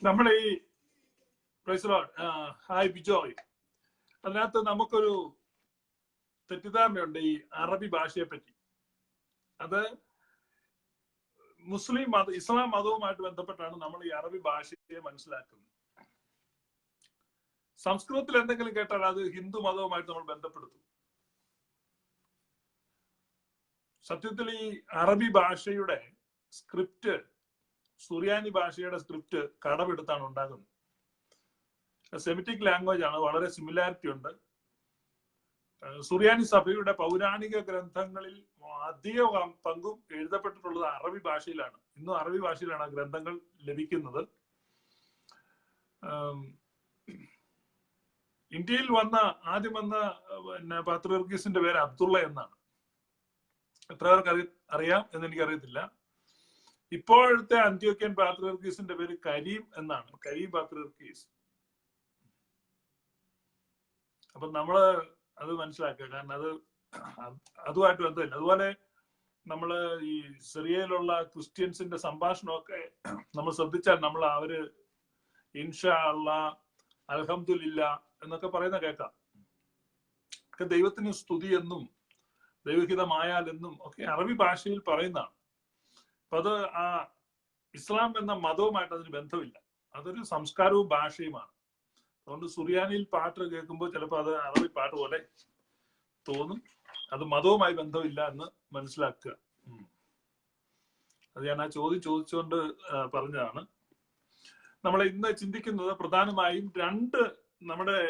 നമ്മുടെ ഈ ഹായ് ബിജോയ്, അതിനകത്ത് നമുക്കൊരു തെറ്റിദ്ധാരണയുണ്ട് ഈ അറബി ഭാഷയെ പറ്റി. അത് ഇസ്ലാം മതവുമായിട്ട് ബന്ധപ്പെട്ടാണ് നമ്മൾ ഈ അറബി ഭാഷയെ മനസ്സിലാക്കുന്നത്. സംസ്കൃതത്തിൽ എന്തെങ്കിലും കേട്ടാൽ അത് ഹിന്ദു മതവുമായിട്ട് നമ്മൾ ബന്ധപ്പെടുത്തും. സത്യത്തിൽ ഈ അറബി ഭാഷയുടെ സ്ക്രിപ്റ്റ് സുറിയാനി ഭാഷയുടെ സ്ക്രിപ്റ്റ് കടമെടുത്താണ് ഉണ്ടാകുന്നത്. സെമിറ്റിക് ലാംഗ്വേജ് ആണ്, വളരെ സിമിലാരിറ്റി ഉണ്ട്. സുറിയാനി സഭയുടെ പൗരാണിക ഗ്രന്ഥങ്ങളിൽ അധിക പങ്കും എഴുതപ്പെട്ടിട്ടുള്ളത് അറബി ഭാഷയിലാണ്. ഇന്നും അറബി ഭാഷയിലാണ് ആ ഗ്രന്ഥങ്ങൾ ലഭിക്കുന്നത്. ഇന്ത്യയിൽ ആദ്യം വന്ന പാത്രിയർക്കീസിന്റെ പേര് അബ്ദുള്ള എന്നാണ്. എത്ര പേർക്ക് അറിയാം എന്ന് എനിക്കറിയത്തില്ല. ഇപ്പോഴത്തെ അന്ത്യോക്യൻ പാത്രിയർക്കീസിന്റെ പേര് കരീം എന്നാണ്, കരീം പാത്രിയർക്കീസ്. അപ്പൊ നമ്മള് അത് മനസ്സിലാക്കുക, കാരണം അതുമായിട്ട് ബന്ധമില്ല. അതുപോലെ നമ്മള് ഈ സിറിയയിലുള്ള ക്രിസ്ത്യൻസിന്റെ സംഭാഷണമൊക്കെ നമ്മൾ ശ്രദ്ധിച്ചാൽ നമ്മൾ അവര് ഇൻഷാ അല്ലാഹ്, അൽഹംദുലില്ല എന്നൊക്കെ പറയുന്ന കേൾക്കാം. ഒക്കെ ദൈവത്തിന് സ്തുതി എന്നും ദൈവഹിതമായാലെന്നും ഒക്കെ അറബി ഭാഷയിൽ പറയുന്നതാണ്. അപ്പൊ അത് ആ ഇസ്ലാം എന്ന മതവുമായിട്ട് അതിന് ബന്ധമില്ല. അതൊരു സംസ്കാരവും ഭാഷയുമാണ്. അതുകൊണ്ട് സുറിയാനിയിൽ പാട്ട് കേൾക്കുമ്പോൾ ചിലപ്പോൾ അത് അറബി പാട്ട് പോലെ തോന്നും. അത് മതവുമായി ബന്ധമില്ല എന്ന് മനസ്സിലാക്കുക. അത് ഞാൻ ആ ചോദിച്ചുകൊണ്ട് പറഞ്ഞതാണ്. നമ്മൾ ഇന്ന് ചിന്തിക്കുന്നത് പ്രധാനമായും നമ്മുടെ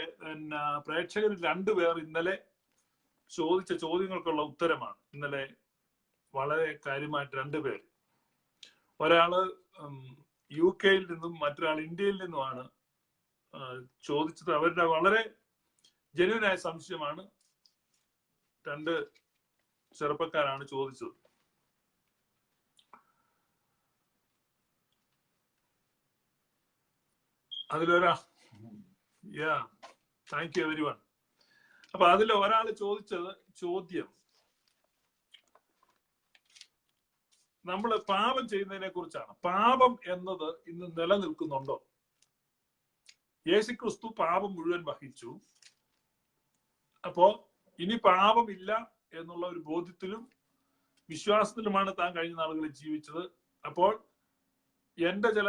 പ്രേക്ഷകരിൽ 2 പേർ ഇന്നലെ ചോദിച്ച ചോദ്യങ്ങൾക്കുള്ള ഉത്തരമാണ്. ഇന്നലെ വളരെ കാര്യമായിട്ട് 2 പേര്, ഒരാള് UK-യിൽ നിന്നും മറ്റൊരാൾ ഇന്ത്യയിൽ നിന്നുമാണ് ചോദിച്ചത്. അവരുടെ വളരെ ജെന്യുവനായ സംശയമാണ്. 2 ചെറുപ്പക്കാരാണ് ചോദിച്ചത്. Thank you everyone. അപ്പൊ അതിൽ ഒരാൾ ചോദിച്ചത് ചോദ്യം, നമ്മൾ പാപം ചെയ്യുന്നതിനെ കുറിച്ചാണ്. പാപം എന്നത് ഇന്ന് നിലനിൽക്കുന്നുണ്ടോ? യേശുക്രിസ്തു പാപം മുഴുവൻ വഹിച്ചു. അപ്പോ ഇനി പാപമില്ല എന്നുള്ള ഒരു ബോധ്യത്തിലും വിശ്വാസത്തിലുമാണ് താൻ കഴിഞ്ഞ നാളുകളിൽ ജീവിച്ചത്. അപ്പോൾ എന്റെ ചില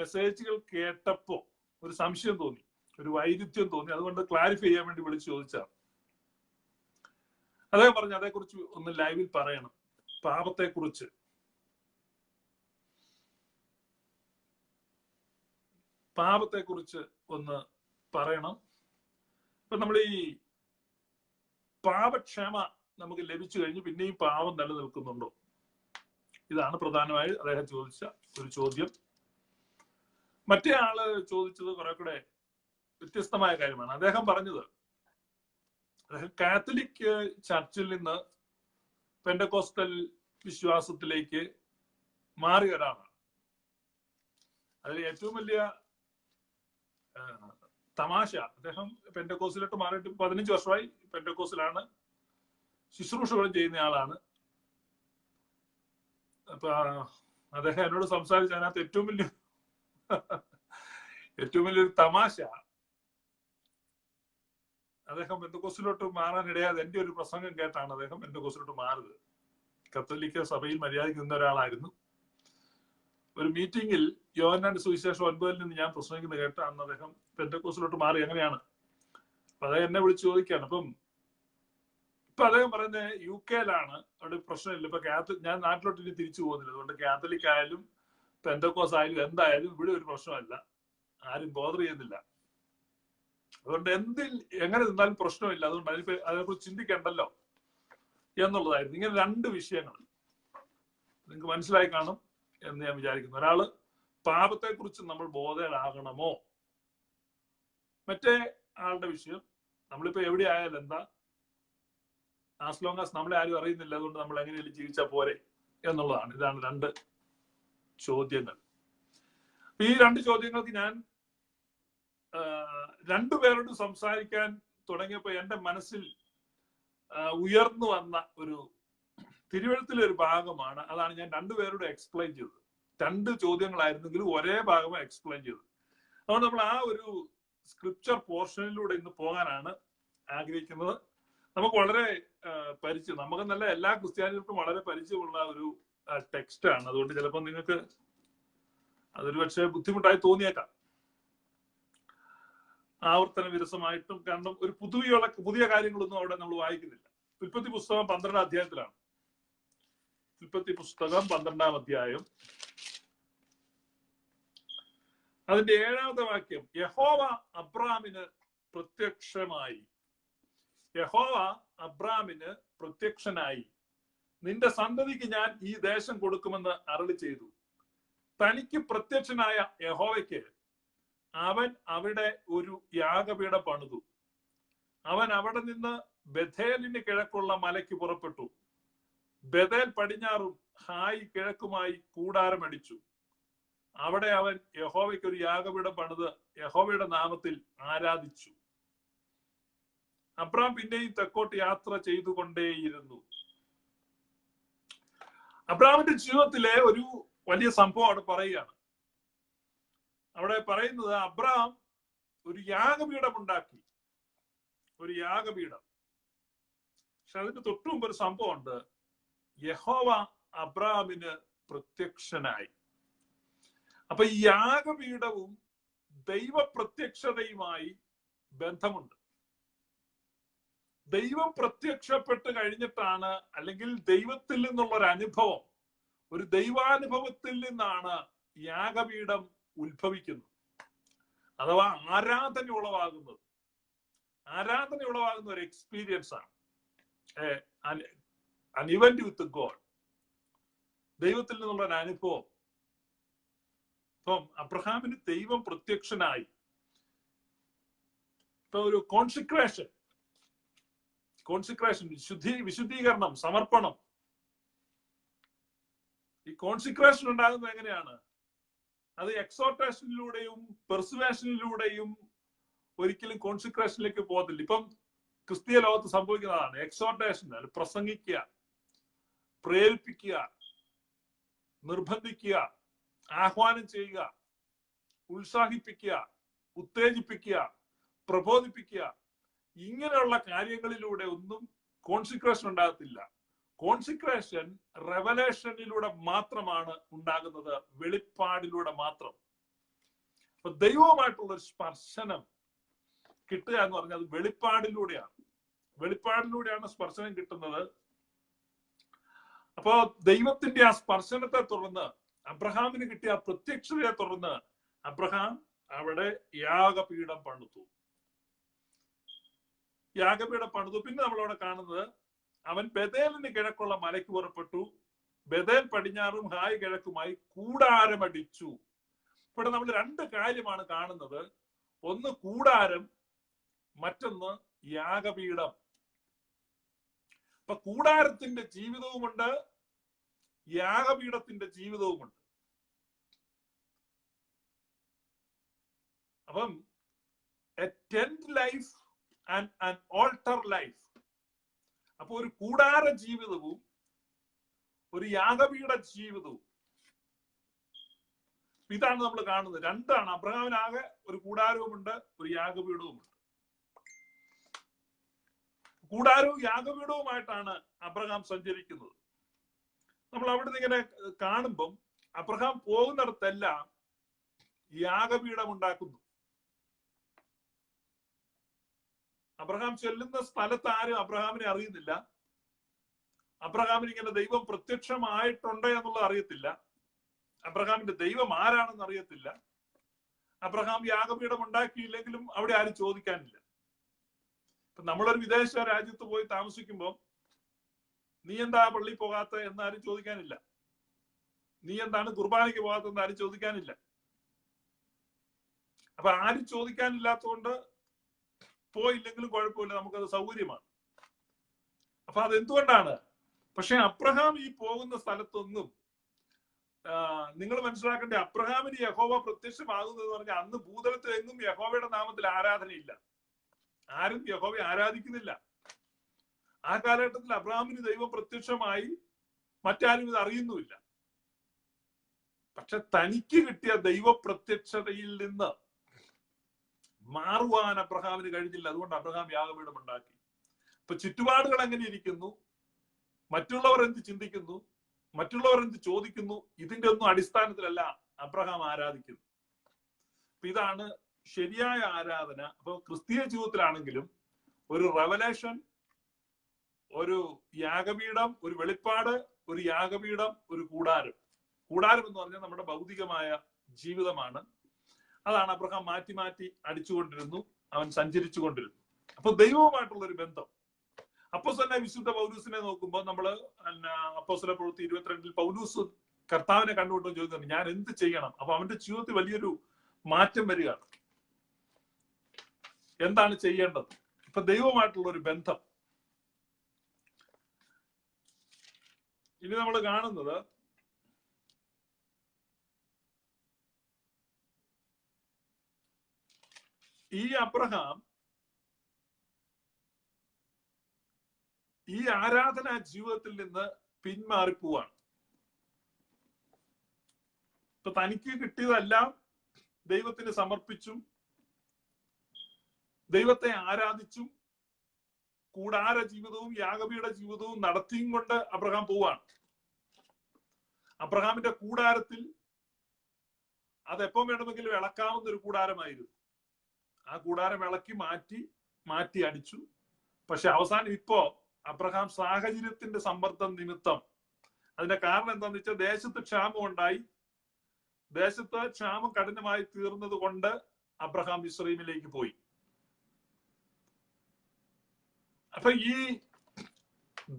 മെസ്സേജുകൾ കേട്ടപ്പോ ഒരു സംശയം തോന്നി, ഒരു വൈരുദ്ധ്യം തോന്നി. അതുകൊണ്ട് ക്ലാരിഫൈ ചെയ്യാൻ വേണ്ടി വിളിച്ചു ചോദിച്ചാണ്. അദ്ദേഹം പറഞ്ഞു അതേക്കുറിച്ച് ഒന്ന് ലൈവിൽ പറയണം, പാപത്തെക്കുറിച്ച്. പാപത്തെക്കുറിച്ച് ഒന്ന് പറയണം. ഇപ്പൊ നമ്മൾ ഈ പാപക്ഷമ നമുക്ക് ലഭിച്ചു കഴിഞ്ഞ് പിന്നെയും പാപം നിലനിൽക്കുന്നുണ്ടോ? ഇതാണ് പ്രധാനമായി അദ്ദേഹം ചോദിച്ച ഒരു ചോദ്യം. മറ്റേ ആള് ചോദിച്ചത് കുറെ കൂടെ വ്യത്യസ്തമായ കാര്യമാണ്. അദ്ദേഹം പറഞ്ഞത്, അദ്ദേഹം കാത്തലിക് ചർച്ചിൽ നിന്ന് പെന്തക്കോസ്റ്റൽ വിശ്വാസത്തിലേക്ക് മാറിയ ഒരാളാണ്. അതിൽ ഏറ്റവും വലിയ തമാശ, അദ്ദേഹം പെന്തക്കോസ്റ്റിലോട്ട് മാറിയിട്ട് 15 വർഷമായി പെന്തക്കോസ്റ്റിലാണ്, ശുശ്രൂഷകളും ചെയ്യുന്ന ആളാണ്. അപ്പൊ അദ്ദേഹം എന്നോട് സംസാരിച്ച അതിനകത്ത് ഏറ്റവും വലിയൊരു തമാശ, അദ്ദേഹം പെന്തക്കോസ്റ്റിലോട്ട് മാറാൻ ഇടയാതെ എന്റെ ഒരു പ്രസംഗം കേട്ടാണ് അദ്ദേഹം പെന്തക്കോസ്റ്റിലോട്ട് മാറിയത്. കത്തോലിക്ക സഭയിൽ മര്യാദയ്ക്ക് നിന്ന ഒരാളായിരുന്നു. ഒരു മീറ്റിംഗിൽ യോഹന്നാന്റെ സുവിശേഷം 9 നിന്ന് ഞാൻ പ്രസംഗിക്കുന്നത് കേട്ടാണ് അദ്ദേഹം പെന്തക്കോസ്റ്റിലോട്ട് മാറി. എങ്ങനെയാണ്? അപ്പൊ അദ്ദേഹം എന്നെ വിളിച്ച് ചോദിക്കുകയാണ്. ഇപ്പൊ അദ്ദേഹം പറയുന്നത് UK-യിലാണ്, അവിടെ പ്രശ്നമില്ല. ഇപ്പൊ ഞാൻ നാട്ടിലോട്ട് ഇനി തിരിച്ചു പോകുന്നില്ല. അതുകൊണ്ട് കാത്തലിക് ആയാലും പെന്തക്കോസ് ആയാലും എന്തായാലും ഇവിടെ ഒരു പ്രശ്നമല്ല, ആരും ബോധർ ചെയ്യുന്നില്ല. അതുകൊണ്ട് എങ്ങനെ നിന്നാലും പ്രശ്നമില്ല. അതുകൊണ്ട് അതേക്കുറിച്ച് ചിന്തിക്കണ്ടല്ലോ എന്നുള്ളതായിരുന്നു. ഇങ്ങനെ 2 വിഷയങ്ങൾ നിങ്ങൾക്ക് മനസ്സിലായി കാണും എന്ന് ഞാൻ വിചാരിക്കുന്നു. ഒരാള് പാപത്തെക്കുറിച്ച് നമ്മൾ ബോധേഡാകണമോ? മറ്റേ ആളുടെ വിഷയം, നമ്മളിപ്പോ എവിടെ ആയാലും എന്താ, ആസ് ലോങ് ആസ് നമ്മളെ ആരും അറിയുന്നില്ല, അതുകൊണ്ട് നമ്മൾ എങ്ങനെയും ജീവിച്ചാൽ പോരെ എന്നുള്ളതാണ്. ഇതാണ് 2 ചോദ്യങ്ങൾ. ഈ 2 ചോദ്യങ്ങൾക്ക് ഞാൻ 2 പേരോട് സംസാരിക്കാൻ തുടങ്ങിയപ്പോ എന്റെ മനസ്സിൽ ഉയർന്നു വന്ന ഒരു തിരുവെഴുത്തിലെ ഒരു ഭാഗമാണ്. അതാണ് ഞാൻ 2 പേരോട് എക്സ്പ്ലെയിൻ ചെയ്തത്. 2 ചോദ്യങ്ങളായിരുന്നെങ്കിലും ഒരേ ഭാഗം എക്സ്പ്ലെയിൻ ചെയ്തത്. അതുകൊണ്ട് നമ്മൾ ആ ഒരു സ്ക്രിപ്ചർ പോർഷനിലൂടെ ഇന്ന് പോകാനാണ് ആഗ്രഹിക്കുന്നത്. നമുക്ക് വളരെ നമുക്ക് നല്ല എല്ലാ ക്രിസ്ത്യാനികൾക്കും വളരെ പരിചയമുള്ള ഒരു ടെക്സ്റ്റ് ആണ്. അതുകൊണ്ട് ചിലപ്പോൾ നിങ്ങൾക്ക് അതൊരു പക്ഷേ ബുദ്ധിമുട്ടായി തോന്നിയേക്കാം, ആവർത്തന വിരസമായിട്ടും. കാരണം ഒരു പുതിയ കാര്യങ്ങളൊന്നും അവിടെ നമ്മൾ വായിക്കുന്നില്ല. ഉൽപ്പത്തി പുസ്തകം 12 അധ്യായത്തിലാണ്. ഉൽപ്പത്തി പുസ്തകം 12 അധ്യായം അതിന്റെ 7ാമത്തെ വാക്യം, യഹോവ അബ്രാമിന് പ്രത്യക്ഷമായി. യഹോവ അബ്രാമിന് പ്രത്യക്ഷനായി, നിന്റെ സന്തതിക്ക് ഞാൻ ഈ ദേശം കൊടുക്കുമെന്ന് അരുളി ചെയ്തു. തനിക്ക് പ്രത്യക്ഷനായ യഹോവയ്ക്ക് അവൻ അവിടെ ഒരു യാഗപീഠം പണിതു. അവൻ അവിടെ നിന്ന് ബഥേലിന് കിഴക്കുള്ള മലയ്ക്ക് പുറപ്പെട്ടു. ബഥേൽ പടിഞ്ഞാറും ഹായ് കിഴക്കുമായി കൂടാരമടിച്ചു. അവിടെ അവൻ യഹോവയ്ക്ക് ഒരു യാഗപീഠം പണിത് യഹോവയുടെ നാമത്തിൽ ആരാധിച്ചു. അബ്രാം പിന്നെയും തെക്കോട്ട് യാത്ര ചെയ്തുകൊണ്ടേയിരുന്നു. അബ്രാമിന്റെ ജീവിതത്തിലെ ഒരു വലിയ സംഭവം അവിടെ പറയുകയാണ്. അവിടെ പറയുന്നത് അബ്രാം ഒരു യാഗപീഠം ഉണ്ടാക്കി, ഒരു യാഗപീഠം. പക്ഷെ അതിന് തൊട്ടു മുമ്പ് ഒരു സംഭവം ഉണ്ട്. യഹോവ അബ്രാമിന് പ്രത്യക്ഷനായി. അപ്പൊ ഈ യാഗപീഠവും ദൈവ പ്രത്യക്ഷതയുമായി ബന്ധമുണ്ട്. ദൈവം പ്രത്യക്ഷപ്പെട്ട് കഴിഞ്ഞിട്ടാണ്, അല്ലെങ്കിൽ ദൈവത്തിൽ നിന്നുള്ള ഒരു അനുഭവം, ഒരു ദൈവാനുഭവത്തിൽ നിന്നാണ് യാഗപീഠം ഉത്ഭവിക്കുന്നത്, അഥവാ ആരാധന ഉളവാകുന്നത്. ആരാധന ഉളവാകുന്ന ഒരു എക്സ്പീരിയൻസ് ആണ്, an event with God, ദൈവത്തിൽ നിന്നുള്ള ഒരു അനുഭവം. അപ്പം അബ്രഹാമിന് ദൈവം പ്രത്യക്ഷനായി. ഇപ്പൊ ഒരു കോൺസിക്രേഷൻ, വിശുദ്ധീകരണം, സമർപ്പണം. ഈ കോൺസിക്രേഷൻ ഉണ്ടാകുന്നത് എങ്ങനെയാണ്? അത് എക്സോർട്ടേഷനിലൂടെയും പെർസുവേഷനിലൂടെയും ഒരിക്കലും കോൺസിക്രേഷനിലേക്ക് പോകത്തില്ല. ഇപ്പം ക്രിസ്തീയ ലോകത്ത് സംഭവിക്കുന്നതാണ് എക്സോർട്ടേഷൻ. പ്രസംഗിക്കുക, പ്രേരിപ്പിക്കുക, നിർബന്ധിക്കുക, ആഹ്വാനം ചെയ്യുക, ഉത്സാഹിപ്പിക്കുക, ഉത്തേജിപ്പിക്കുക, പ്രബോധിപ്പിക്കുക. ഇങ്ങനെയുള്ള കാര്യങ്ങളിലൂടെ ഒന്നും കോൺസിക്രേഷൻ ഉണ്ടാകത്തില്ല. കോൺസിക്രേഷൻ റെവലേഷനിലൂടെ മാത്രമാണ് ഉണ്ടാകുന്നത്, വെളിപ്പാടിലൂടെ മാത്രം. അപ്പൊ ദൈവവുമായിട്ടുള്ള ഒരു സ്പർശനം കിട്ടുക എന്ന് പറഞ്ഞാൽ അത് വെളിപ്പാടിലൂടെയാണ്. വെളിപ്പാടിലൂടെയാണ് സ്പർശനം കിട്ടുന്നത്. അപ്പോ ദൈവത്തിന്റെ ആ സ്പർശനത്തെ തുടർന്ന്, അബ്രഹാമിന് കിട്ടിയ ആ പ്രത്യക്ഷതയെ തുടർന്ന് അബ്രഹാം അവിടെ യാഗപീഠം പണിതു. യാഗപീഠം പണിതു. പിന്നെ നമ്മളവിടെ കാണുന്നത്, അവൻ ബഥേലിന് കിഴക്കുള്ള മലയ്ക്ക് പുറപ്പെട്ടു. ബഥേൽ പടിഞ്ഞാറും ഹായ് കിഴക്കുമായി കൂടാരമടിച്ചു. ഇവിടെ നമ്മൾ 2 കാര്യമാണ് കാണുന്നത്. ഒന്ന് കൂടാരം, മറ്റൊന്ന് യാഗപീഠം. അപ്പൊ കൂടാരത്തിന്റെ ജീവിതവുമുണ്ട്, യാഗപീഠത്തിന്റെ ജീവിതവുമുണ്ട്. അപ്പം A tent life and an alter life. അപ്പൊ ഒരു കൂടാര ജീവിതവും ഒരു യാഗപീഠ ജീവിതവും, ഇതാണ് നമ്മൾ കാണുന്നത്. 2ആണ്. അബ്രഹാമിനാകെ ഒരു കൂടാരവുമുണ്ട്, ഒരു യാഗപീഠവുമുണ്ട്. കൂടാരവും യാഗപീഠവുമായിട്ടാണ് അബ്രഹാം സഞ്ചരിക്കുന്നത്. നമ്മൾ അവിടുന്ന് ഇങ്ങനെ കാണുമ്പം അബ്രഹാം പോകുന്നിടത്തെല്ലാം യാഗപീഠം ഉണ്ടാക്കുന്നു. അബ്രഹാം ചെല്ലുന്ന സ്ഥലത്ത് ആരും അബ്രഹാമിനെ അറിയുന്നില്ല. അബ്രഹാമിന് ഇങ്ങനെ ദൈവം പ്രത്യക്ഷമായിട്ടുണ്ട് എന്നുള്ളത് അറിയത്തില്ല. അബ്രഹാമിന്റെ ദൈവം ആരാണെന്ന് അറിയത്തില്ല. അബ്രഹാം യാഗപീഠം ഉണ്ടാക്കിയില്ലെങ്കിലും അവിടെ ആരും ചോദിക്കാനില്ല. ഇപ്പൊ നമ്മളൊരു വിദേശ രാജ്യത്ത് പോയി താമസിക്കുമ്പോൾ നീ എന്താ പള്ളി പോകാത്ത എന്നാരും ചോദിക്കാനില്ല. നീ എന്താണ് കുർബാനയ്ക്ക് പോകാത്തെന്ന് ആരും ചോദിക്കാനില്ല. അപ്പൊ ആരും ചോദിക്കാനില്ലാത്തതുകൊണ്ട് പോയില്ലെങ്കിലും കുഴപ്പമില്ല, നമുക്കത് സൗകര്യമാണ്. അപ്പൊ അതെന്തുകൊണ്ടാണ്? പക്ഷെ അബ്രഹാം ഈ പോകുന്ന സ്ഥലത്തൊന്നും നിങ്ങൾ മനസ്സിലാക്കേണ്ട, അബ്രഹാമിന് യഹോവ പ്രത്യക്ഷമാകുന്നത് പറഞ്ഞാൽ അന്ന് ഭൂതലത്തിൽ എങ്ങും യഹോവയുടെ നാമത്തിൽ ആരാധനയില്ല. ആരും യഹോവയെ ആരാധിക്കുന്നില്ല. ആ കാലഘട്ടത്തിൽ അബ്രഹാമിന് ദൈവം പ്രത്യക്ഷമായി, മറ്റാരും ഇത് അറിയുന്നുമില്ല. പക്ഷെ തനിക്ക് കിട്ടിയ ദൈവപ്രത്യക്ഷതയിൽ നിന്ന് മാറുവാൻ അബ്രഹാമിന് കഴിഞ്ഞില്ല. അതുകൊണ്ട് അബ്രഹാം യാഗപീഠം ഉണ്ടാക്കി. ഇപ്പൊ ചുറ്റുപാടുകൾ എങ്ങനെ ഇരിക്കുന്നു, മറ്റുള്ളവർ എന്ത് ചിന്തിക്കുന്നു, മറ്റുള്ളവർ എന്ത് ചോദിക്കുന്നു, ഇതിന്റെ ഒന്നും അടിസ്ഥാനത്തിലല്ല അബ്രഹാം ആരാധിക്കുന്നു. അപ്പൊ ഇതാണ് ശരിയായ ആരാധന. അപ്പൊ ക്രിസ്തീയ ജീവിതത്തിലാണെങ്കിലും ഒരു റെവലേഷൻ, ഒരു യാഗപീഠം, ഒരു വെളിപ്പാട്, ഒരു യാഗപീഠം, ഒരു കൂടാരം. കൂടാരം എന്ന് പറഞ്ഞാൽ നമ്മുടെ ഭൗതികമായ ജീവിതമാണ്. അതാണ് അബ്രഹാം മാറ്റി മാറ്റി അടിച്ചുകൊണ്ടിരുന്നു, അവൻ സഞ്ചരിച്ചു കൊണ്ടിരുന്നു. അപ്പൊ ദൈവവുമായിട്ടുള്ള ഒരു ബന്ധം. അപ്പോസ്തലനായ വിശുദ്ധ പൗലൂസിനെ നോക്കുമ്പോൾ നമ്മള് അപ്പോസ്തല പ്രവൃത്തി 22 പൗലൂസ് കർത്താവിനെ കണ്ടുകൊണ്ട് ചോദിക്കുന്നു, ഞാൻ എന്ത് ചെയ്യണം? അപ്പൊ അവന്റെ ജീവിതത്തിൽ വലിയൊരു മാറ്റം വരികയാണ്. എന്താണ് ചെയ്യേണ്ടത്? ഇപ്പൊ ദൈവവുമായിട്ടുള്ള ഒരു ബന്ധം. ഇനി നമ്മൾ കാണുന്നത് ഈ അബ്രഹാം ഈ ആരാധനാ ജീവിതത്തിൽ നിന്ന് പിന്മാറിപ്പോവാണ്. ഇപ്പൊ തനിക്ക് കിട്ടിയതെല്ലാം ദൈവത്തിന് സമർപ്പിച്ചും ദൈവത്തെ ആരാധിച്ചും കൂടാര ജീവിതവും യാഗപീഠ ജീവിതവും നടത്തിയും കൊണ്ട് അബ്രഹാം പോവാണ്. അബ്രഹാമിന്റെ കൂടാരത്തിൽ അതെപ്പം വേണമെങ്കിലും ഇളക്കാവുന്ന ഒരു കൂടാരമായിരുന്നു. ആ കൂടാരം ഇളക്കി മാറ്റി അടിച്ചു. പക്ഷെ അവസാനം ഇപ്പോ അബ്രഹാം സാഹചര്യത്തിന്റെ സമ്മർദ്ദം നിമിത്തം, അതിന്റെ കാരണം എന്താണെന്ന് വെച്ചാൽ ദേശത്ത് ക്ഷാമം ഉണ്ടായി. ദേശത്ത് ക്ഷാമം കഠിനമായി തീർന്നത് കൊണ്ട് അബ്രഹാം മിസ്രയീമിലേക്ക് പോയി. അപ്പൊ ഈ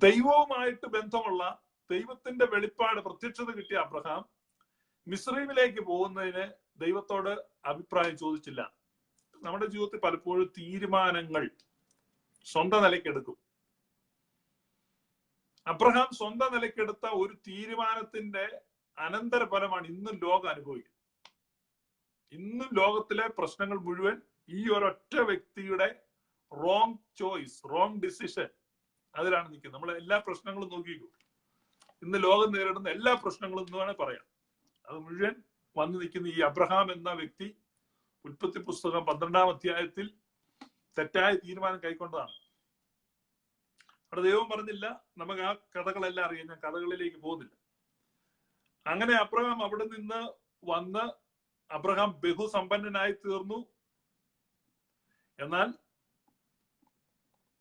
ദൈവവുമായിട്ട് ബന്ധമുള്ള ദൈവത്തിന്റെ വെളിപ്പാട് പ്രത്യക്ഷത കിട്ടിയ അബ്രഹാം മിസ്രയീമിലേക്ക് പോകുന്നതിന് ദൈവത്തോട് അഭിപ്രായം ചോദിച്ചില്ല. നമ്മുടെ ജീവിതത്തിൽ പലപ്പോഴും തീരുമാനങ്ങൾ സ്വന്തം നിലയ്ക്കെടുക്കും. അബ്രഹാം സ്വന്തം നിലയ്ക്കെടുത്ത ഒരു തീരുമാനത്തിന്റെ അനന്തരഫലമാണ് ഇന്നും ലോകം അനുഭവിക്കുന്നത്. ഇന്നും ലോകത്തിലെ പ്രശ്നങ്ങൾ മുഴുവൻ ഈ ഒരൊറ്റ വ്യക്തിയുടെ റോങ് ചോയ്സ്, റോങ് ഡിസിഷൻ, അതിലാണ് നിൽക്കുന്നത്. നമ്മൾ എല്ലാ പ്രശ്നങ്ങളും നോക്കിക്കോ. ഇന്ന് ലോകം നേരിടുന്ന എല്ലാ പ്രശ്നങ്ങളും എന്ന് വേണേൽ പറയാം. അത് മുഴുവൻ വന്നു നിൽക്കുന്ന ഈ അബ്രഹാം എന്ന വ്യക്തി ഉൽപ്പത്തി പുസ്തകം 12-ാം അധ്യായത്തിൽ തെറ്റായ തീരുമാനം കൈക്കൊണ്ടതാണ്. അവിടെ ദൈവം പറഞ്ഞില്ല. നമുക്ക് ആ കഥകളെല്ലാം അറിയാം, ഞാൻ കഥകളിലേക്ക് പോകുന്നില്ല. അങ്ങനെ അബ്രഹാം അവിടെ നിന്ന് വന്ന് അബ്രഹാം ബഹുസമ്പന്നനായി തീർന്നു. എന്നാൽ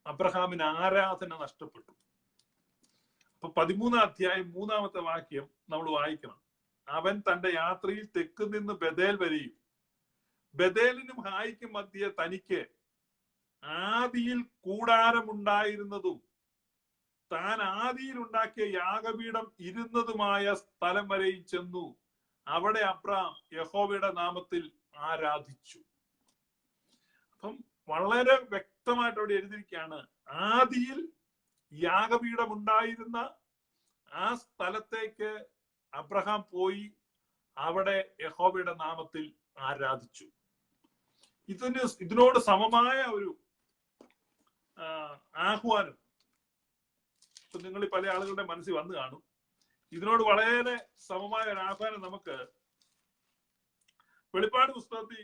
അബ്രഹാമിന് ആരാധന നഷ്ടപ്പെട്ടു. അപ്പൊ 13-ാം അധ്യായം 3-ാമത്തെ വാക്യം നമ്മൾ വായിക്കണം. അവൻ തന്റെ യാത്രയിൽ തെക്ക് നിന്ന് ബഥേൽ വരെയും ബഥേലിനും ഹായിക്കും മധ്യേ തനിക്ക് ആദിയിൽ കൂടാരമുണ്ടായിരുന്നതും താൻ ആദിയിൽ ഉണ്ടാക്കിയ യാഗപീഠം ഇരുന്നതുമായ സ്ഥലം വരെയും ചെന്നു. അവിടെ അബ്രഹാം യഹോവയുടെ നാമത്തിൽ ആരാധിച്ചു. അപ്പം വളരെ വ്യക്തമായിട്ട് അവിടെ എഴുതിയിരിക്കുകയാണ്, ആദിയിൽ യാഗപീഠം ഉണ്ടായിരുന്ന ആ സ്ഥലത്തേക്ക് അബ്രഹാം പോയി അവിടെ യഹോവയുടെ നാമത്തിൽ ആരാധിച്ചു. ഇതിനോട് സമമായ ഒരു ആഹ്വാനം ഇപ്പൊ നിങ്ങൾ പല ആളുകളുടെ മനസ്സിൽ വന്നു കാണും. ഇതിനോട് വളരെ സമമായ ഒരു ആഹ്വാനം നമുക്ക് വെളിപ്പാട് പുസ്തകത്തിൽ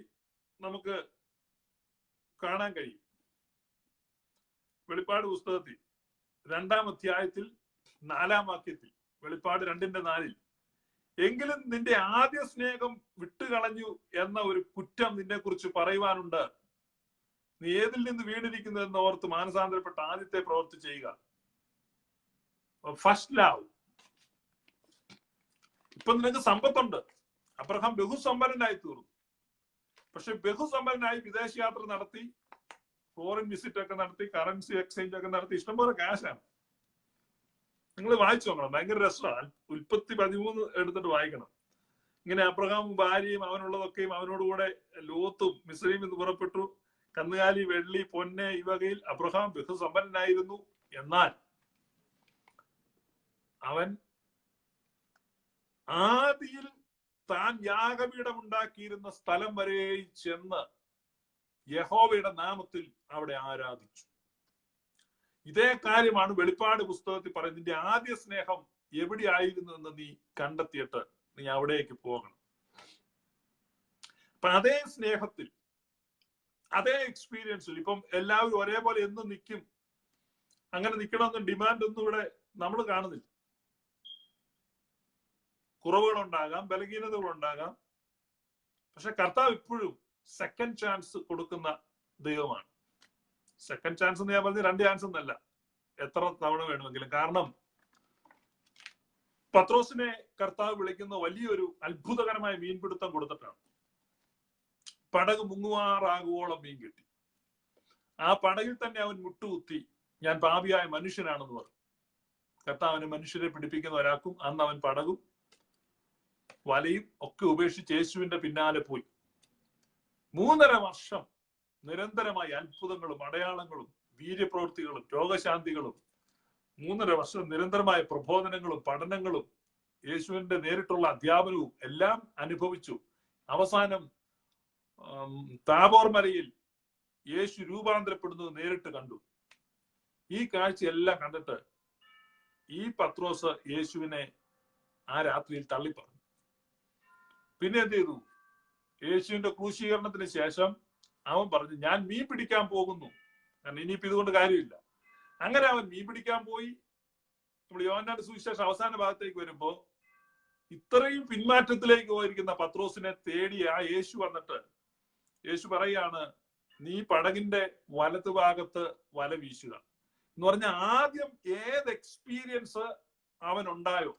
നമുക്ക് കാണാൻ കഴിയും. വെളിപ്പാട് പുസ്തകത്തിൽ 2-ാം അധ്യായത്തിൽ 4-ാം വാക്യത്തിൽ, വെളിപ്പാട് 2:4, എങ്കിലും നിന്റെ ആദ്യ സ്നേഹം വിട്ടുകളഞ്ഞു എന്ന ഒരു കുറ്റം നിന്നെ കുറിച്ച് പറയുവാനുണ്ട്. നീ ഏതിൽ നിന്ന് വീണിരിക്കുന്നു എന്ന് ഓർത്ത് മാനസാന്തരപ്പെട്ട ആദ്യത്തെ പ്രവൃത്തി ചെയ്യുക. First love. ഇപ്പൊ നിനക്ക് സമ്പത്തുണ്ട്. അബ്രഹാം ബഹുസമ്പന്നനായി തീർന്നു. പക്ഷെ ബഹുസമ്പന്നനായി വിദേശയാത്ര നടത്തി, ഫോറിൻ വിസിറ്റ് ഒക്കെ നടത്തി, കറൻസി എക്സ്ചേഞ്ച് ഒക്കെ നടത്തി, ഇഷ്ടംപോലെ ക്യാഷാണ്. നിങ്ങൾ വായിച്ചു നോക്കണം, ഭയങ്കര രസമാണ്. ഉൽപ്പത്തി 13 എടുത്തിട്ട് വായിക്കണം. ഇങ്ങനെ അബ്രഹാമും ഭാര്യയും അവനുള്ളതൊക്കെയും അവനോടുകൂടെ ലോത്തും മിസ്രയീമിൽ നിന്ന് പുറപ്പെട്ടു. കന്നുകാലി, വെള്ളി, പൊന്ന് ഈ വകയിൽ അബ്രഹാം ബഹുസമ്പന്നനായിരുന്നു. എന്നാൽ അവൻ ആദിയിൽ താൻ യാഗപീഠം ഉണ്ടാക്കിയിരുന്ന സ്ഥലം വരെ ചെന്ന് യഹോവയുടെ നാമത്തിൽ അവിടെ ആരാധിച്ചു. ഇതേ കാര്യമാണ് വെളിപ്പാട് പുസ്തകത്തിൽ പറയുന്നത്. നിന്റെ ആദ്യ സ്നേഹം എവിടെയായിരുന്നു എന്ന് നീ കണ്ടെത്തിയിട്ട് നീ അവിടേക്ക് പോകണം. അപ്പൊ അതേ സ്നേഹത്തിൽ, അതേ എക്സ്പീരിയൻസിൽ, ഇപ്പം എല്ലാവരും ഒരേപോലെ എന്നും നിൽക്കും, അങ്ങനെ നിൽക്കണമെന്നും ഡിമാൻഡ് ഒന്നും ഇവിടെ നമ്മൾ കാണുന്നില്ല. കുറവുകളുണ്ടാകാം, ബലഹീനതകളുണ്ടാകാം. പക്ഷെ കർത്താവ് ഇപ്പോഴും സെക്കൻഡ് ചാൻസ് കൊടുക്കുന്ന ദൈവമാണ്. സെക്കൻഡ് ചാൻസ് എന്ന് ഞാൻ പറഞ്ഞ 2 ചാൻസ് എന്നല്ല, എത്ര തവണ വേണമെങ്കിലും. കാരണം പത്രോസിനെ കർത്താവ് വിളിക്കുന്ന വലിയൊരു അത്ഭുതകരമായ മീൻപിടുത്തം കൊടുത്തിട്ടാണ്. പടക് മുങ്ങുവാറാകുവോളം മീൻ കിട്ടി. ആ പടകിൽ തന്നെ അവൻ മുട്ടുകുത്തി, ഞാൻ പാപിയായ മനുഷ്യനാണെന്ന് പറഞ്ഞു. കർത്താവിന് മനുഷ്യരെ പിടിപ്പിക്കുന്ന ഒരാൾക്കും അന്ന് അവൻ പടകും വലയും ഒക്കെ ഉപേക്ഷിച്ച് യേശുവിന്റെ പിന്നാലെ പോയി. 3.5 വർഷം നിരന്തരമായി അത്ഭുതങ്ങളും അടയാളങ്ങളും വീര്യപ്രവൃത്തികളും രോഗശാന്തികളും, 3.5 വർഷം നിരന്തരമായ പ്രബോധനങ്ങളും പഠനങ്ങളും യേശുവിന്റെ നേരിട്ടുള്ള അധ്യാപനവും എല്ലാം അനുഭവിച്ചു. അവസാനം താബോർ മലയിൽ യേശു രൂപാന്തരപ്പെടുന്നത് നേരിട്ട് കണ്ടു. ഈ കാഴ്ചയെല്ലാം കണ്ടിട്ട് ഈ പത്രോസ് യേശുവിനെ ആ രാത്രിയിൽ തള്ളിപ്പറഞ്ഞു. പിന്നെ എന്ത് ചെയ്തു? യേശുവിന്റെ ക്രൂശീകരണത്തിന് ശേഷം അവൻ പറഞ്ഞു, ഞാൻ മീൻ പിടിക്കാൻ പോകുന്നു, കാരണം ഇനിയിപ്പോ ഇതുകൊണ്ട് കാര്യമില്ല. അങ്ങനെ അവൻ മീൻ പിടിക്കാൻ പോയി. നമ്മൾ യോഹന്നാന്റെ സുവിശേഷം അവസാന ഭാഗത്തേക്ക് വരുമ്പോ ഇത്രയും പിന്മാറ്റത്തിലേക്ക് പോയിരിക്കുന്ന പത്രോസിനെ തേടി ആ യേശു വന്നിട്ട് യേശു പറയാണ്, നീ പടകിന്റെ വലതുഭാഗത്ത് വല വീശുക എന്ന് പറഞ്ഞ ആദ്യം ഏത് എക്സ്പീരിയൻസ് അവൻ ഉണ്ടായോ?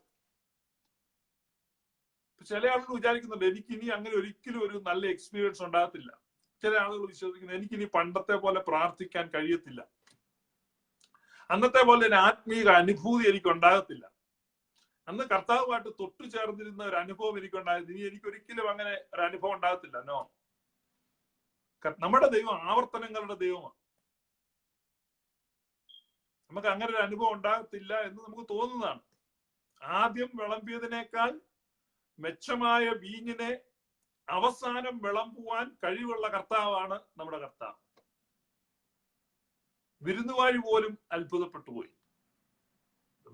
ചില ആളുകൾ വിചാരിക്കുന്നുണ്ട് എനിക്ക് ഇനി അങ്ങനെ ഒരിക്കലും ഒരു നല്ല എക്സ്പീരിയൻസ് ഉണ്ടാകത്തില്ല. ചില ആളുകൾ വിശ്വസിക്കുന്നത് എനിക്കിനി പണ്ടത്തെ പോലെ പ്രാർത്ഥിക്കാൻ കഴിയത്തില്ല, അന്നത്തെ പോലെ ഒരു ആത്മീയ അനുഭൂതി എനിക്ക് ഉണ്ടാകത്തില്ല, അന്ന് കർത്താവുമായിട്ട് തൊട്ടു ചേർന്നിരുന്ന ഒരു അനുഭവം എനിക്കുണ്ടായിരുന്നു, ഇനി എനിക്ക് ഒരിക്കലും അങ്ങനെ ഒരു അനുഭവം ഉണ്ടാകത്തില്ല. നോ, നമ്മുടെ ദൈവം ആവർത്തനങ്ങളുടെ ദൈവമാണ്. നമുക്ക് അങ്ങനെ ഒരു അനുഭവം ഉണ്ടാകത്തില്ല എന്ന് നമുക്ക് തോന്നുന്നതാണ്. ആദ്യം വിളമ്പിയതിനേക്കാൾ മെച്ചമായ വീഞ്ഞിനെ അവസാനം വിളമ്പുവാൻ കഴിവുള്ള കർത്താവാണ് നമ്മുടെ കർത്താവ്. വിരുന്നുവാഴി പോലും അത്ഭുതപ്പെട്ടു പോയി.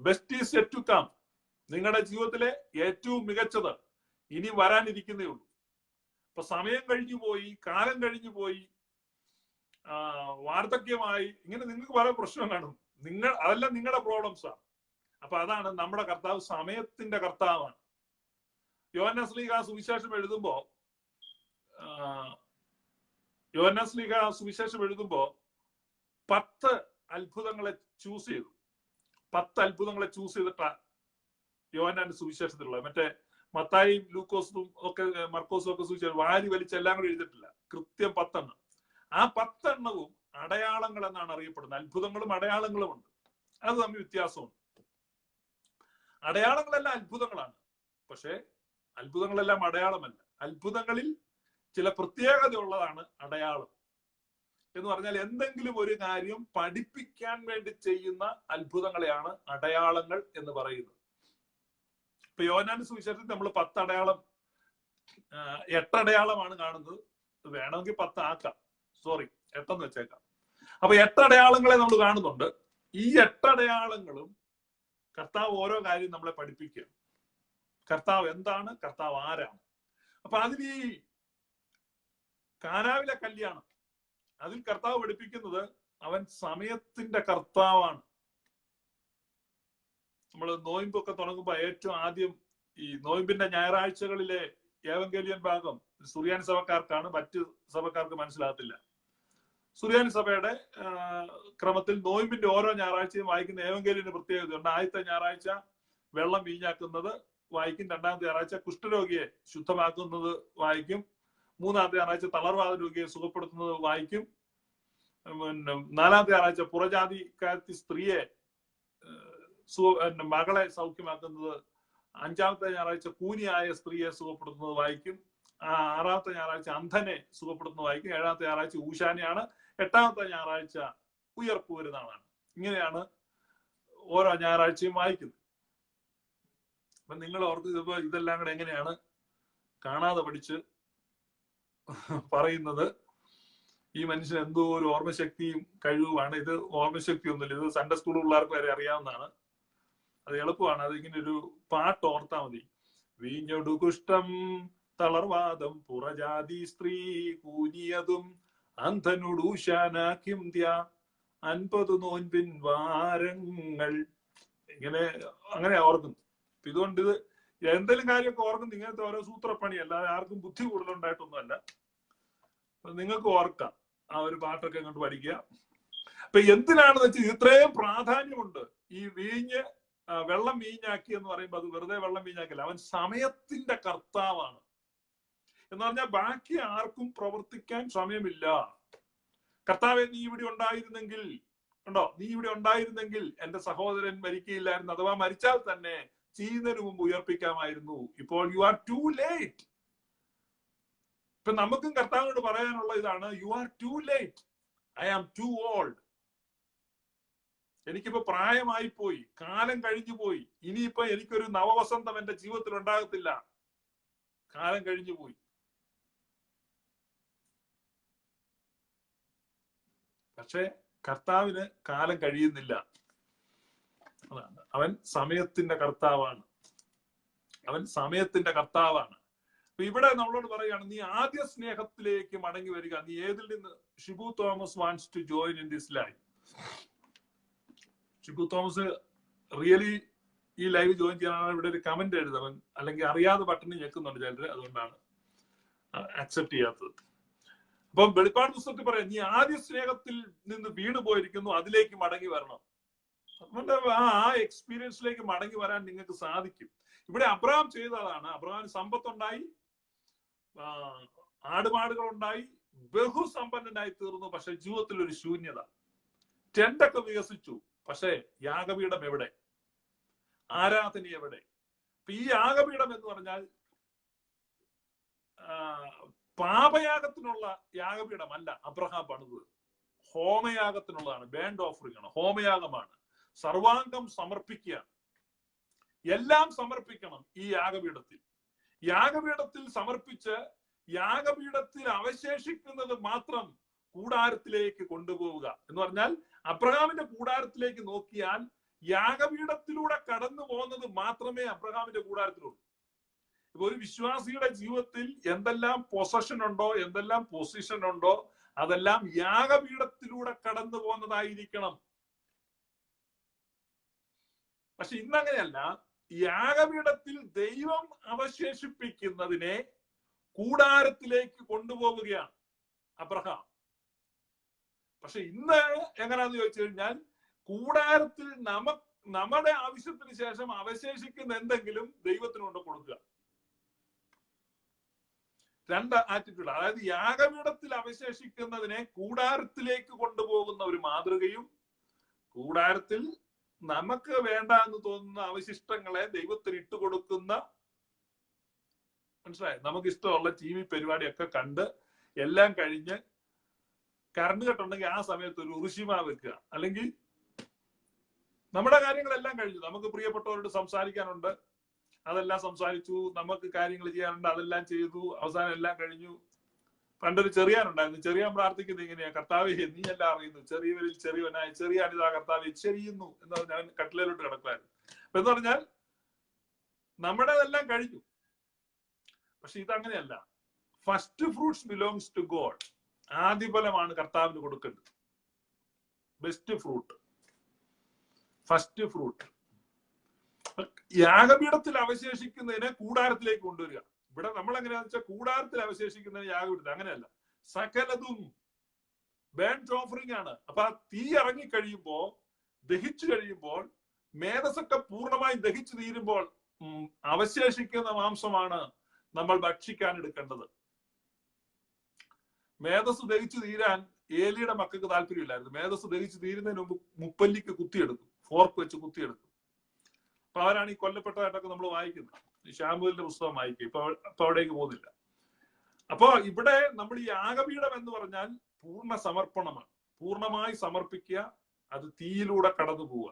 Best is yet to come. നിങ്ങളുടെ ജീവിതത്തിലെ ഏറ്റവും മികച്ചത് ഇനി വരാനിരിക്കുന്നേ ഉള്ളൂ. അപ്പൊ സമയം കഴിഞ്ഞു പോയി, കാലം കഴിഞ്ഞു പോയി, വാർദ്ധക്യമായി, ഇങ്ങനെ നിങ്ങൾക്ക് പല പ്രശ്നം കാണും. അതെല്ലാം നിങ്ങളുടെ പ്രോബ്ലംസാണ്. അപ്പൊ അതാണ് നമ്മുടെ കർത്താവ് സമയത്തിന്റെ കർത്താവാണ്. യോഹന്നാൻ ശ്ലീഹ സുവിശേഷം എഴുതുമ്പോ 10 അത്ഭുതങ്ങളെ ചൂസ് ചെയ്തു. 10 അത്ഭുതങ്ങളെ ചൂസ് ചെയ്തിട്ടാ യോഹന്നാന്റെ സുവിശേഷത്തിലുള്ള. മറ്റേ മത്തായിയും ലൂക്കോസും ഒക്കെ മർക്കോസും ഒക്കെ സുവിശേഷം വാരി വലിച്ചെല്ലാം കൂടി എഴുതിയിട്ടില്ല. കൃത്യം 10 എണ്ണം. ആ 10 എണ്ണവും അടയാളങ്ങൾ എന്നാണ് അറിയപ്പെടുന്നത്. അത്ഭുതങ്ങളും അടയാളങ്ങളും ഉണ്ട്. അത് തമ്മിൽ വ്യത്യാസമുണ്ട്. അടയാളങ്ങളെല്ലാം അത്ഭുതങ്ങളാണ്, പക്ഷെ അത്ഭുതങ്ങളെല്ലാം അടയാളമല്ല. അത്ഭുതങ്ങളിൽ ചില പ്രത്യേകത ഉള്ളതാണ് അടയാളം എന്ന് പറഞ്ഞാൽ എന്തെങ്കിലും ഒരു കാര്യം പഠിപ്പിക്കാൻ വേണ്ടി ചെയ്യുന്ന അത്ഭുതങ്ങളെയാണ് അടയാളങ്ങൾ എന്ന് പറയുന്നത്. ഇപ്പൊ യോഹന്നാന്റെ സുവിശേഷത്തിൽ നമ്മൾ 10 അടയാളം, 8 അടയാളമാണ് കാണുന്നത്. വേണമെങ്കിൽ 10 ആക്കാം, 8 എന്ന് വെച്ചേക്കാം. അപ്പൊ 8 അടയാളങ്ങളെ നമ്മൾ കാണുന്നുണ്ട്. ഈ 8 അടയാളങ്ങളും കർത്താവ് ഓരോ കാര്യം നമ്മളെ പഠിപ്പിക്കുക. കർത്താവ് എന്താണ്, കർത്താവ് ആരാണ്. അപ്പൊ അതിൽ ഈ കാനാവിലെ കല്യാണം, അതിൽ കർത്താവ് പഠിപ്പിക്കുന്നത് അവൻ സമയത്തിന്റെ കർത്താവാണ്. നമ്മൾ നോയമ്പൊക്കെ തുടങ്ങുമ്പോ ഏറ്റവും ആദ്യം ഈ നോയമ്പിന്റെ ഞായറാഴ്ചകളിലെ ഏവങ്കേലിയൻ ഭാഗം സുറിയാനി സഭക്കാർക്കാണ്, മറ്റ് സഭക്കാർക്ക് മനസ്സിലാകത്തില്ല. സുറിയാനി സഭയുടെ ക്രമത്തിൽ നോയമ്പിന്റെ ഓരോ ഞായറാഴ്ചയും വായിക്കുന്ന ഏവങ്കേലിയന് പ്രത്യേകതയുണ്ട്. ആദ്യത്തെ ഞായറാഴ്ച വെള്ളം വീഞ്ഞാക്കുന്നത് വായിക്കും. 2ാമത്തെ ഞായറാഴ്ച കുഷ്ഠരോഗിയെ ശുദ്ധമാക്കുന്നത് വായിക്കും. 3ാമത്തെ ഞായറാഴ്ച തളർവാദ രോഗിയെ സുഖപ്പെടുത്തുന്നത് വായിക്കും. 4ാമത്തെ ഞായറാഴ്ച പുറജാതിക്കാരത്തി സ്ത്രീയെ മകളെ സൗഖ്യമാക്കുന്നത്, 5ാമത്തെ ഞായറാഴ്ച കൂനിയായ സ്ത്രീയെ സുഖപ്പെടുത്തുന്നത് വായിക്കും. 6ാമത്തെ ഞായറാഴ്ച അന്ധനെ സുഖപ്പെടുത്തുന്നത് വായിക്കും. 7ാമത്തെ ഞായറാഴ്ച ഊശാനയാണ്. 8ാമത്തെ ഞായറാഴ്ച ഉയർപ്പ് വരുന്നതാണ്. ഇങ്ങനെയാണ് ഓരോ ഞായറാഴ്ചയും വായിക്കുന്നത്. അപ്പൊ നിങ്ങൾ ഓർത്ത് ഇതെല്ലാം കൂടെ എങ്ങനെയാണ് കാണാതെ പഠിച്ച് പറയുന്നത്? ഈ മനുഷ്യൻ എന്തോ ഒരു ഓർമ്മശക്തിയും കഴിവുമാണ്. ഇത് ഓർമ്മശക്തി ഒന്നുമില്ല, ഇത് സൺഡേ സ്കൂൾ പിള്ളേർക്ക് വരെ അറിയാവുന്നതാണ്. അത് എളുപ്പമാണ്. അതിങ്ങനെ ഒരു പാട്ട് ഓർത്താൽ മതി. വീഞ്ഞൊടു കുഷ്ഠം തളർവാദം പുറജാതി സ്ത്രീ കൂനിയതും അന്ധനുടൂശാനാക്കിം 50 നോൻപിൻ വാരങ്ങൾ. ഇങ്ങനെ അങ്ങനെ ഓർക്കുന്നു. ഇതുകൊണ്ട് ഇത് എന്തെങ്കിലും കാര്യമൊക്കെ ഓർക്കുന്നു. ഇങ്ങനത്തെ ഓരോ സൂത്രപ്പണി, അല്ലാതെ ആർക്കും ബുദ്ധി കൂടുതലുണ്ടായിട്ടൊന്നുമല്ല. നിങ്ങൾക്ക് ഓർക്കാം, ആ ഒരു പാട്ടൊക്കെ അങ്ങോട്ട് പഠിക്കുക. അപ്പൊ എന്തിനാണെന്ന് വെച്ചാൽ ഇത്രയും പ്രാധാന്യമുണ്ട്. ഈ വീഞ്ഞ് വെള്ളം വീഞ്ഞാക്കി എന്ന് പറയുമ്പോൾ അത് വെറുതെ വെള്ളം വീഞ്ഞാക്കില്ല. അവൻ സമയത്തിന്റെ കർത്താവാണ് എന്ന് പറഞ്ഞാൽ ബാക്കി ആർക്കും പ്രവർത്തിക്കാൻ സമയമില്ല. കർത്താവെ, നീ ഇവിടെ ഉണ്ടായിരുന്നെങ്കിൽ നീ ഇവിടെ ഉണ്ടായിരുന്നെങ്കിൽ എന്റെ സഹോദരൻ മരിക്കുകയില്ലായിരുന്നു. അഥവാ മരിച്ചാൽ തന്നെ ചെയ്യുന്നതിന് മുമ്പ് ഉയർപ്പിക്കാമായിരുന്നു. ഇപ്പോൾ യു ആർ ടു ലേറ്റ്. ഇപ്പൊ നമുക്കും കർത്താവിനോട് പറയാനുള്ള ഇതാണ്, you are too late. I am too old. എനിക്കിപ്പോ പ്രായമായി പോയി, കാലം കഴിഞ്ഞു പോയി. ഇനിയിപ്പോ എനിക്കൊരു നവവസന്തം എന്റെ ജീവിതത്തിൽ ഉണ്ടാകത്തില്ല. കാലം കഴിഞ്ഞു പോയി. പക്ഷെ കർത്താവിന് കാലം കഴിയുന്നില്ല. അതാണ്, അവൻ സമയത്തിന്റെ കർത്താവാണ്. അവൻ സമയത്തിന്റെ കർത്താവാണ്. അപ്പൊ ഇവിടെ നമ്മളോട് പറയുകയാണ്, നീ ആദ്യ സ്നേഹത്തിലേക്ക് മടങ്ങി വരിക. നീ ഏതിൽ നിന്ന്? Shibu Thomas wants to join in this live. Shibu Thomas really ഈ ലൈവ് ജോയിൻ ചെയ്യാനാണ് ഇവിടെ ഒരു കമന്റ് എഴുതവൻ, അല്ലെങ്കിൽ അറിയാതെ ബട്ടൺ ഞെക്കുന്നുണ്ട് ചിലര്, അതുകൊണ്ടാണ് അക്സെപ്റ്റ് ചെയ്യാത്തത്. അപ്പം വെളിപ്പാട് പുസ്തകത്തിൽ പറയാം, നീ ആദ്യ സ്നേഹത്തിൽ നിന്ന് വീണു പോയിരിക്കുന്നു, അതിലേക്ക് മടങ്ങി വരണം. അതുകൊണ്ട് ആ എക്സ്പീരിയൻസിലേക്ക് മടങ്ങി വരാൻ നിങ്ങൾക്ക് സാധിക്കും. ഇവിടെ അബ്രഹാം ചെയ്തതാണ്. അബ്രഹാമിന് സമ്പത്തുണ്ടായി, ആടുമാടുകളുണ്ടായി, ബഹുസമ്പന്നനായി തീർന്നു. പക്ഷെ ജീവിതത്തിൽ ഒരു ശൂന്യത. ടെന്റൊക്കെ വികസിച്ചു, പക്ഷെ യാഗപീഠം എവിടെ? ആരാധന എവിടെ? ഈ യാഗപീഠം എന്ന് പറഞ്ഞാൽ പാപയാഗത്തിനുള്ള യാഗപീഠമല്ല അബ്രഹാം പണിത്. ഹോമയാഗത്തിനുള്ളതാണ്. ബേൺഡ് ഓഫറിംഗ് ആണ്, ഹോമയാഗമാണ്. സർവാംഗം സമർപ്പിക്കുക, എല്ലാം സമർപ്പിക്കണം ഈ യാഗപീഠത്തിൽ. യാഗപീഠത്തിൽ സമർപ്പിച്ച് യാഗപീഠത്തിൽ അവശേഷിക്കുന്നത് മാത്രം കൂടാരത്തിലേക്ക് കൊണ്ടുപോവുക എന്ന് പറഞ്ഞാൽ, അബ്രഹാമിന്റെ കൂടാരത്തിലേക്ക് നോക്കിയാൽ യാഗപീഠത്തിലൂടെ കടന്നു പോകുന്നത് മാത്രമേ അബ്രഹാമിന്റെ കൂടാരത്തിലുള്ളൂ. ഇപ്പൊ ഒരു വിശ്വാസിയുടെ ജീവിതത്തിൽ എന്തെല്ലാം പൊസഷൻ ഉണ്ടോ, എന്തെല്ലാം പൊസിഷൻ ഉണ്ടോ, അതെല്ലാം യാഗപീഠത്തിലൂടെ കടന്നു പോകുന്നതായിരിക്കണം. പക്ഷെ ഇന്നങ്ങനെയല്ല. യാഗപീഠത്തിൽ ദൈവം അവശേഷിപ്പിക്കുന്നതിനെ കൂടാരത്തിലേക്ക് കൊണ്ടുപോവുകയാണ് അബ്രഹാം. പക്ഷെ ഇന്ന് എങ്ങനെയാന്ന് ചോദിച്ചു കഴിഞ്ഞാൽ, കൂടാരത്തിൽ നമ്മുടെ ആവശ്യത്തിന് ശേഷം അവശേഷിക്കുന്ന എന്തെങ്കിലും ദൈവത്തിന് കൊണ്ട് കൊടുക്കുക. രണ്ട് ആറ്റിറ്റ്യൂഡ്. അതായത് യാഗപീഠത്തിൽ അവശേഷിക്കുന്നതിനെ കൂടാരത്തിലേക്ക് കൊണ്ടുപോകുന്ന ഒരു മാതൃകയും, കൂടാരത്തിൽ നമുക്ക് വേണ്ട എന്ന് തോന്നുന്ന അവശിഷ്ടങ്ങളെ ദൈവത്തിന് ഇട്ടുകൊടുക്കുന്ന, മനസ്സിലായി, നമുക്ക് ഇഷ്ടമുള്ള TV പരിപാടിയൊക്കെ കണ്ട് എല്ലാം കഴിഞ്ഞ് കറണ്ട് കെട്ടുണ്ടെങ്കിൽ ആ സമയത്ത് ഒരു ഉറുശിമ വെക്കുക. അല്ലെങ്കിൽ നമ്മുടെ കാര്യങ്ങളെല്ലാം കഴിഞ്ഞു, നമുക്ക് പ്രിയപ്പെട്ടവരോട് സംസാരിക്കാനുണ്ട്, അതെല്ലാം സംസാരിച്ചു, നമുക്ക് കാര്യങ്ങൾ ചെയ്യാനുണ്ട്, അതെല്ലാം ചെയ്തു, അവസാനം എല്ലാം കഴിഞ്ഞു. പണ്ടൊരു ചെറിയാനുണ്ടായിരുന്നു. ചെറിയാൻ പ്രാർത്ഥിക്കുന്നത് ഇങ്ങനെയാ, കർത്താവേ നീ എല്ലാം അറിയുന്നു, ചെറിയവരിൽ ചെറിയവനായി ചെറിയാനിതാ കർത്താവെ ചെറിയുന്നു എന്ന് പറഞ്ഞാൽ കട്ടിലോട്ട് കിടക്കുമായിരുന്നു. അപ്പൊ എന്ന് പറഞ്ഞാൽ നമ്മുടേതെല്ലാം കഴിഞ്ഞു. പക്ഷെ ഇതങ്ങനെയല്ല. First fruits belongs to God. ആദ്യഫലമാണ് കർത്താവിന് കൊടുക്കേണ്ടത്. Best fruit, first fruit. യാഗപീഠത്തിൽ അവശേഷിക്കുന്നതിനെ കൂടാരത്തിലേക്ക് കൊണ്ടുവരിക. ഇവിടെ നമ്മൾ എങ്ങനെയാന്ന് വെച്ചാൽ, കൂടാരത്തിൽ അവശേഷിക്കുന്നതിന് യാഗപീഠത്തിൽ അങ്ങനെയല്ല. സകലതും ബേൺഡ് ഓഫറിംഗ് ആണ്. അപ്പൊ ആ തീ ഇറങ്ങി കഴിയുമ്പോ, ദഹിച്ചു കഴിയുമ്പോൾ, മേധസ്സൊക്കെ പൂർണ്ണമായും ദഹിച്ചു തീരുമ്പോൾ അവശേഷിക്കുന്ന മാംസമാണ് നമ്മൾ ഭക്ഷിക്കാൻ എടുക്കേണ്ടത്. മേധസ് ദഹിച്ചു തീരാൻ ഏലിയുടെ മക്കൾക്ക് താല്പര്യമില്ലായിരുന്നു. മേധസ് ദഹിച്ചു തീരുന്നതിന് മുമ്പ് മുപ്പല്ലിക്ക് കുത്തിയെടുക്കും, ഫോർക്ക് വെച്ച് കുത്തിയെടുക്കും. അപ്പൊ അവരാണ് ഈ കൊല്ലപ്പെട്ടതായിട്ടൊക്കെ നമ്മൾ വായിക്കുന്നത്. ശാമുവേലിന്റെ പുസ്തകം വായിക്കുക. ഇപ്പൊ അവിടേക്ക് പോകുന്നില്ല. അപ്പൊ ഇവിടെ നമ്മൾ ഈ യാഗപീഠം എന്ന് പറഞ്ഞാൽ പൂർണ്ണ സമർപ്പണമാണ്. പൂർണ്ണമായി സമർപ്പിക്കുക, അത് തീയിലൂടെ കടന്നു പോവുക.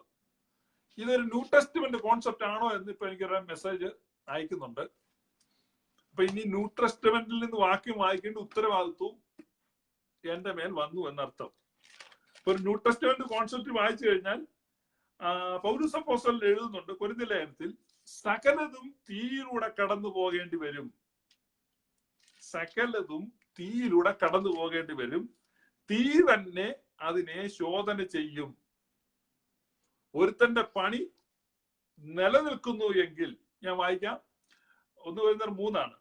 ഇതൊരു ന്യൂ ടെസ്റ്റ്മെന്റ് കോൺസെപ്റ്റ് ആണോ എന്ന് ഇപ്പൊ എനിക്കൊരു മെസ്സേജ് അയക്കുന്നുണ്ട്. അപ്പൊ ഇനി ന്യൂ ടെസ്റ്റ്മെന്റിൽ നിന്ന് വാക്യം വായിക്കേണ്ട ഉത്തരവാദിത്വം എന്റെ മേൽ വന്നു എന്നർത്ഥം. ഇപ്പൊ ഒരു ന്യൂ ടെസ്റ്റ്മെന്റ് കോൺസെപ്റ്റ് വായിച്ചു കഴിഞ്ഞാൽ, പൗലോസ് അപ്പോസ്തലൻ എഴുതുന്നുണ്ട് കൊരിന്ത്യർ ലേഖനത്തിൽ, സകലതും തീയിലൂടെ കടന്നു പോകേണ്ടി വരും. സകലതും തീയിലൂടെ കടന്നു പോകേണ്ടി വരും. തീ തന്നെ അതിനെ ശോധന ചെയ്യും. ഒരുത്തന്റെ പണി നിലനിൽക്കുന്നു എങ്കിൽ, ഞാൻ വായിക്കാം, 1 Corinthians 3.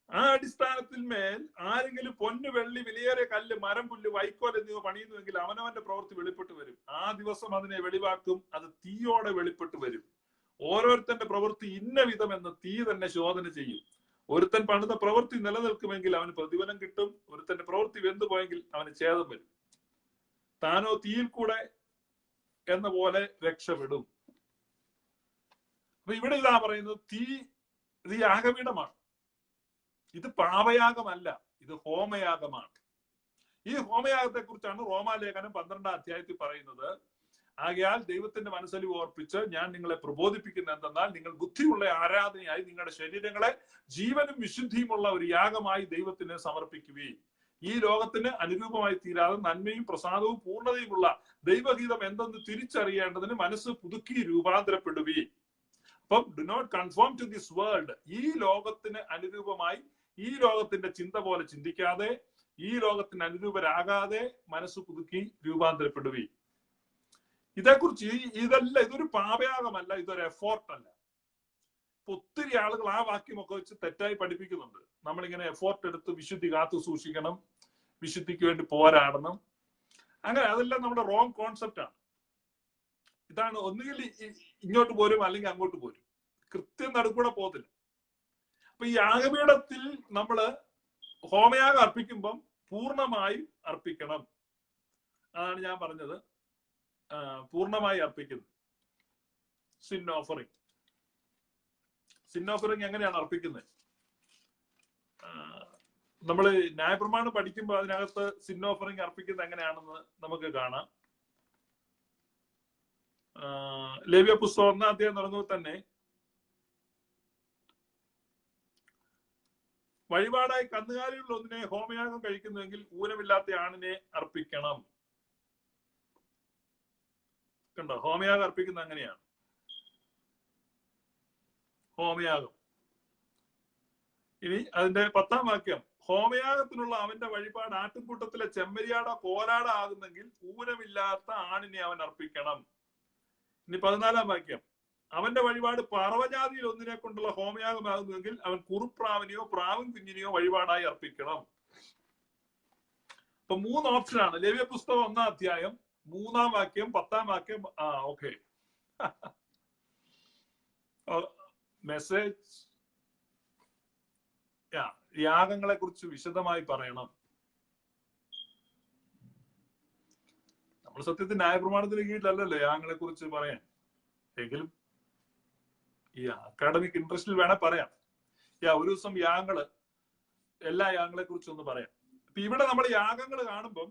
ആ അടിസ്ഥാനത്തിൽ മേൽ ആരെങ്കിലും പൊന്നു, വെള്ളി, വിലയേറിയ കല്ല്, മരം, പുല്ല്, വൈക്കോൽ എന്നിവ പണിയുന്നുവെങ്കിൽ അവനവന്റെ പ്രവൃത്തി വെളിപ്പെട്ട് വരും. ആ ദിവസം അതിനെ വെളിവാക്കും. അത് തീയോടെ വെളിപ്പെട്ട് വരും. ഓരോരുത്തന്റെ പ്രവൃത്തി ഇന്ന വിധം എന്ന് തീ തന്നെ ശോധന ചെയ്യും. ഒരുത്തൻ പണിത പ്രവൃത്തി നിലനിൽക്കുമെങ്കിൽ അവന് പ്രതിഫലം കിട്ടും. ഒരുത്തന്റെ പ്രവൃത്തി വെന്തുപോയെങ്കിൽ അവന് ഛേദം വരും. താനോ തീയിൽ കൂടെ എന്ന പോലെ രക്ഷപ്പെടും. അപ്പൊ ഇവിടെ ഇതാ പറയുന്നത്, തീ ഇത് യാഗപീഠമാണ്. ഇത് പാപയാഗമല്ല, ഇത് ഹോമയാഗമാണ്. ഈ ഹോമയാഗത്തെ കുറിച്ചാണ് റോമാലേഖനം 12 പറയുന്നത്. ആകയാൽ ദൈവത്തിന്റെ മനസ്സലിവ് ഓർപ്പിച്ച് ഞാൻ നിങ്ങളെ പ്രബോധിപ്പിക്കുന്ന എന്തെന്നാൽ, നിങ്ങൾ ബുദ്ധിയുള്ള ആരാധനയായി നിങ്ങളുടെ ശരീരങ്ങളെ ജീവനും വിശുദ്ധിയുമുള്ള ഒരു യാഗമായി ദൈവത്തിന് സമർപ്പിക്കുകയും ഈ ലോകത്തിന് അനുരൂപമായി തീരാതെ നന്മയും പ്രസാദവും പൂർണ്ണതയുമുള്ള ദൈവഗീതം എന്തെന്ന് തിരിച്ചറിയേണ്ടതിന് മനസ്സ് പുതുക്കി രൂപാന്തരപ്പെടുകയും. അപ്പം do not conform to this world. ഈ ലോകത്തിന് അനുരൂപമായി, ഈ ലോകത്തിന്റെ ചിന്ത പോലെ ചിന്തിക്കാതെ, ഈ ലോകത്തിന് അനുരൂപരാകാതെ മനസ്സ് പുതുക്കി രൂപാന്തരപ്പെടുകയും. ഇതേക്കുറിച്ച് ഇതൊരു പാപയാഗമല്ല, ഇതൊരു എഫോർട്ട് അല്ല. ഒത്തിരി ആളുകൾ ആ വാക്യമൊക്കെ വെച്ച് തെറ്റായി പഠിപ്പിക്കുന്നുണ്ട്. നമ്മളിങ്ങനെ എഫോർട്ട് എടുത്ത് വിശുദ്ധി കാത്തു സൂക്ഷിക്കണം, വിശുദ്ധിക്ക് വേണ്ടി പോരാടണം. അങ്ങനെ അതെല്ലാം നമ്മുടെ റോങ് കോൺസെപ്റ്റ് ആണ്. ഇതാണ്, ഒന്നുകിൽ ഇങ്ങോട്ട് പോരും അല്ലെങ്കിൽ അങ്ങോട്ട് പോരും, കൃത്യം നടുക്കൂടെ പോകത്തില്ല. അപ്പൊ ഈ യാഗപീഠത്തിൽ നമ്മള് ഹോമയാഗം അർപ്പിക്കുമ്പം പൂർണ്ണമായും അർപ്പിക്കണം. അതാണ് ഞാൻ പറഞ്ഞത്, പൂർണ്ണമായി അർപ്പിക്കുന്നത്. സിൻ ഓഫറിങ് എങ്ങനെയാണ് അർപ്പിക്കുന്നത്? നമ്മള് ന്യായപ്രമാണം പഠിക്കുമ്പോൾ അതിനകത്ത് സിൻ ഓഫറിങ് അർപ്പിക്കുന്നത് എങ്ങനെയാണെന്ന് നമുക്ക് കാണാം. ലേവ്യ പുസ്തകം 1-ാം അധ്യായം തുടങ്ങുമ്പോൾ തന്നെ വഴിപാടായി കന്നുകാലികളിൽ ഒന്നിനെ ഹോമയാഗം കഴിക്കുന്നുവെങ്കിൽ ഊനമില്ലാത്ത ആണിനെ അർപ്പിക്കണം. കണ്ടോ, ഹോമയാഗം അർപ്പിക്കുന്നത് അങ്ങനെയാണ്. ഹോമയാഗം. ഇനി അതിന്റെ 10-ാം വാക്യം, ഹോമയാഗത്തിനുള്ള അവന്റെ വഴിപാട് ആട്ടിൻകൂട്ടത്തിലെ ചെമ്മരിയാടോ കോലാടോ ആകുന്നെങ്കിൽ ഊനമില്ലാത്ത ആണിനെ അവൻ അർപ്പിക്കണം. ഇനി 14-ാം വാക്യം, അവന്റെ വഴിപാട് പറവജാതിയിൽ ഒന്നിനെ കൊണ്ടുള്ള ഹോമയാഗമാകുന്നുവെങ്കിൽ അവൻ കുറുപ്രാവിനെയോ പ്രാവും കുഞ്ഞിനെയോ വഴിപാടായി അർപ്പിക്കണം. അപ്പൊ 3 ഓപ്ഷനാണ്. ലേവ്യ പുസ്തകം 1-ാം അധ്യായം 3-ാം വാക്യം, 10-ാം വാക്യം. Okay, message. യാഗങ്ങളെ കുറിച്ച് വിശദമായി പറയണം. നമ്മൾ സത്യത്തിൽ ന്യായപ്രമാണത്തിന് കീഴിലല്ലല്ലോ യാഗങ്ങളെ കുറിച്ച് പറയാൻ. എങ്കിലും ഈ അക്കാഡമിക് ഇൻട്രസ്റ്റിൽ വേണേ പറയാം. ഒരു ദിവസം എല്ലാ യാഗങ്ങളെ കുറിച്ച് ഒന്ന് പറയാം. അപ്പൊ ഇവിടെ നമ്മൾ യാഗങ്ങൾ കാണുമ്പം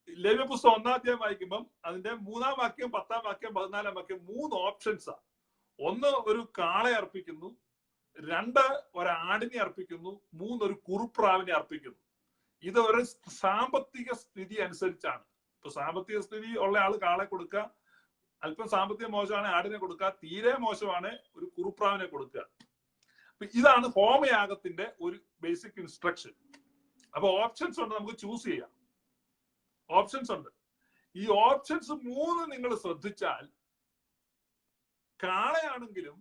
ലേവ്യ പുസ്തകം 1-ാം അധ്യായം വായിക്കുമ്പം അതിന്റെ 3-ാം വാക്യം, 10-ാം വാക്യം, 14-ാം വാക്യം 3 ഓപ്ഷൻസാ. 1 ഒരു കാളെ അർപ്പിക്കുന്നു, 2 ഒരാടിനെ അർപ്പിക്കുന്നു, 3 ഒരു കുറുപ്രാവിനെ അർപ്പിക്കുന്നു. ഇത് ഒരു സാമ്പത്തിക സ്ഥിതി അനുസരിച്ചാണ്. ഇപ്പൊ സാമ്പത്തിക സ്ഥിതി ഉള്ള ആള് കാളെ കൊടുക്കുക, അല്പം സാമ്പത്തിക മോശമാണ് ആടിനെ കൊടുക്കുക, തീരെ മോശമാണ് ഒരു കുറുപ്രാവിനെ കൊടുക്കുക. അപ്പൊ ഇതാണ് ഹോമയാഗത്തിന്റെ ഒരു ബേസിക് ഇൻസ്ട്രക്ഷൻ. അപ്പൊ ഓപ്ഷൻസ് ഉണ്ട്, നമുക്ക് ചൂസ് ചെയ്യാം. ഓപ്ഷൻസ് ഉണ്ട്. ഈ ഓപ്ഷൻസ് 3 നിങ്ങൾ ശ്രദ്ധിച്ചാൽ, കാളയാണെങ്കിലും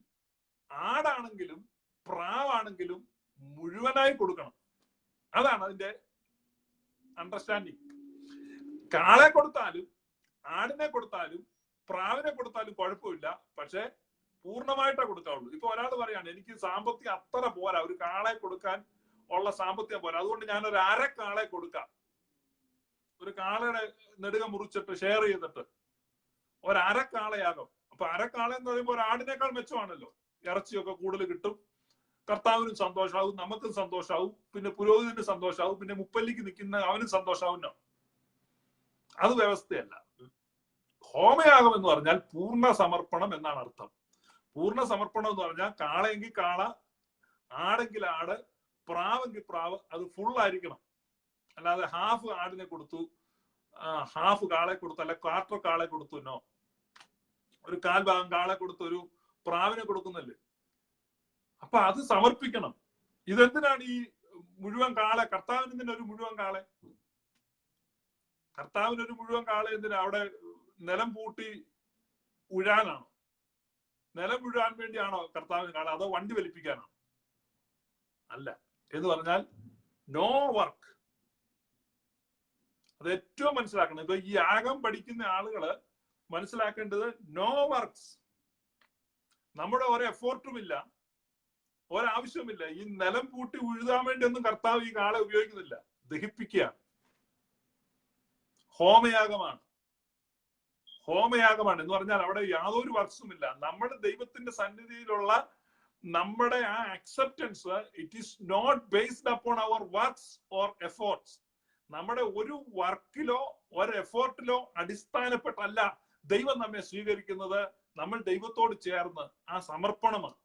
ആടാണെങ്കിലും പ്രാവാണെങ്കിലും മുഴുവനായി കൊടുക്കണം. അതാണ് അതിന്റെ അണ്ടർസ്റ്റാൻഡിങ്. കാളെ കൊടുത്താലും ആടിനെ കൊടുത്താലും പ്രാവിനെ കൊടുത്താലും കുഴപ്പമില്ല, പക്ഷെ പൂർണ്ണമായിട്ടേ കൊടുക്കാവുള്ളൂ. ഇപ്പൊ ഒരാൾ പറയാണ്, എനിക്ക് സാമ്പത്തികം അത്ര പോരാ, ഒരു കാളെ കൊടുക്കാൻ ഉള്ള സാമ്പത്തികം പോരാ, അതുകൊണ്ട് ഞാൻ ഒരു കാളെ കൊടുക്കാം. ഒരു കാളയുടെ നെടുക മുറിച്ചിട്ട് ഷെയർ ചെയ്തിട്ട് ഒരു കാളയാകും. അപ്പൊ കാള എന്ന് പറയുമ്പോൾ ഒരു ആടിനേക്കാൾ മെച്ചമാണല്ലോ. ഇറച്ചിയൊക്കെ കൂടുതൽ കിട്ടും, കർത്താവിനും സന്തോഷമാവും, നമുക്കും സന്തോഷമാവും, പിന്നെ പുരോഹിതന് സന്തോഷമാവും, പിന്നെ മുപ്പല്ലിക്ക് നിൽക്കുന്ന അവനും സന്തോഷമാവുന്നോ. അത് വ്യവസ്ഥയല്ല. ഹോമയാഗം എന്ന് പറഞ്ഞാൽ പൂർണ്ണ സമർപ്പണം എന്നാണ് അർത്ഥം. പൂർണ്ണ സമർപ്പണം എന്ന് പറഞ്ഞാൽ കാളയെങ്കിൽ കാള, ആടെങ്കിൽ ആട്, പ്രാവെങ്കിൽ പ്രാവ്, അത് ഫുൾ ആയിരിക്കണം. അല്ലാതെ ഹാഫ് ആടിനെ കൊടുത്തു, ഹാഫ് കാളെ കൊടുത്തു, അല്ല ക്വാർട്ടർ കാളെ കൊടുത്തു, നോ. ഒരു 1/4 ഭാഗം കാളെ കൊടുത്ത് ഒരു പ്രാവിനെ കൊടുക്കുന്നല്ലേ. അപ്പൊ അത് സമർപ്പിക്കണം. ഇതെന്തിനാണ് ഈ മുഴുവൻ കാളെ? കർത്താവിന് തന്നെ ഒരു മുഴുവൻ കാളെ, കർത്താവിനൊരു മുഴുവൻ കാളെ എന്തിനാ? അവിടെ നിലം പൂട്ടി ഉഴാനാണോ? നിലം ഉഴാൻ വേണ്ടിയാണോ കർത്താവിന് കാളെ? അതോ വണ്ടി വലിപ്പിക്കാനാണോ? അല്ല. എന്ന് പറഞ്ഞാൽ നോ വർക്ക്. അത് ഏറ്റവും മനസ്സിലാക്കണം. ഇപ്പൊ ഈ യാഗം പഠിക്കുന്ന ആളുകള് മനസ്സിലാക്കേണ്ടത് നോ വർക്ക്സ്. നമ്മുടെ ഒരു എഫോർട്ടും ഇല്ല, ഒരാവശ്യമില്ല. ഈ നിലം പൂട്ടി ഉഴുതാൻ വേണ്ടി ഒന്നും കർത്താവ് ഈ കാളെ ഉപയോഗിക്കുന്നില്ല. ദഹിപ്പിക്കുക, ഹോമയാഗമാണ്. ഹോമയാഗമാണ് എന്ന് പറഞ്ഞാൽ അവിടെ യാതൊരു വർക്സും ഇല്ല. നമ്മുടെ ദൈവത്തിന്റെ സന്നിധിയിലുള്ള നമ്മുടെ ആ acceptance, it is not based upon our works or efforts. നമ്മുടെ ഒരു വർക്കിലോ ഒരു എഫോർട്ടിലോ അടിസ്ഥാനപ്പെട്ടല്ല ദൈവം നമ്മെ സ്വീകരിക്കുന്നത്. നമ്മൾ ദൈവത്തോട് ചേർന്ന് ആ സമർപ്പണമാണ്.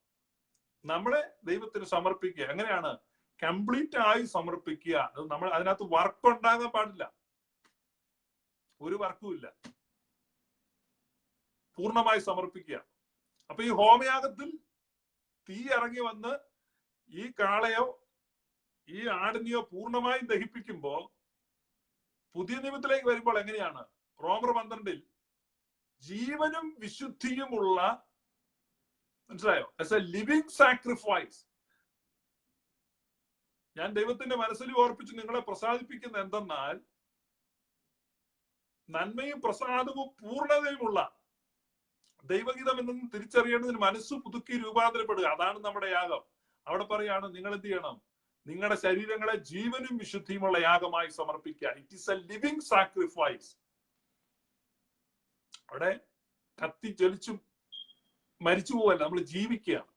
നമ്മളെ ദൈവത്തിന് സമർപ്പിക്കുക. എങ്ങനെയാണ്? കംപ്ലീറ്റ് ആയി സമർപ്പിക്കുക. അത് നമ്മൾ അതിനകത്ത് വർക്ക് ഉണ്ടാകാൻ പാടില്ല, ഒരു വർക്കും ഇല്ല. പൂർണ്ണമായി സമർപ്പിക്കുക. അപ്പൊ ഈ ഹോമയാഗത്തിൽ തീ ഇറങ്ങി വന്ന് ഈ കാളയോ ഈ ആടിനെയോ പൂർണ്ണമായും ദഹിപ്പിക്കുമ്പോ പുതിയ നിയമത്തിലേക്ക് വരുമ്പോൾ എങ്ങനെയാണ്? റോമർ 12 ജീവനും വിശുദ്ധിയുമുള്ള, മനസ്സിലായോ, ആസ് എ ലിവിങ് സാക്രിഫൈസ്. ഞാൻ ദൈവത്തിന്റെ മനസ്സിൽ ഓർപ്പിച്ച് നിങ്ങളെ പ്രസാദിപ്പിക്കുന്ന എന്തെന്നാൽ നന്മയും പ്രസാദവും പൂർണ്ണതയുമുള്ള ദൈവഗീതം എന്നും തിരിച്ചറിയേണ്ടതിന് മനസ്സ് പുതുക്കി രൂപാന്തരപ്പെടുക. അതാണ് നമ്മുടെ യാഗം. അവിടെ പറയാണ് നിങ്ങൾ എന്ത് ചെയ്യണം? നിങ്ങളുടെ ശരീരങ്ങളെ ജീവനും വിശുദ്ധിയുമുള്ള യാഗമായി സമർപ്പിക്കുക. It is A living sacrifice. അവിടെ കത്തി ജ്വലിച്ചും മരിച്ചു പോവല്ല, നമ്മൾ ജീവിക്കുകയാണ്.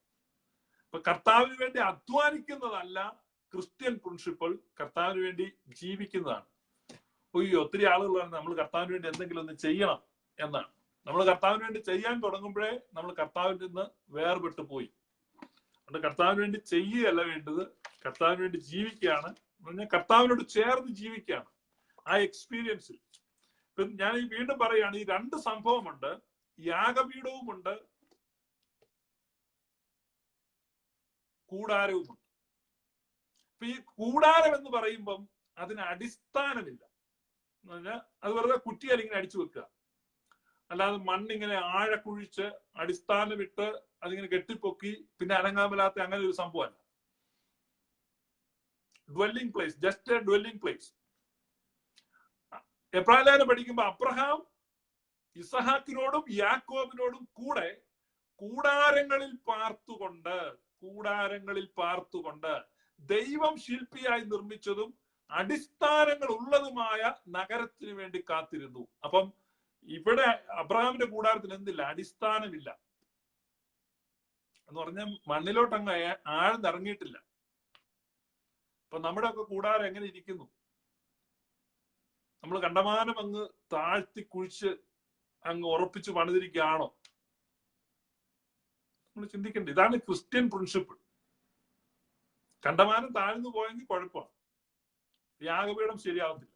അപ്പൊ കർത്താവിന് വേണ്ടി അധ്വാനിക്കുന്നതല്ല ക്രിസ്ത്യൻ പ്രിൻസിപ്പിൾ, കർത്താവിന് വേണ്ടി ജീവിക്കുന്നതാണ്. ഒത്തിരി ആളുകളാണ് നമ്മൾ കർത്താവിന് വേണ്ടി എന്തെങ്കിലും ഒന്ന് ചെയ്യണം എന്നാണ്. നമ്മൾ കർത്താവിന് വേണ്ടി ചെയ്യാൻ തുടങ്ങുമ്പോഴേ നമ്മൾ കർത്താവിൽ നിന്ന് വേർപെട്ടു പോയി. അതുകൊണ്ട് കർത്താവിന് വേണ്ടി ചെയ്യുകയല്ല വേണ്ടത്, കർത്താവിന് വേണ്ടി ജീവിക്കുകയാണ്. കർത്താവിനോട് ചേർന്ന് ജീവിക്കുകയാണ് ആ എക്സ്പീരിയൻസിൽ. ഇപ്പൊ ഞാൻ ഈ വീണ്ടും പറയുകയാണ്, ഈ 2 സംഭവമുണ്ട്. യാഗപീഠവുമുണ്ട്, കൂടാരവുമുണ്ട്. അപ്പൊ ഈ കൂടാരം എന്ന് പറയുമ്പം അതിന് അടിസ്ഥാനമില്ല. എന്ന് പറഞ്ഞാൽ അത് വെറുതെ കുറ്റിയാൽ ഇങ്ങനെ അടിച്ചു വെക്കുക, അല്ലാതെ മണ്ണിങ്ങനെ ആഴക്കുഴിച്ച് അടിസ്ഥാനമിട്ട് അതിങ്ങനെ കെട്ടിപ്പൊക്കി പിന്നെ അനങ്ങാമലാത്ത അങ്ങനെ ഒരു സംഭവമല്ല. Dwelling place, just a dwelling place. എബ്രായലേഖനം പഠിക്കുമ്പോ അബ്രഹാം ഇസഹാക്കിനോടും യാക്കോബിനോടും കൂടെ കൂടാരങ്ങളിൽ പാർത്തുകൊണ്ട് ദൈവം ശില്പിയായി നിർമ്മിച്ചതും അടിസ്ഥാനങ്ങൾ ഉള്ളതുമായ നഗരത്തിന് വേണ്ടി കാത്തിരുന്നു. അപ്പം ഇവിടെ അബ്രഹാമിന്റെ കൂടാരത്തിന് എന്തില്ല? അടിസ്ഥാനമില്ല. എന്ന് പറഞ്ഞാൽ മണ്ണിലോട്ടങ്ങ് ആഴ്ന്നിറങ്ങിയിട്ടില്ല. അപ്പൊ നമ്മുടെ ഒക്കെ കൂടാരം എങ്ങനെ ഇരിക്കുന്നു? നമ്മൾ കണ്ടമാനം അങ്ങ് താഴ്ത്തി കുഴിച്ച് അങ്ങ് ഉറപ്പിച്ച് പണിതിരിക്കുകയാണോ? നമ്മൾ ചിന്തിക്കേണ്ടത് ഇതാണ് ക്രിസ്ത്യൻ പ്രിൻസിപ്പിൾ. കണ്ടമാനം താഴ്ന്നു പോയെങ്കിൽ കുഴപ്പമാണ്, യാഗപീഠം ശരിയാവത്തില്ല.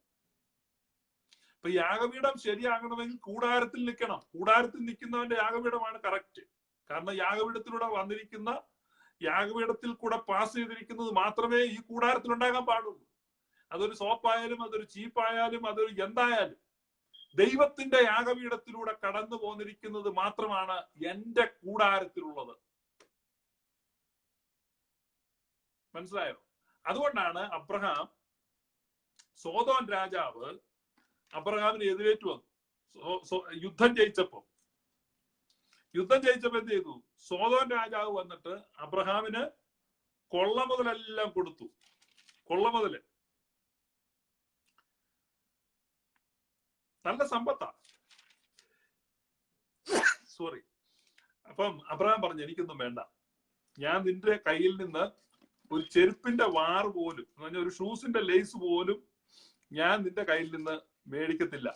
അപ്പൊ യാഗപീഠം ശരിയാകണമെങ്കിൽ കൂടാരത്തിൽ നിൽക്കണം. കൂടാരത്തിൽ നിൽക്കുന്നവന്റെ യാഗപീഠമാണ് കറക്റ്റ്. കാരണം യാഗപീഠത്തിലൂടെ വന്നിരിക്കുന്ന, യാഗപീഠത്തിൽ കൂടെ പാസ് ചെയ്തിരിക്കുന്നത് മാത്രമേ ഈ കൂടാരത്തിൽ ഉണ്ടാകാൻ പാടുള്ളൂ. അതൊരു സോപ്പായാലും അതൊരു ചീപ്പായാലും അതൊരു എന്തായാലും ദൈവത്തിന്റെ യാഗപീഠത്തിലൂടെ കടന്നു പോന്നിരിക്കുന്നത് മാത്രമാണ് എന്റെ കൂടാരത്തിലുള്ളത്. മനസ്സിലായോ? അതുകൊണ്ടാണ് അബ്രഹാം, സോദോം രാജാവ് അബ്രഹാമിന് എതിരേറ്റു വന്നു. യുദ്ധം ജയിച്ചപ്പോ എന്ത് ചെയ്തു? സോദോം രാജാവ് വന്നിട്ട് അബ്രഹാമിന് കൊള്ളമുതലെല്ലാം കൊടുത്തു. കൊള്ളമുതല് നല്ല സമ്പത്താ. സോറി. അപ്പം അബ്രഹാം പറഞ്ഞു, എനിക്കൊന്നും വേണ്ട, ഞാൻ നിന്റെ കയ്യിൽ നിന്ന് ഒരു ചെരുപ്പിന്റെ വാറ് പോലും, എന്ന് പറഞ്ഞാൽ ഒരു ഷൂസിന്റെ ലേസ് പോലും ഞാൻ നിന്റെ കയ്യിൽ നിന്ന് മേടിക്കത്തില്ല.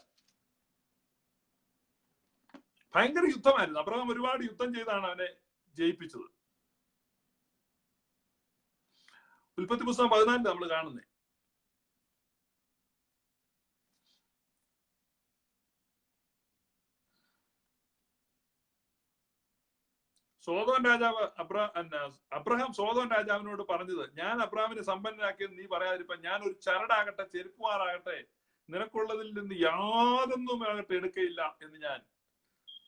ഭയങ്കര യുദ്ധമായിരുന്നു. അബ്രഹാം ഒരുപാട് യുദ്ധം ചെയ്താണ് അവനെ ജയിപ്പിച്ചത്. ഉൽപ്പത്തി പുസ്തകം 14 നമ്മൾ കാണുന്നേ. സോദോൻ രാജാവ് അബ്രഹാം സോദോൻ രാജാവിനോട് പറഞ്ഞത്, ഞാൻ അബ്രഹാമിനെ സമ്പന്നനാക്കിയെന്ന് നീ പറയാതിരിപ്പ ഞാൻ ഒരു ചരടാകട്ടെ ചെരുക്കുമാറാകട്ടെ നിനക്കുള്ളതിൽ നിന്ന് യാതൊന്നും ആകട്ടെ എടുക്കയില്ല എന്ന് ഞാൻ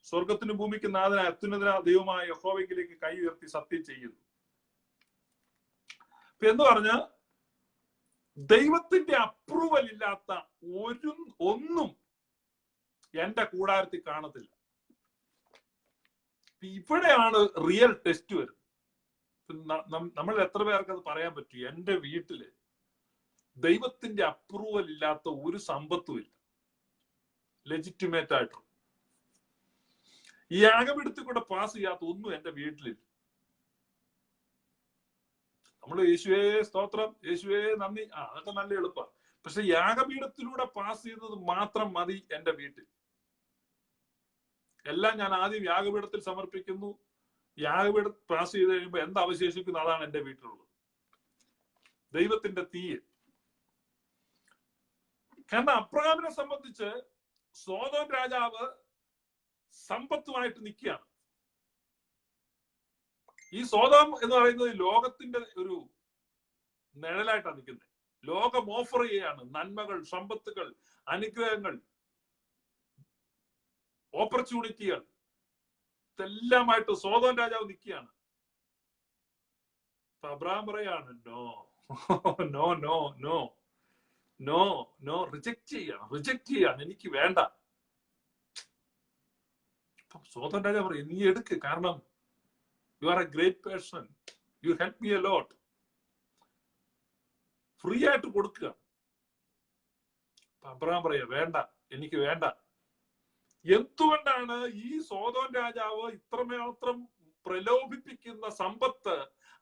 സ്വർഗത്തിനും ഭൂമിക്ക് നാഥനായ അത്യുന്നതനായ ദൈവമായ യഹോവയിലേക്ക് കൈ ഉയർത്തി സത്യം ചെയ്യുന്നു. എന്ന് പറഞ്ഞ ദൈവത്തിന്റെ അപ്രൂവൽ ഇല്ലാത്ത ഒന്നും എന്റെ കൂടാരത്തിൽ കാണത്തില്ല. ഇവിടെയാണ് റിയൽ ടെസ്റ്റ് വരുന്നത്. നമ്മൾ എത്ര പേർക്ക് അത് പറയാൻ പറ്റും? എന്റെ വീട്ടില് ദൈവത്തിന്റെ അപ്രൂവൽ ഇല്ലാത്ത ഒരു സമ്പത്തും ഇല്ല, ലെജിറ്റിമേറ്റ് ആയിട്ട്. ഈ യാഗപീഠത്തിൽ കൂടെ പാസ് ചെയ്യാത്ത ഒന്നും എന്റെ വീട്ടിലില്ല. നമ്മൾ യേശുവേ സ്തോത്രം, യേശുവേ നന്ദി, അതൊക്കെ നല്ല എളുപ്പമാണ്. പക്ഷെ യാഗപീഠത്തിലൂടെ പാസ് ചെയ്യുന്നത് മാത്രം മതി എന്റെ വീട്ടിൽ. എല്ലാം ഞാൻ ആദ്യം യാഗപീഠത്തിൽ സമർപ്പിക്കുന്നു. യാഗപീഠം പാസ് ചെയ്ത് കഴിയുമ്പോൾ എന്ത് അവശേഷിക്കുന്നു അതാണ് എന്റെ വീട്ടിലുള്ളത്, ദൈവത്തിന്റെ തീയ്. കാരണം അബ്രഹാമിനെ സംബന്ധിച്ച് സോദോം രാജാവ് സമ്പത്തുമായിട്ട് നിൽക്കുകയാണ്. ഈ സോദോം എന്ന് പറയുന്നത് ലോകത്തിന്റെ ഒരു നിഴലായിട്ടാണ് നിൽക്കുന്നത്. ലോകം ഓഫർ ചെയ്യാണ് നന്മകൾ, സമ്പത്തുകൾ, അനുഗ്രഹങ്ങൾ, ഓപ്പർച്യൂണിറ്റികൾ, ഇതെല്ലാമായിട്ട് സോദോം രാജാവ് നിൽക്കുകയാണ്. അബ്രഹാം പറയാണ് no no no no no no, reject ചെയ്യാണ്, എനിക്ക് വേണ്ട. സോദോം രാജാവ് പറയും നീ എടുക്ക്, കാരണം you are a great person, you help me a lot. Free ആയിട്ട് കൊടുക്കുക. അബ്രഹാം പറയാ വേണ്ട, എനിക്ക് വേണ്ട. എന്തുകൊണ്ടാണ് ഈ സോദോം രാജാവ് ഇത്രമാത്രം പ്രലോഭിപ്പിക്കുന്ന സമ്പത്ത്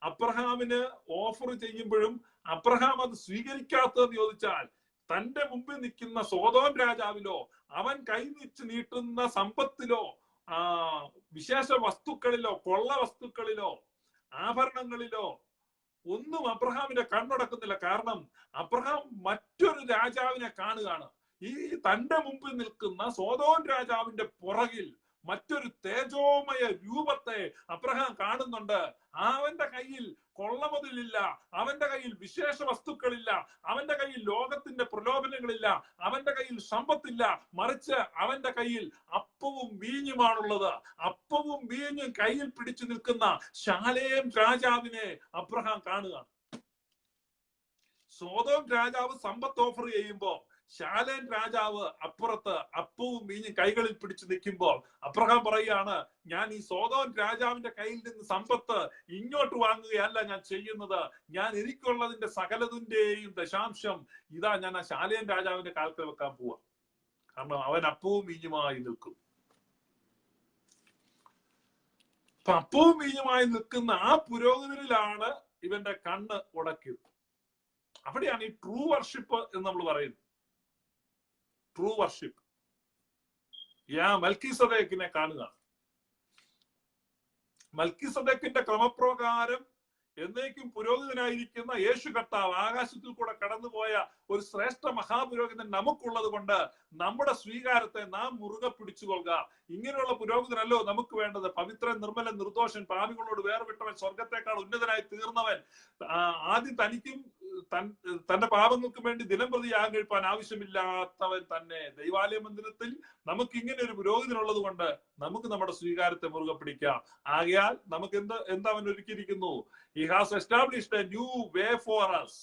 അബ്രഹാമിന് ഓഫർ ചെയ്യുമ്പോഴും അബ്രഹാം അത് സ്വീകരിക്കാത്തതെന്ന് ചോദിച്ചാൽ, തന്റെ മുമ്പിൽ നിൽക്കുന്ന സോദോം രാജാവിലോ അവൻ കൈനിച്ച് നീട്ടുന്ന സമ്പത്തിലോ വിശേഷ വസ്തുക്കളിലോ കൊള്ള വസ്തുക്കളിലോ ആഭരണങ്ങളിലോ ഒന്നും അബ്രഹാമിന്റെ കണ്ണടക്കുന്നില്ല. കാരണം അബ്രഹാം മറ്റൊരു രാജാവിനെ കാണുകയാണ്. ഈ തന്റെ മുമ്പിൽ നിൽക്കുന്ന സോദോം രാജാവിന്റെ പുറകിൽ മറ്റൊരു തേജോമയ രൂപത്തെ അബ്രഹാം കാണുന്നുണ്ട്. അവന്റെ കയ്യിൽ കൊള്ളമുതലില്ല, അവന്റെ കയ്യിൽ വിശേഷ വസ്തുക്കളില്ല, അവന്റെ കയ്യിൽ ലോകത്തിന്റെ പ്രലോഭനങ്ങളില്ല, അവന്റെ കയ്യിൽ സമ്പത്തില്ല. മറിച്ച് അവന്റെ കയ്യിൽ അപ്പവും വീഞ്ഞുമാണുള്ളത്. അപ്പവും വീഞ്ഞും കയ്യിൽ പിടിച്ചു നിൽക്കുന്ന ശാലേം രാജാവിനെ അബ്രഹാം കാണുകയാണ്. സോദോം രാജാവ് സമ്പത്ത് ഓഫർ ചെയ്യുമ്പോ ശാലേം രാജാവ് അപ്പുറത്ത് അപ്പവും വീഞ്ഞും കൈകളിൽ പിടിച്ചു നിൽക്കുമ്പോൾ അബ്രഹാം പറയുകയാണ്, ഞാൻ ഈ സോദോം രാജാവിന്റെ കയ്യിൽ നിന്ന് സമ്പത്ത് ഇങ്ങോട്ട് വാങ്ങുകയല്ല ഞാൻ ചെയ്യുന്നത്, ഞാൻ എനിക്കുള്ളതിന്റെ സകലതിന്റെയും ദശാംശം ഇതാ ഞാൻ ആ ശാലേം രാജാവിന്റെ കാലത്ത് വെക്കാൻ പോവാ. കാരണം അവൻ അപ്പവും വീഞ്ഞുമായി നിൽക്കും. അപ്പൊ അപ്പവും വീഞ്ഞുമായി നിൽക്കുന്ന ആ പുരോഹിതനിലാണ് ഇവന്റെ കണ്ണ് ഉടക്കിയത്. അവിടെയാണ് ഈ ട്രൂ വർഷിപ്പ് എന്ന് നമ്മൾ പറയുന്നത്. True worship. മൽക്കീസദേക്കിനെ കാണുക. മൽക്കീസദേക്കിന്റെ ക്രമപ്രകാരം എന്നേക്കും പുരോഹിതനായിരിക്കുന്ന യേശു കർത്താവ് ആകാശത്തിൽ കൂടെ കടന്നുപോയ ഒരു ശ്രേഷ്ഠ മഹാപുരോഹിതൻ നമുക്കുള്ളത് കൊണ്ട് നമ്മുടെ സ്വീകാരത്തെ നാം മുറുകെ പിടിച്ചുകൊള്ളുക. ഇങ്ങനെയുള്ള പുരോഹിതനല്ലോ നമുക്ക് വേണ്ടത്. പവിത്രൻ, നിർമ്മലൻ, നിർദോഷൻ, പാപികളോട് വേർവിട്ടവൻ, സ്വർഗത്തെക്കാൾ ഉന്നതനായി തീർന്നവൻ, ആദ്യം തനിക്കും തന്റെ പാപങ്ങൾക്കും വേണ്ടി ദിനംപ്രതി യാഗം കഴിപ്പാൻ ആവശ്യമില്ലാത്തവൻ തന്നെ. ദൈവാലയ മന്ദിരത്തിൽ നമുക്ക് ഇങ്ങനെ ഒരു പുരോഹിതനുള്ളത് കൊണ്ട് നമുക്ക് നമ്മുടെ സ്വീകാരത്തെ മുറുകെ പിടിക്കാം. ആകയാൽ നമുക്ക് എന്താ അവൻ ഒരുക്കിയിരിക്കുന്നു? He has established a new way for us.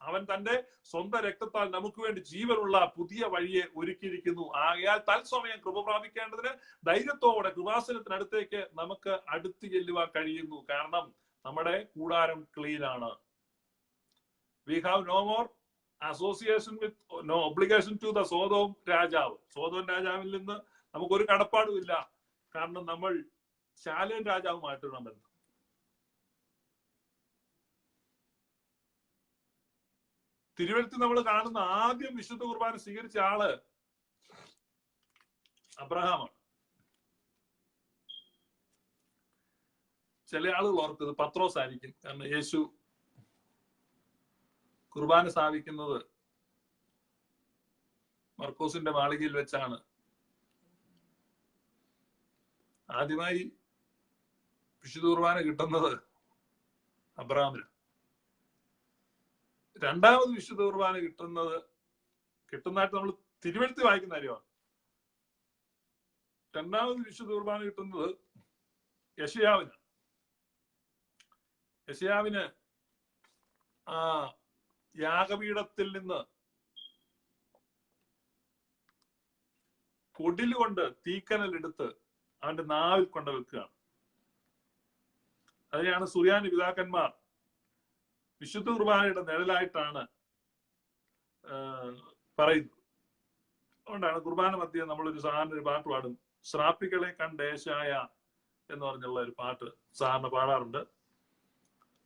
അവൻ തന്റെ സ്വന്തം രക്തത്താൽ നമുക്ക് വേണ്ടി ജീവനുള്ള പുതിയ വഴിയെ ഒരുക്കിയിരിക്കുന്നു. ആകയാൽ തത്സമയം കൃപ പ്രാപിക്കേണ്ടതിന് ധൈര്യത്തോടെ കൃപാസനത്തിനടുത്തേക്ക് നമുക്ക് അടുത്ത് ചെല്ലുവാൻ കഴിയുന്നു. കാരണം നമ്മുടെ കൂടാരം ക്ലീൻ ആണ്. We have no more association with, no obligation to the Sodom രാജാവ്. സോദോം രാജാവിൽ നിന്ന് നമുക്കൊരു കടപ്പാടും ഇല്ല. കാരണം നമ്മൾ ശാലേം രാജാവുമായിട്ടാണ് ബന്ധം. തിരുവഴുത്തിൽ നമ്മൾ കാണുന്ന ആദ്യം വിശുദ്ധ കുർബാന സ്വീകരിച്ച ആള് അബ്രഹാമാണ്. ചില ആളുകൾ ഓർക്കുന്നത് പത്രോസ് ആയിരിക്കും. കാരണം യേശു കുർബാന സ്ഥാപിക്കുന്നത് മർക്കോസിന്റെ മാളികയിൽ വെച്ചാണ്. ആദ്യമായി വിശുദ്ധ കുർബാന കിട്ടുന്നത് അബ്രഹാമിന്. രണ്ടാമത് വിശുദ്ധ കുർബാന കിട്ടുന്നതായിട്ട് നമ്മൾ തിരുവെഴുത്ത് വായിക്കുന്ന കാര്യമാണ്. രണ്ടാമത് വിശുദ്ധ കുർബാന കിട്ടുന്നത് യെശയ്യാവിന്. യെശയ്യാവിന് ആ യാഗപീഠത്തിൽ നിന്ന് കൊടിലുകൊണ്ട് തീക്കനൽ എടുത്ത് അവന്റെ നാവിൽ കൊണ്ട് വെക്കുകയാണ്. അതിനെയാണ് സുറിയാനി പിതാക്കന്മാർ വിശുദ്ധ കുർബാനയുടെ നിഴലായിട്ടാണ് പറയുന്നത്. അതുകൊണ്ടാണ് കുർബാന മധ്യേ നമ്മളൊരു സാധാരണ ഒരു പാട്ട് പാടും, ശ്രാപ്പികളെ കണ്ടേശായ എന്ന് പറഞ്ഞുള്ള ഒരു പാട്ട് സാധാരണ പാടാറുണ്ട്.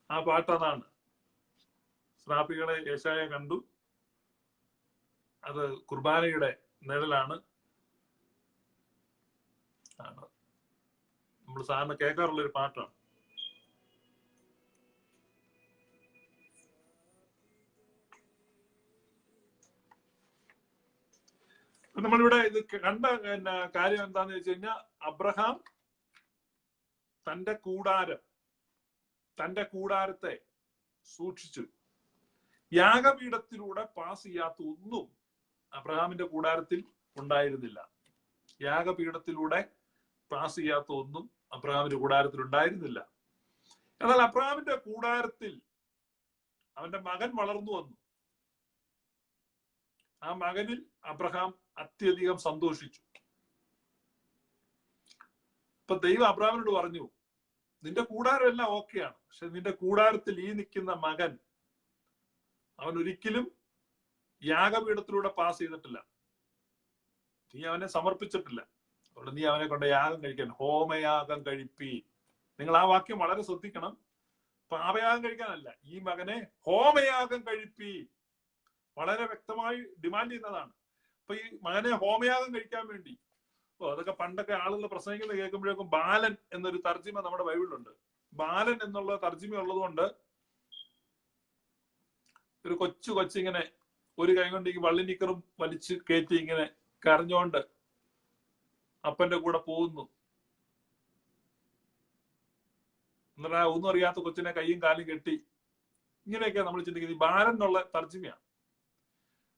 ആ പാട്ട് അതാണ്, ശ്രാപ്പികളെ യേശായ കണ്ടു. അത് കുർബാനയുടെ നിഴലാണ്. നമ്മൾ സാധാരണ കേൾക്കാറുള്ള ഒരു പാട്ടാണ്. നമ്മളിവിടെ ഇത് കണ്ട കാര്യം എന്താന്ന് വെച്ച് കഴിഞ്ഞാൽ, അബ്രഹാം തന്റെ കൂടാരത്തെ സൂക്ഷിച്ചു. യാഗപീഠത്തിലൂടെ പാസ് ചെയ്യാത്ത ഒന്നും അബ്രഹാമിന്റെ കൂടാരത്തിൽ ഉണ്ടായിരുന്നില്ല. യാഗപീഠത്തിലൂടെ പാസ് ചെയ്യാത്ത ഒന്നും അബ്രഹാമിന്റെ കൂടാരത്തിൽ ഉണ്ടായിരുന്നില്ല. എന്നാൽ അബ്രഹാമിന്റെ കൂടാരത്തിൽ അവന്റെ മകൻ വളർന്നു വന്നു. ആ മകനിൽ അബ്രഹാം അത്യധികം സന്തോഷിച്ചു. ഇപ്പൊ ദൈവം അബ്രഹാമിനോട് പറഞ്ഞു, നിന്റെ കൂടാരം എല്ലാം ഓക്കെയാണ്, പക്ഷെ നിന്റെ കൂടാരത്തിൽ ഈ നിൽക്കുന്ന മകൻ അവൻ ഒരിക്കലും യാഗപീഠത്തിലൂടെ പാസ് ചെയ്തിട്ടില്ല. നീ അവനെ സമർപ്പിച്ചിട്ടില്ല. അതുകൊണ്ട് നീ അവനെ കൊണ്ട് യാഗം കഴിക്കാൻ, ഹോമയാഗം കഴിപ്പി. നിങ്ങൾ ആ വാക്യം വളരെ ശ്രദ്ധിക്കണം. പാപയാഗം കഴിക്കാനല്ല, ഈ മകനെ ഹോമയാഗം കഴിപ്പി. വളരെ വ്യക്തമായി ഡിമാൻഡ് ചെയ്യുന്നതാണ്. അപ്പൊ ഈ മകനെ ഹോമയാഗം കഴിക്കാൻ വേണ്ടി, അതൊക്കെ പണ്ടൊക്കെ ആളുകൾ പ്രസംഗിക്കുന്നത് കേൾക്കുമ്പോഴേക്കും ബാലൻ എന്നൊരു തർജിമ നമ്മുടെ ബൈബിളിലുണ്ട്. ബാലൻ എന്നുള്ള തർജിമ ഉള്ളത് കൊണ്ട് ഒരു കൊച്ചിങ്ങനെ ഒരു കൈ കൊണ്ട് ഈ വള്ളിനിക്കറും വലിച്ച് കയറ്റി ഇങ്ങനെ കരഞ്ഞോണ്ട് അപ്പന്റെ കൂടെ പോകുന്നു. എന്നിട്ട് ഒന്നും അറിയാത്ത കൊച്ചിനെ കൈയും കാലും കെട്ടി, ഇങ്ങനെയൊക്കെ നമ്മൾ ചിന്തിക്കുന്നത് ഈ ബാലൻ എന്നുള്ള തർജിമയാണ്.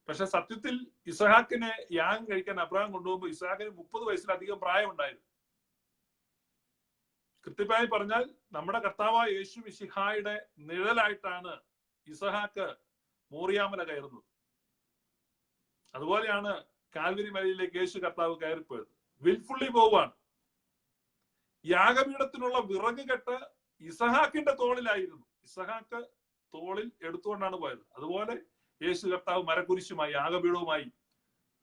പക്ഷെ സത്യത്തിൽ ഇസഹാക്കിനെ യാഗം കഴിക്കാൻ അബ്രഹാം കൊണ്ടുപോകുമ്പോൾ ഇസഹാക്കിന് 30 വയസ്സിലധികം പ്രായമുണ്ടായിരുന്നു. കൃത്യമായി പറഞ്ഞാൽ നമ്മുടെ കർത്താവായ യേശു മിശിഹായുടെ നിഴലായിട്ടാണ് ഇസഹാക്ക് മോറിയാമല കയറുന്നത്. അതുപോലെയാണ് കാൽവരി മലയിലേക്ക് യേശു കർത്താവ് കയറിപ്പോയത്. വിൽഫുള്ളി പോവാണ്. യാഗപീഠത്തിനുള്ള വിറക് കെട്ട് ഇസഹാക്കിന്റെ തോളിലായിരുന്നു. ഇസഹാക്ക് തോളിൽ എടുത്തുകൊണ്ടാണ് പോയത്. അതുപോലെ യേശു കർത്താവ് മരക്കുരിശുമായി യാഗപീഠവുമായി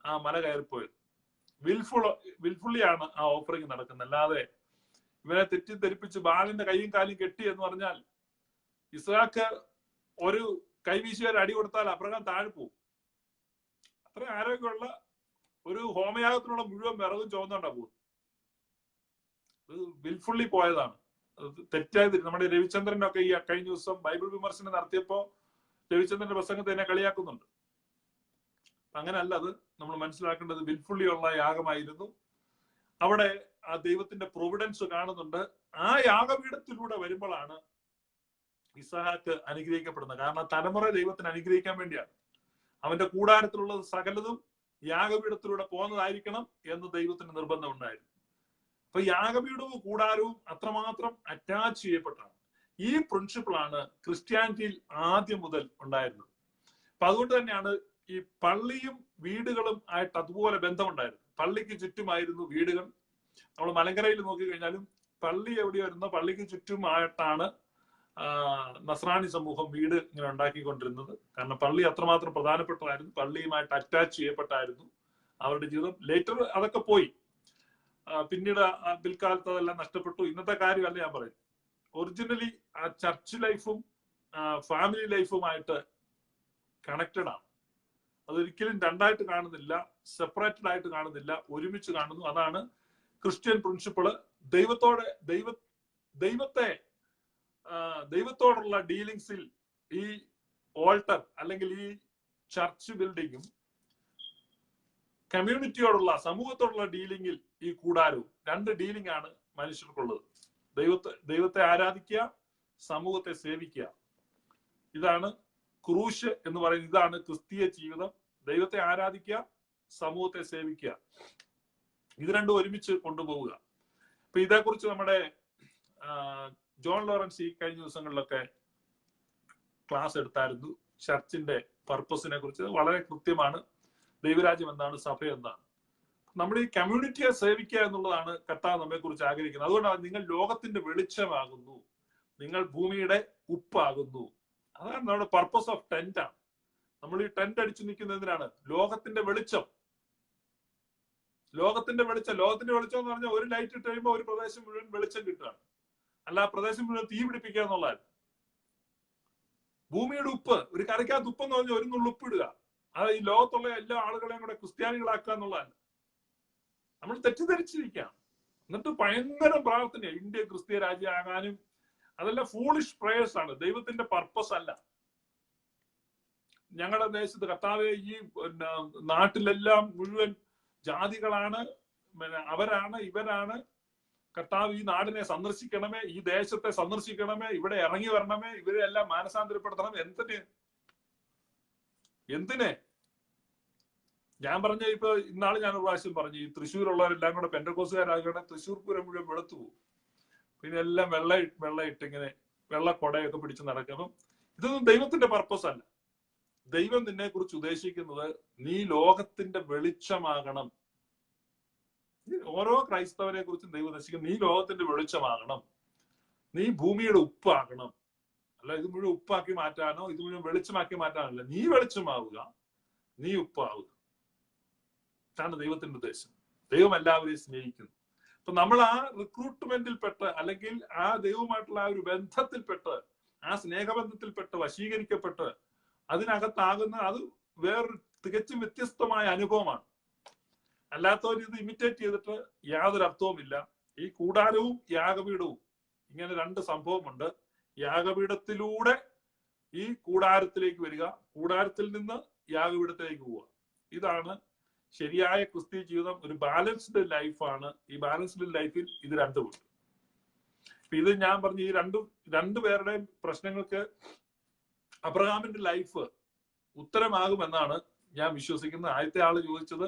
ആ മല കയറിപ്പോയത്. വിൽഫുള്ളിയാണ് ആ ഓഫറിങ് നടക്കുന്നത്. അല്ലാതെ ഇവനെ തെറ്റിദ്ധരിപ്പിച്ച് ബാലന്റെ കൈയും കാലും കെട്ടി എന്ന് പറഞ്ഞാൽ, ഇസ്ഹാക്ക് ഒരു കൈവീശുകാർ അടി കൊടുത്താൽ അബ്രഹാം താഴെ പോകും. അത്ര ആരോഗ്യമുള്ള ഒരു ഹോമയാഗത്തിനുള്ള മുഴുവൻ വിറകും ചുവന്നുകൊണ്ടാ പോകും. അത് വിൽഫുള്ളി പോയതാണ്. തെറ്റായത് നമ്മുടെ രവിചന്ദ്രന്റെ ഒക്കെ ഈ കഴിഞ്ഞ ദിവസം ബൈബിൾ വിമർശനം നടത്തിയപ്പോ രവിചന്ദ്രന്റെ പ്രസംഗത്തെ എന്നെ കളിയാക്കുന്നുണ്ട്. അങ്ങനെയല്ല, അത് നമ്മൾ മനസ്സിലാക്കേണ്ടത് വിൽഫുള്ളി ഉള്ള യാഗമായിരുന്നു. അവിടെ ആ ദൈവത്തിന്റെ പ്രൊവിഡൻസ് കാണുന്നുണ്ട്. ആ യാഗപീഠത്തിലൂടെ വരുമ്പോഴാണ് ഇസഹാക്ക് അനുഗ്രഹിക്കപ്പെടുന്നത്. കാരണം തലമുറ ദൈവത്തിന് അനുഗ്രഹിക്കാൻ വേണ്ടിയാണ്. അവന്റെ കൂടാരത്തിലുള്ളത് സകലതും യാഗപീഠത്തിലൂടെ പോകുന്നതായിരിക്കണം എന്ന് ദൈവത്തിന് നിർബന്ധം ഉണ്ടായിരുന്നു. അപ്പൊ യാഗപീഠവും കൂടാരവും അത്രമാത്രം അറ്റാച്ച് ചെയ്യപ്പെട്ടാണ്. ഈ പ്രിൻസിപ്പിളാണ് ക്രിസ്ത്യാനിറ്റിയിൽ ആദ്യം മുതൽ ഉണ്ടായിരുന്നത്. അപ്പൊ അതുകൊണ്ട് തന്നെയാണ് ഈ പള്ളിയും വീടുകളും ആയിട്ട് അതുപോലെ ബന്ധമുണ്ടായിരുന്നു. പള്ളിക്ക് ചുറ്റുമായിരുന്നു വീടുകൾ. നമ്മൾ മലങ്കരയിൽ നോക്കിക്കഴിഞ്ഞാലും പള്ളി എവിടെ വരുന്നോ പള്ളിക്ക് ചുറ്റുമായിട്ടാണ് നസ്രാണി സമൂഹം വീട് ഇങ്ങനെ ഉണ്ടാക്കിക്കൊണ്ടിരുന്നത്. കാരണം പള്ളി അത്രമാത്രം പ്രധാനപ്പെട്ടതായിരുന്നു. പള്ളിയുമായിട്ട് അറ്റാച്ച് ചെയ്യപ്പെട്ടായിരുന്നു അവരുടെ ജീവിതം. ലേറ്റർ അതൊക്കെ പോയി, പിന്നീട് പിൽക്കാലത്ത് അതെല്ലാം നഷ്ടപ്പെട്ടു. ഇന്നത്തെ കാര്യമല്ല ഞാൻ പറയുന്നത്. ഒറിജിനലി ആ ചർച്ച് ലൈഫും ഫാമിലി ലൈഫുമായിട്ട് കണക്റ്റഡ് ആണ്. അതൊരിക്കലും രണ്ടായിട്ട് കാണുന്നില്ല, സെപ്പറേറ്റഡ് ആയിട്ട് കാണുന്നില്ല, ഒരുമിച്ച് കാണുന്നു. അതാണ് ക്രിസ്ത്യൻ പ്രിൻസിപ്പിള്. ദൈവത്തോടുള്ള ഡീലിങ്സിൽ ഈ ഓൾട്ടർ അല്ലെങ്കിൽ ഈ ചർച്ച് ബിൽഡിങ്ങും കമ്മ്യൂണിറ്റിയോടുള്ള സമൂഹത്തോടുള്ള ഡീലിംഗിൽ ഈ കൂടാരവും, രണ്ട് ഡീലിംഗ് ആണ് മനുഷ്യർക്കുള്ളത്. ദൈവത്തെ ആരാധിക്കുക, സമൂഹത്തെ സേവിക്കുക. ഇതാണ് ക്രൂശ് എന്ന് പറയുന്നത്. ഇതാണ് ക്രിസ്തീയ ജീവിതം. ദൈവത്തെ ആരാധിക്കുക, സമൂഹത്തെ സേവിക്കുക. ഇത് രണ്ടും ഒരുമിച്ച് കൊണ്ടുപോവുക. അപ്പൊ ഇതേക്കുറിച്ച് നമ്മുടെ ജോൺ ലോറൻസ് ഈ കഴിഞ്ഞ ദിവസങ്ങളിലൊക്കെ ക്ലാസ് എടുത്തായിരുന്നു. ചർച്ചിന്റെ പർപ്പസിനെ കുറിച്ച് വളരെ കൃത്യമാണ്. ദൈവരാജ്യം എന്താണ്, സഭ എന്താണ്. നമ്മൾ ഈ കമ്മ്യൂണിറ്റിയെ സേവിക്കുക എന്നുള്ളതാണ് കർത്താവ് നമ്മെ കുറിച്ച് ആഗ്രഹിക്കുന്നത്. അതുകൊണ്ടാണ് നിങ്ങൾ ലോകത്തിന്റെ വെളിച്ചമാകുന്നു, നിങ്ങൾ ഭൂമിയുടെ ഉപ്പാകുന്നു. അതാണ് നമ്മുടെ പർപ്പസ് ഓഫ് ടെന്റ് ആണ്. നമ്മൾ ഈ ടെന്റ് അടിച്ചു നിൽക്കുന്നതിനാണ് ലോകത്തിന്റെ വെളിച്ചം. ലോകത്തിന്റെ വെളിച്ചം എന്ന് പറഞ്ഞാൽ ഒരു ലൈറ്റ് ഇട്ട് കഴിയുമ്പോൾ ഒരു പ്രദേശം മുഴുവൻ വെളിച്ചം കിട്ടുകയാണ്. അല്ല പ്രദേശം മുഴുവൻ തീ പിടിപ്പിക്കുക എന്നുള്ളതാണ്. ഭൂമിയുടെ ഉപ്പ്, ഒരു കറിക്കകത്ത് ഉപ്പെന്ന് പറഞ്ഞാൽ ഒരു നുള്ളു ഉപ്പിടുക. അത് ഈ ലോകത്തുള്ള എല്ലാ ആളുകളെയും കൂടെ ക്രിസ്ത്യാനികളാക്കുക എന്നുള്ളതാണ്. നമ്മൾ തെറ്റിദ്ധരിച്ചിരിക്കുകയാണ്. എന്നിട്ട് ഭയങ്കര പ്രാർത്ഥന, ഇന്ത്യ ക്രിസ്തീയ രാജ്യമാകാനും. അതെല്ലാം ഫൂളിഷ് പ്രേയേഴ്സ് ആണ്, ദൈവത്തിന്റെ പർപ്പസ് അല്ല. ഞങ്ങളുടെ ദേശത്ത് കർത്താവെ ഈ നാട്ടിലെല്ലാം മുഴുവൻ ജാതികളാണ്, അവരാണ്, ഇവരാണ്. കർത്താവ് ഈ നാടിനെ സന്ദർശിക്കണമേ, ഈ ദേശത്തെ സന്ദർശിക്കണമേ, ഇവിടെ ഇറങ്ങി വരണമേ, ഇവരെ എല്ലാം മാനസാന്തരപ്പെടുത്തണം. എന്തിനെ? ഞാൻ പറഞ്ഞ ഇപ്പൊ ഇന്നാള് ഞാനൊരു പ്രാവശ്യം പറഞ്ഞു, ഈ തൃശ്ശൂരുള്ളവരെല്ലാം കൂടെ പെന്തക്കോസ്തുകാരാകണേ തൃശ്ശൂർ പൂരം മുഴുവൻ വെളുത്തു പോകും. പിന്നെ എല്ലാം വെള്ള ഇട്ടിങ്ങനെ വെള്ള കൊടയൊക്കെ പിടിച്ച് നടക്കണം. ഇതൊന്നും ദൈവത്തിന്റെ പർപ്പസ് അല്ല. ദൈവം നിന്നെ കുറിച്ച് ഉദ്ദേശിക്കുന്നത് നീ ലോകത്തിന്റെ വെളിച്ചമാകണം. ഓരോ ക്രൈസ്തവരെ കുറിച്ചും ദൈവം ഉദ്ദേശിക്കുന്നത് നീ ലോകത്തിന്റെ വെളിച്ചമാകണം, നീ ഭൂമിയുടെ ഉപ്പാകണം. അല്ല ഇത് മുഴുവൻ ഉപ്പാക്കി മാറ്റാനോ ഇത് മുഴുവൻ വെളിച്ചമാക്കി മാറ്റാനല്ല. നീ വെളിച്ചമാവുക, നീ ഉപ്പാവുക. ഇതാണ് ദൈവത്തിന്റെ ഉദ്ദേശം. ദൈവം എല്ലാവരെയും സ്നേഹിക്കുന്നു. അപ്പൊ നമ്മൾ ആ റിക്രൂട്ട്മെന്റിൽപ്പെട്ട്, അല്ലെങ്കിൽ ആ ദൈവവുമായിട്ടുള്ള ആ ഒരു ബന്ധത്തിൽപ്പെട്ട്, ആ സ്നേഹബന്ധത്തിൽപ്പെട്ട് വശീകരിക്കപ്പെട്ട് അതിനകത്താകുന്ന അത് വേറൊരു തികച്ചും വ്യത്യസ്തമായ അനുഭവമാണ്. അല്ലാത്തവർ ഇത് ഇമിറ്റേറ്റ് ചെയ്തിട്ട് യാതൊരു അർത്ഥവുമില്ല. ഈ കൂടാരവും യാഗപീഠവും ഇങ്ങനെ രണ്ട് സംഭവമുണ്ട്. യാഗപീഠത്തിലൂടെ ഈ കൂടാരത്തിലേക്ക് വരിക, കൂടാരത്തിൽ നിന്ന് യാഗപീഠത്തിലേക്ക് പോവുക. ഇതാണ് ശരിയായ ക്രിസ്തീയ ജീവിതം. ഒരു ബാലൻസ്ഡ് ലൈഫാണ്. ഈ ബാലൻസ്ഡ് ലൈഫിൽ ഇത് രണ്ടുമുണ്ട്. ഇത് ഞാൻ പറഞ്ഞ ഈ രണ്ടുപേരുടെയും പ്രശ്നങ്ങൾക്ക് അബ്രഹാമിന്റെ ലൈഫ് ഉത്തരമാകുമെന്നാണ് ഞാൻ വിശ്വസിക്കുന്നത്. ആദ്യത്തെ ആള് ചോദിച്ചത്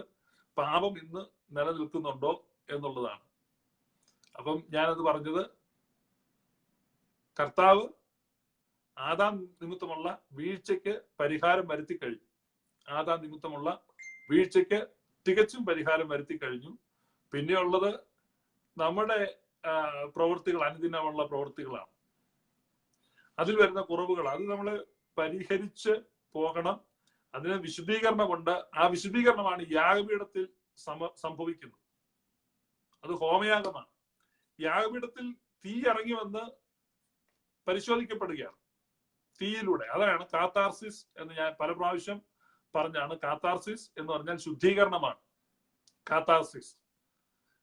പാപം ഇന്ന് നിലനിൽക്കുന്നുണ്ടോ എന്നുള്ളതാണ്. അപ്പം ഞാനത് പറഞ്ഞത്, കർത്താവ് ആദാം നിമിത്തമുള്ള വീഴ്ചയ്ക്ക് പരിഹാരം വരുത്തി കഴിഞ്ഞു. ആദാം നിമിത്തമുള്ള വീഴ്ചയ്ക്ക് തികച്ചും പരിഹാരം വരുത്തി കഴിഞ്ഞു. പിന്നെയുള്ളത് നമ്മുടെ പ്രവൃത്തികൾ, അനുദിനമുള്ള പ്രവൃത്തികളാണ്. അതിൽ വരുന്ന കുറവുകൾ അത് നമ്മൾ പരിഹരിച്ച് പോകണം. അതിന് വിശുദ്ധീകരണമുണ്ട്. ആ വിശുദ്ധീകരണമാണ് യാഗപീഠത്തിൽ സംഭവിക്കുന്നത്. അത് ഹോമയാഗമാണ്. യാഗപീഠത്തിൽ തീ ഇറങ്ങി വന്ന് പരിശോധിക്കപ്പെടുകയാണ് തീയിലൂടെ. അതാണ് കാത്താർസിസ് എന്ന് ഞാൻ പല പ്രാവശ്യം പറഞ്ഞാണ്. കാത്താർസിസ് എന്ന് പറഞ്ഞാൽ ശുദ്ധീകരണമാണ്.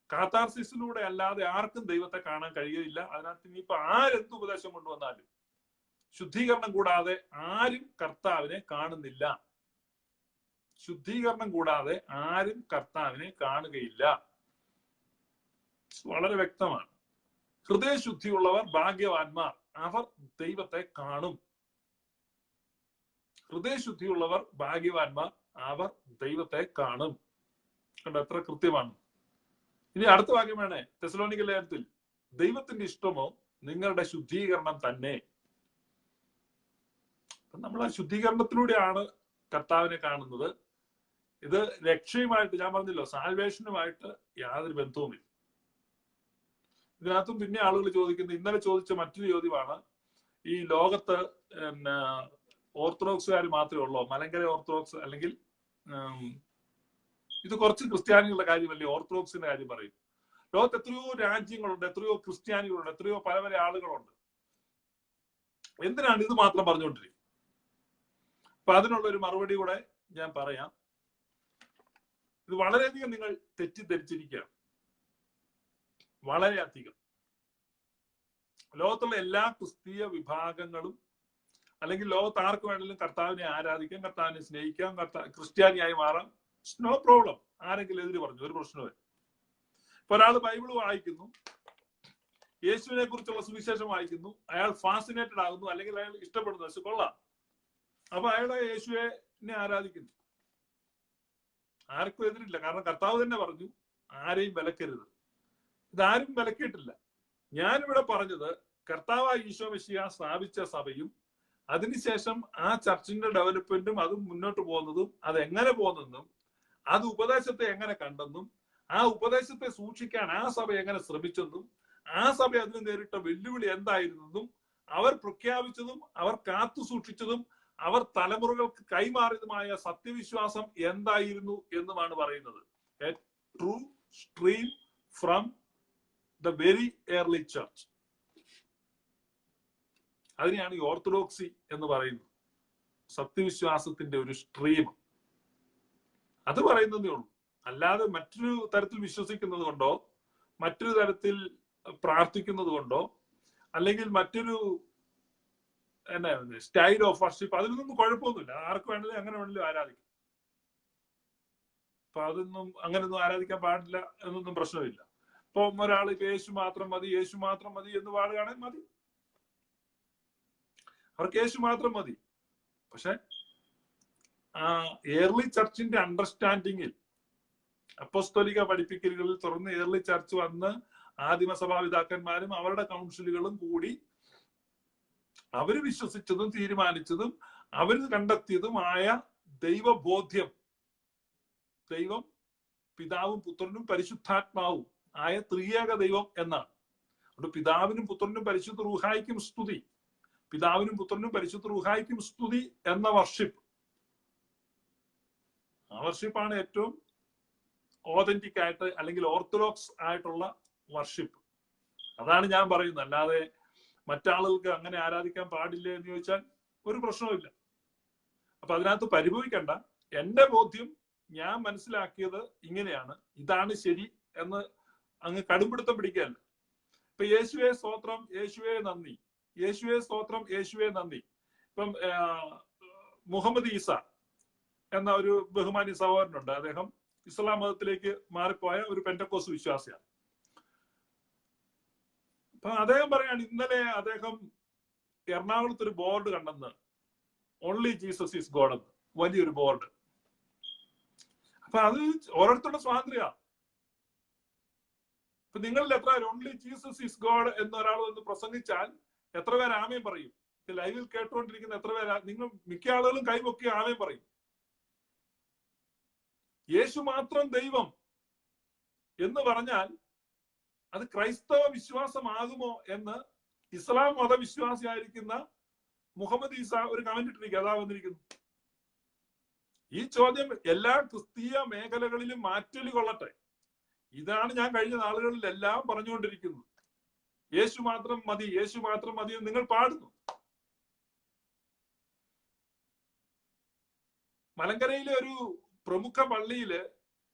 കാത്താർസിസിലൂടെ അല്ലാതെ ആർക്കും ദൈവത്തെ കാണാൻ കഴിയുകയില്ല. അതിനകത്ത് ഇനിയിപ്പോ ആരെന്ത് ഉപദേശം കൊണ്ടുവന്നാലും ശുദ്ധീകരണം കൂടാതെ ആരും കർത്താവിനെ കാണുന്നില്ല. ശുദ്ധീകരണം കൂടാതെ ആരും കർത്താവിനെ കാണുകയില്ല. വളരെ വ്യക്തമാണ്. ഹൃദയശുദ്ധിയുള്ളവർ ഭാഗ്യവാന്മാർ, അവർ ദൈവത്തെ കാണും. ഹൃദയശുദ്ധിയുള്ളവർ ഭാഗ്യവാന്മാർ, അവർ ദൈവത്തെ കാണും. കണ്ട എത്ര കൃത്യമാണ്. ഇനി അടുത്ത വാക്യം വേണേ, തെസ്സലോനിക്ക ലേഖനത്തിൽ, ദൈവത്തിന്റെ ഇഷ്ടമോ നിങ്ങളുടെ ശുദ്ധീകരണം തന്നെ. നമ്മൾ ആ ശുദ്ധീകരണത്തിലൂടെയാണ് കർത്താവിനെ കാണുന്നത്. ഇത് രക്ഷയുമായിട്ട്, ഞാൻ പറഞ്ഞല്ലോ, സാൽവേഷനുമായിട്ട് യാതൊരു ബന്ധവുമില്ല. ഇതിനകത്തും പിന്നെ ആളുകൾ ചോദിക്കുന്നത്, ഇന്നലെ ചോദിച്ച മറ്റൊരു ചോദ്യമാണ്, ഈ ലോകത്ത് ഓർത്തഡോക്സുകാർ മാത്രമേ ഉള്ളൂ, മലങ്കര ഓർത്തഡോക്സ്, അല്ലെങ്കിൽ ഇത് കുറച്ച് ക്രിസ്ത്യാനികളുടെ കാര്യമല്ലേ ഓർത്തഡോക്സിന്റെ കാര്യം പറയും. ലോകത്ത് എത്രയോ രാജ്യങ്ങളുണ്ട്, എത്രയോ ക്രിസ്ത്യാനികളുണ്ട്, എത്രയോ പല പല ആളുകളുണ്ട്. എന്തിനാണ് ഇത് മാത്രം പറഞ്ഞുകൊണ്ടിരിക്കുന്നത്? അപ്പൊ അതിനുള്ള ഒരു മറുപടി കൂടെ ഞാൻ പറയാം. ഇത് വളരെയധികം നിങ്ങൾ തെറ്റിദ്ധരിച്ചിരിക്കുകയാണ്. വളരെയധികം. ലോകത്തുള്ള എല്ലാ ക്രിസ്തീയ വിഭാഗങ്ങളും, അല്ലെങ്കിൽ ലോകത്ത് ആർക്ക് വേണമെങ്കിലും കർത്താവിനെ ആരാധിക്കാം, കർത്താവിനെ സ്നേഹിക്കാം, ക്രിസ്ത്യാനിയായി മാറാം. No problem. ആരെങ്കിലും എതിര് പറഞ്ഞു, ഒരു പ്രശ്നവും. ഇപ്പൊ ഒരാൾ ബൈബിള് വായിക്കുന്നു, യേശുവിനെ കുറിച്ചുള്ള സുവിശേഷം വായിക്കുന്നു, അയാൾ ഫാസിനേറ്റഡ് ആകുന്നു, അല്ലെങ്കിൽ അയാൾ ഇഷ്ടപ്പെടുന്നു, പക്ഷെ കൊള്ളാം, അപ്പൊ അയാളെ യേശുവിനെ ആരാധിക്കുന്നു. ആർക്കും എതിരില്ല, കാരണം കർത്താവ് തന്നെ പറഞ്ഞു ആരെയും വിലക്കരുത്. ഇതാരും വിലക്കിയിട്ടില്ല. ഞാനിവിടെ പറഞ്ഞത് കർത്താവായ ഈശോ മിശിഹ സ്ഥാപിച്ച സഭയും അതിനുശേഷം ആ ചർച്ചിന്റെ ഡെവലപ്മെന്റും അത് മുന്നോട്ട് പോകുന്നതും അത് എങ്ങനെ പോകുന്നതെന്നും അത് ഉപദേശത്തെ എങ്ങനെ കണ്ടെന്നും ആ ഉപദേശത്തെ സൂക്ഷിക്കാൻ ആ സഭ എങ്ങനെ ശ്രമിച്ചെന്നും ആ സഭ അതിന് നേരിട്ട വെല്ലുവിളി എന്തായിരുന്നെന്നും അവർ പ്രഖ്യാപിച്ചതും അവർ കാത്തു സൂക്ഷിച്ചതും അവർ തലമുറകൾക്ക് കൈമാറിയതുമായ സത്യവിശ്വാസം എന്തായിരുന്നു എന്നുമാണ് പറയുന്നത്. A true stream from the very early church. അതിനെയാണ് ഈ ഓർത്തഡോക്സി എന്ന് പറയുന്നത്. സത്യവിശ്വാസത്തിന്റെ ഒരു സ്ട്രീം. അത് പറയുന്നതേ ഉള്ളൂ. അല്ലാതെ മറ്റൊരു തരത്തിൽ വിശ്വസിക്കുന്നത് കൊണ്ടോ മറ്റൊരു തരത്തിൽ പ്രാർത്ഥിക്കുന്നത് കൊണ്ടോ അല്ലെങ്കിൽ മറ്റൊരു സ്റ്റൈൽ ഓഫ് വർഷിപ്പ് അതിലൊന്നും കുഴപ്പമൊന്നുമില്ല. ആർക്ക് വേണമെങ്കിലും എങ്ങനെ വേണമെങ്കിലും ആരാധിക്കും. അപ്പൊ അതൊന്നും അങ്ങനെയൊന്നും ആരാധിക്കാൻ പാടില്ല എന്നൊന്നും പ്രശ്നമില്ല. ഇപ്പൊ ഒരാൾ ഇപ്പൊ യേശു മാത്രം മതി, യേശു മാത്രം മതി എന്ന് പാടുകയാണെങ്കിൽ മതി, അവർക്ക് യേശു മാത്രം മതി. പക്ഷെ ആ ഏർലി ചർച്ചിന്റെ അണ്ടർസ്റ്റാൻഡിങ്ങിൽ അപ്പോസ്തോലിക പഠിപ്പിക്കലുകളിൽ തുറന്ന് ഏർലി ചർച്ച് വന്ന് ആദിമസഭാപിതാക്കന്മാരും അവരുടെ കൗൺസിലുകളും കൂടി അവര് വിശ്വസിച്ചതും തീരുമാനിച്ചതും അവര് കണ്ടെത്തിയതുമായ ദൈവബോധ്യം, ദൈവം പിതാവും പുത്രനും പരിശുദ്ധാത്മാവും ആയ ത്രിയേക ദൈവം എന്നാണ്. അതുകൊണ്ട് പിതാവിനും പുത്രനും പരിശുദ്ധ റൂഹായിക്കും സ്തുതി, പിതാവിനും പുത്രനും പരിശുദ്ധ റൂഹായിക്കും സ്തുതി എന്ന വർഷിപ്പ്, ആ വർഷിപ്പാണ് ഏറ്റവും ഓതന്റിക് ആയിട്ട് അല്ലെങ്കിൽ ഓർത്തഡോക്സ് ആയിട്ടുള്ള വർഷിപ്പ്. അതാണ് ഞാൻ പറയുന്നത്. അല്ലാതെ മറ്റാളുകൾക്ക് അങ്ങനെ ആരാധിക്കാൻ പാടില്ല എന്ന് ചോദിച്ചാൽ ഒരു പ്രശ്നവുമില്ല. അപ്പൊ അതിനകത്ത് പരിഭവിക്കണ്ട. എന്റെ ബോധ്യം ഞാൻ മനസ്സിലാക്കിയത് ഇങ്ങനെയാണ്, ഇതാണ് ശരി എന്ന് അങ്ങ് കടുംപിടുത്തം പിടിക്കുകയല്ല. ഇപ്പൊ യേശുവേ സ്തോത്രം, യേശുവേ നന്ദി, യേശുവേ സ്തോത്രം, യേശുവേ നന്ദി. ഇപ്പം മുഹമ്മദ് ഈസ എന്ന ഒരു ബഹുമാന്യ സഹോദരനുണ്ട്. അദ്ദേഹം ഇസ്ലാം മതത്തിലേക്ക് മാറിപ്പോയ ഒരു പെന്റക്കോസ് വിശ്വാസിയാണ്. അപ്പൊ അദ്ദേഹം പറയാണ്, ഇന്നലെ അദ്ദേഹം എറണാകുളത്ത് ഒരു ബോർഡ് കണ്ടെന്ന്, ഓൺലി ജീസസ് ഈസ് ഗോഡ് എന്ന്, വലിയൊരു ബോർഡ്. അപ്പൊ അത് ഓരോരുത്തരുടെ സ്വാതന്ത്ര്യമാണ്. ഇപ്പൊ നിങ്ങളിൽ എത്ര പേര് ഓൺലി ജീസസ് ഈസ് ഗോഡ് എന്ന് ഒരാൾ വന്ന് പ്രസംഗിച്ചാൽ എത്ര പേര് ആമേൻ പറയും? ലൈവിൽ കേട്ടുകൊണ്ടിരിക്കുന്ന എത്ര പേരാ? നിങ്ങൾ മിക്ക ആളുകളും കൈപൊക്കി ആമേൻ പറയും. യേശു മാത്രം ദൈവം എന്ന് പറഞ്ഞാൽ അത് ക്രൈസ്തവ വിശ്വാസമാകുമോ എന്ന് ഇസ്ലാം മതവിശ്വാസിയായിരിക്കുന്ന മുഹമ്മദ് ഈസ ഒരു കമന്റ് ഇട്ടിരിക്കുക. അതാ വന്നിരിക്കുന്നു. ഈ ചോദ്യം എല്ലാ ക്രിസ്തീയ മേഖലകളിലും മാറ്റൊലി കൊള്ളട്ടെ. ഇതാണ് ഞാൻ കഴിഞ്ഞ നാളുകളിലെല്ലാം പറഞ്ഞുകൊണ്ടിരിക്കുന്നത്. യേശു മാത്രം മതി, യേശു മാത്രം മതി എന്ന് നിങ്ങൾ പാടുന്നു. മലങ്കരയിലെ ഒരു പ്രമുഖ പള്ളിയില്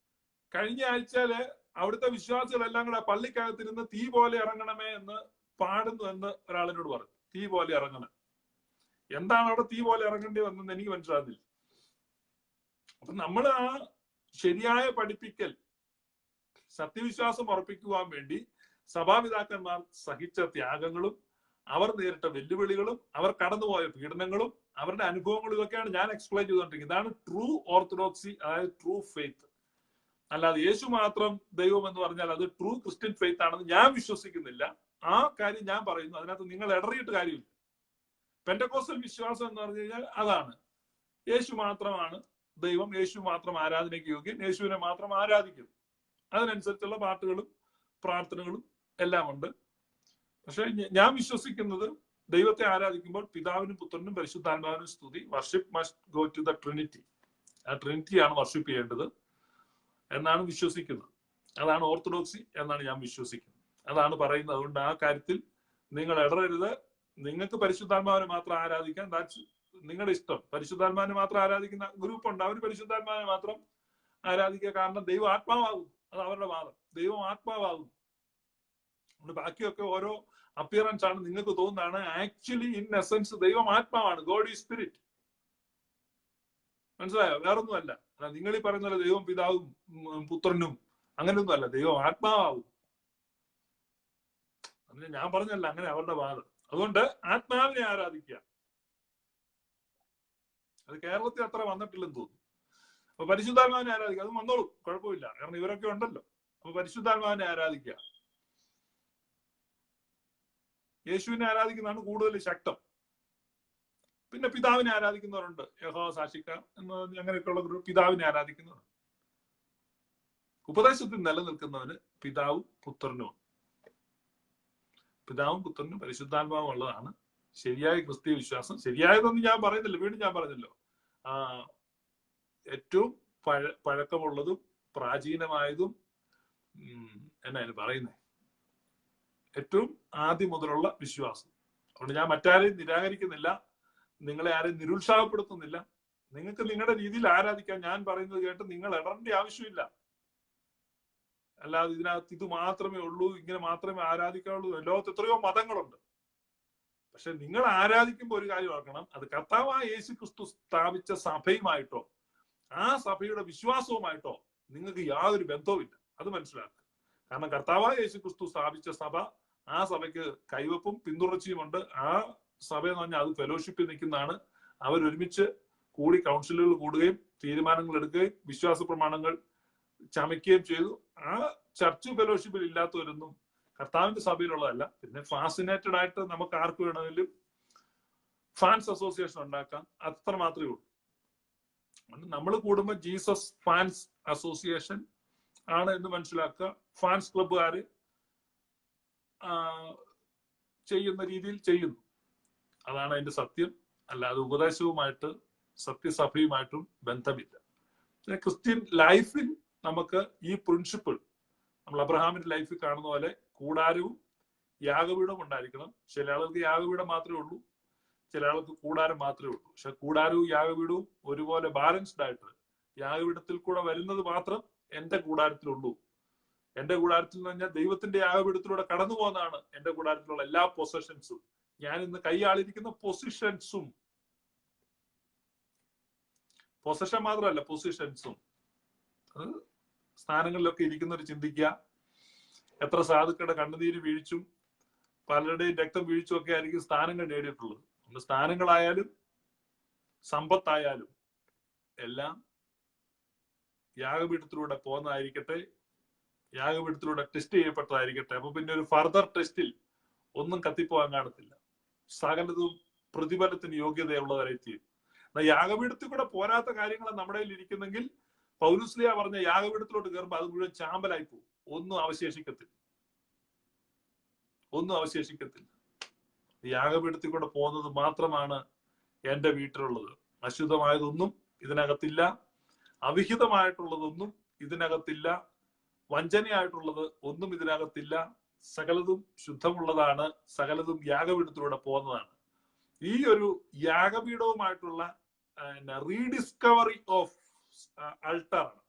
കഴിഞ്ഞ ആഴ്ചയില് അവിടുത്തെ വിശ്വാസികളെല്ലാം കൂടെ പള്ളിക്കകത്തിരുന്ന് തീ പോലെ ഇറങ്ങണമേ എന്ന് പാടുന്നു എന്ന് ഒരാളിനോട് പറഞ്ഞു. തീ പോലെ ഇറങ്ങണം. എന്താണ് അവിടെ തീ പോലെ ഇറങ്ങേണ്ടി വന്നെന്ന് എനിക്ക് മനസ്സിലാകുന്നില്ല. അപ്പൊ നമ്മൾ ആ ശരിയായ പഠിപ്പിക്കൽ, സത്യവിശ്വാസം ഉറപ്പിക്കുവാൻ വേണ്ടി സഭാപിതാക്കന്മാർ സഹിച്ച ത്യാഗങ്ങളും അവർ നേരിട്ട വെല്ലുവിളികളും അവർ കടന്നുപോയ പീഡനങ്ങളും അവരുടെ അനുഭവങ്ങളും ഇതൊക്കെയാണ് ഞാൻ എക്സ്പ്ലെയിൻ ചെയ്തുകൊണ്ടിരിക്കുന്നത്. ഇതാണ് ട്രൂ ഓർത്തഡോക്സി, അതായത് ട്രൂ ഫെയ്ത്ത്. അല്ലാതെ യേശു മാത്രം ദൈവം എന്ന് പറഞ്ഞാൽ അത് ട്രൂ ക്രിസ്ത്യൻ ഫെയ്ത്ത് ആണെന്ന് ഞാൻ വിശ്വസിക്കുന്നില്ല. ആ കാര്യം ഞാൻ പറയുന്നു. അതിനകത്ത് നിങ്ങൾ ഇടറിയിട്ട് കാര്യമില്ല. പെന്റക്കോസ്റ്റൽ വിശ്വാസം എന്ന് പറഞ്ഞു കഴിഞ്ഞാൽ അതാണ്, യേശു മാത്രമാണ് ദൈവം, യേശു മാത്രം ആരാധനയ്ക്ക് യോഗ്യൻ, യേശുവിനെ മാത്രം ആരാധിക്കും. അതിനനുസരിച്ചുള്ള പാട്ടുകളും പ്രാർത്ഥനകളും എല്ലാം ഉണ്ട്. പക്ഷെ ഞാൻ വിശ്വസിക്കുന്നത് ദൈവത്തെ ആരാധിക്കുമ്പോൾ പിതാവിനും പുത്രനും പരിശുദ്ധാത്മാവിനും സ്തുതി. Worship must go to the trinity. ആ ട്രിനിറ്റിയാണ് വർഷിപ്പ് ചെയ്യേണ്ടത് എന്നാണ് വിശ്വസിക്കുന്നത്. അതാണ് ഓർത്തഡോക്സി എന്നാണ് ഞാൻ വിശ്വസിക്കുന്നത്. അതാണ് പറയുന്നത്. അതുകൊണ്ട് ആ കാര്യത്തിൽ നിങ്ങൾ ഇടറരുത്. നിങ്ങൾക്ക് പരിശുദ്ധാത്മാവിനെ മാത്രം ആരാധിക്കാൻ, ദാറ്റ്സ് നിങ്ങളുടെ ഇഷ്ടം. പരിശുദ്ധാത്മാവിനെ മാത്രം ആരാധിക്കുന്ന ഗ്രൂപ്പ് ഉണ്ട്, അവർ പരിശുദ്ധാത്മാവിനെ മാത്രം ആരാധിക്കുക. കാരണം ദൈവം ആത്മാവാകും, അത് അവരുടെ വാദം. ദൈവം ആത്മാവാകും. ബാക്കിയൊക്കെ ഓരോ അപ്പിയറൻസ് ആണ്, നിങ്ങൾക്ക് തോന്നുന്നതാണ്. ആക്ച്വലി ഇൻ എസൻസ് ദൈവം ആത്മാവാണ്. God is spirit. മനസ്സിലായോ? വേറൊന്നും അല്ല. നിങ്ങൾ ഈ പറയുന്ന പോലെ ദൈവം പിതാവും പുത്രനും അങ്ങനെയൊന്നും അല്ല. ദൈവം ആത്മാവാകും. അതിന് ഞാൻ പറഞ്ഞല്ല, അങ്ങനെ അവരുടെ വാദം. അതുകൊണ്ട് ആത്മാവിനെ ആരാധിക്കുക. അത് കേരളത്തിൽ അത്ര വന്നിട്ടില്ലെന്ന് തോന്നുന്നു. അപ്പൊ പരിശുദ്ധാത്മാവിനെ ആരാധിക്കുക, അത് വന്നോളൂ, കുഴപ്പമില്ല, കാരണം ഇവരൊക്കെ ഉണ്ടല്ലോ. അപ്പൊ പരിശുദ്ധാത്മാവിനെ ആരാധിക്കുക. യേശുവിനെ ആരാധിക്കുന്നതാണ് കൂടുതൽ ശക്തം. പിന്നെ പിതാവിനെ ആരാധിക്കുന്നവരുണ്ട്, യഹോവ സാക്ഷിക്കാർ എന്ന് അങ്ങനെയൊക്കെയുള്ള ഗ്രൂപ്പ് പിതാവിനെ ആരാധിക്കുന്നവരുണ്ട്. ഉപദേശത്തിൽ നിലനിൽക്കുന്നവന് പിതാവും പുത്രനും, പിതാവും പുത്രനും പരിശുദ്ധാത്മാവും ഉള്ളതാണ് ശരിയായ ക്രിസ്തീയ വിശ്വാസം. ശരിയായതൊന്നും ഞാൻ പറയുന്നില്ല, വീണ്ടും ഞാൻ പറഞ്ഞല്ലോ, ഏറ്റവും പഴക്കമുള്ളതും പ്രാചീനമായതും എന്നാണ് പറയുന്നത്, ഏറ്റവും ആദ്യം മുതലുള്ള വിശ്വാസം. അതുകൊണ്ട് ഞാൻ മറ്റാരെയും നിരാകരിക്കുന്നില്ല, നിങ്ങളെ ആരെയും നിരുത്സാഹപ്പെടുത്തുന്നില്ല. നിങ്ങൾക്ക് നിങ്ങളുടെ രീതിയിൽ ആരാധിക്കാൻ ഞാൻ പറയുന്നത് കേട്ട് നിങ്ങൾ ഇടേണ്ട ആവശ്യമില്ല. അല്ലാതെ ഇതിനകത്ത് ഇത് മാത്രമേ ഉള്ളൂ, ഇങ്ങനെ മാത്രമേ ആരാധിക്കാവുള്ളൂ. ലോകത്ത് എത്രയോ മതങ്ങളുണ്ട്. പക്ഷെ നിങ്ങൾ ആരാധിക്കുമ്പോൾ ഒരു കാര്യം ഓർക്കണം, അത് കർത്താവായ യേശു ക്രിസ്തു സ്ഥാപിച്ച സഭയുമായിട്ടോ ആ സഭയുടെ വിശ്വാസവുമായിട്ടോ നിങ്ങൾക്ക് യാതൊരു ബന്ധവുമില്ല. അത് മനസ്സിലാക്കുക. കാരണം കർത്താവായ യേശു ക്രിസ്തു സ്ഥാപിച്ച സഭ, ആ സഭയ്ക്ക് കൈവപ്പും പിന്തുടർച്ചയുമുണ്ട്. ആ സഭ എന്ന് പറഞ്ഞാൽ അത് ഫെലോഷിപ്പിൽ നിൽക്കുന്നതാണ്. അവരൊരുമിച്ച് കൂടി കൗൺസിലുകൾ കൂടുകയും തീരുമാനങ്ങൾ എടുക്കുകയും വിശ്വാസ പ്രമാണങ്ങൾ ചമയ്ക്കുകയും ചെയ്തു. ആ ചർച്ച് ഫെലോഷിപ്പിൽ ഇല്ലാത്തവരൊന്നും കർത്താവിന്റെ സഭയിലുള്ളതല്ല. പിന്നെ ഫാസിനേറ്റഡ് ആയിട്ട് നമുക്ക് ആർക്ക് വേണമെങ്കിലും ഫാൻസ് അസോസിയേഷൻ ഉണ്ടാക്കാം, അത്ര മാത്രമേ ഉള്ളൂ. നമ്മൾ കൂടുമ്പോൾ ജീസസ് ഫാൻസ് അസോസിയേഷൻ ആണ് എന്ന് മനസ്സിലാക്കുക. ഫാൻസ് ക്ലബ്ബുകാര് ചെയ്യുന്ന രീതിയിൽ ചെയ്യുന്നു, അതാണ് അതിന്റെ സത്യം. അല്ലാതെ ഉപദേശവുമായിട്ട് സത്യസഭയുമായിട്ടും ബന്ധമില്ല. ക്രിസ്ത്യൻ ലൈഫിൽ നമുക്ക് ഈ പ്രിൻസിപ്പിൾ നമ്മൾ അബ്രഹാമിന്റെ ലൈഫിൽ കാണുന്ന പോലെ കൂടാരവും യാഗപീഠവും ഉണ്ടായിരിക്കണം. ചില ആൾക്ക് യാഗപീഠം മാത്രമേ ഉള്ളൂ, ചില ആൾക്ക് കൂടാരം മാത്രമേ ഉള്ളൂ. പക്ഷെ കൂടാരവും യാഗപീഠവും ഒരുപോലെ ബാലൻസ്ഡ് ആയിട്ട് യാഗപീഠത്തിൽ കൂടെ വരുന്നത് മാത്രം എന്റെ കൂടാരത്തിലുള്ളൂ. എന്റെ കൂടാരത്തിൽ എന്ന് പറഞ്ഞാൽ ദൈവത്തിന്റെ യാഗപീഠത്തിലൂടെ കടന്നു പോകുന്നതാണ് എന്റെ കൂടാരത്തിലുള്ള എല്ലാ പൊസഷൻസും. ഞാൻ ഇന്ന് കൈയാളിരിക്കുന്ന പൊസിഷൻസും, പൊസഷൻ മാത്രമല്ല പൊസിഷൻസും. അത് സ്ഥാനങ്ങളിലൊക്കെ ഇരിക്കുന്നവർ ചിന്തിക്കുക. എത്ര സാധുക്കളുടെ കണ്ണുനീര് വീഴ്ചും പലരുടെയും രക്തം വീഴ്ചും ഒക്കെ ആയിരിക്കും സ്ഥാനങ്ങൾ നേടിയിട്ടുള്ളത്. സ്ഥാനങ്ങളായാലും സമ്പത്തായാലും എല്ലാം യാഗപീഠത്തിലൂടെ പോകുന്നതായിരിക്കട്ടെ, യാഗപീഠത്തിലൂടെ ടെസ്റ്റ് ചെയ്യപ്പെട്ടതായിരിക്കട്ടെ. അപ്പൊ പിന്നെ ഒരു ഫർദർ ടെസ്റ്റിൽ ഒന്നും കത്തിപ്പോകാൻ കാണത്തില്ല. സകലതും പ്രതിഫലത്തിന് യോഗ്യതയുള്ളവരെ ചെയ്യും. എന്നാൽ യാഗപീഠത്തിൽ കൂടെ പോരാത്ത കാര്യങ്ങൾ നമ്മുടെ കയ്യിൽ ഇരിക്കുന്നെങ്കിൽ പൗലുസ്ലിയ പറഞ്ഞ യാഗപീഠത്തിലോട്ട് കയറുമ്പോൾ അത് മുഴുവൻ ചാമ്പലായി പോകും. ഒന്നും അവശേഷിക്കത്തില്ല, ഒന്നും അവശേഷിക്കത്തില്ല. യാഗപീഠത്തിൽ കൂടെ പോകുന്നത് മാത്രമാണ് എന്റെ വീട്ടിലുള്ളത്. അശുദ്ധമായതൊന്നും ഇതിനകത്തില്ല, അവിഹിതമായിട്ടുള്ളതൊന്നും ഇതിനകത്തില്ല, വഞ്ചനയായിട്ടുള്ളത് ഒന്നും ഇതിനകത്തില്ല. സകലതും ശുദ്ധമുള്ളതാണ്, സകലതും യാഗപീഠത്തിലൂടെ പോകുന്നതാണ്. ഈ ഒരു യാഗപീഠവുമായിട്ടുള്ള റീഡിസ്കവറി ഓഫ് അൾട്ടറാണ്.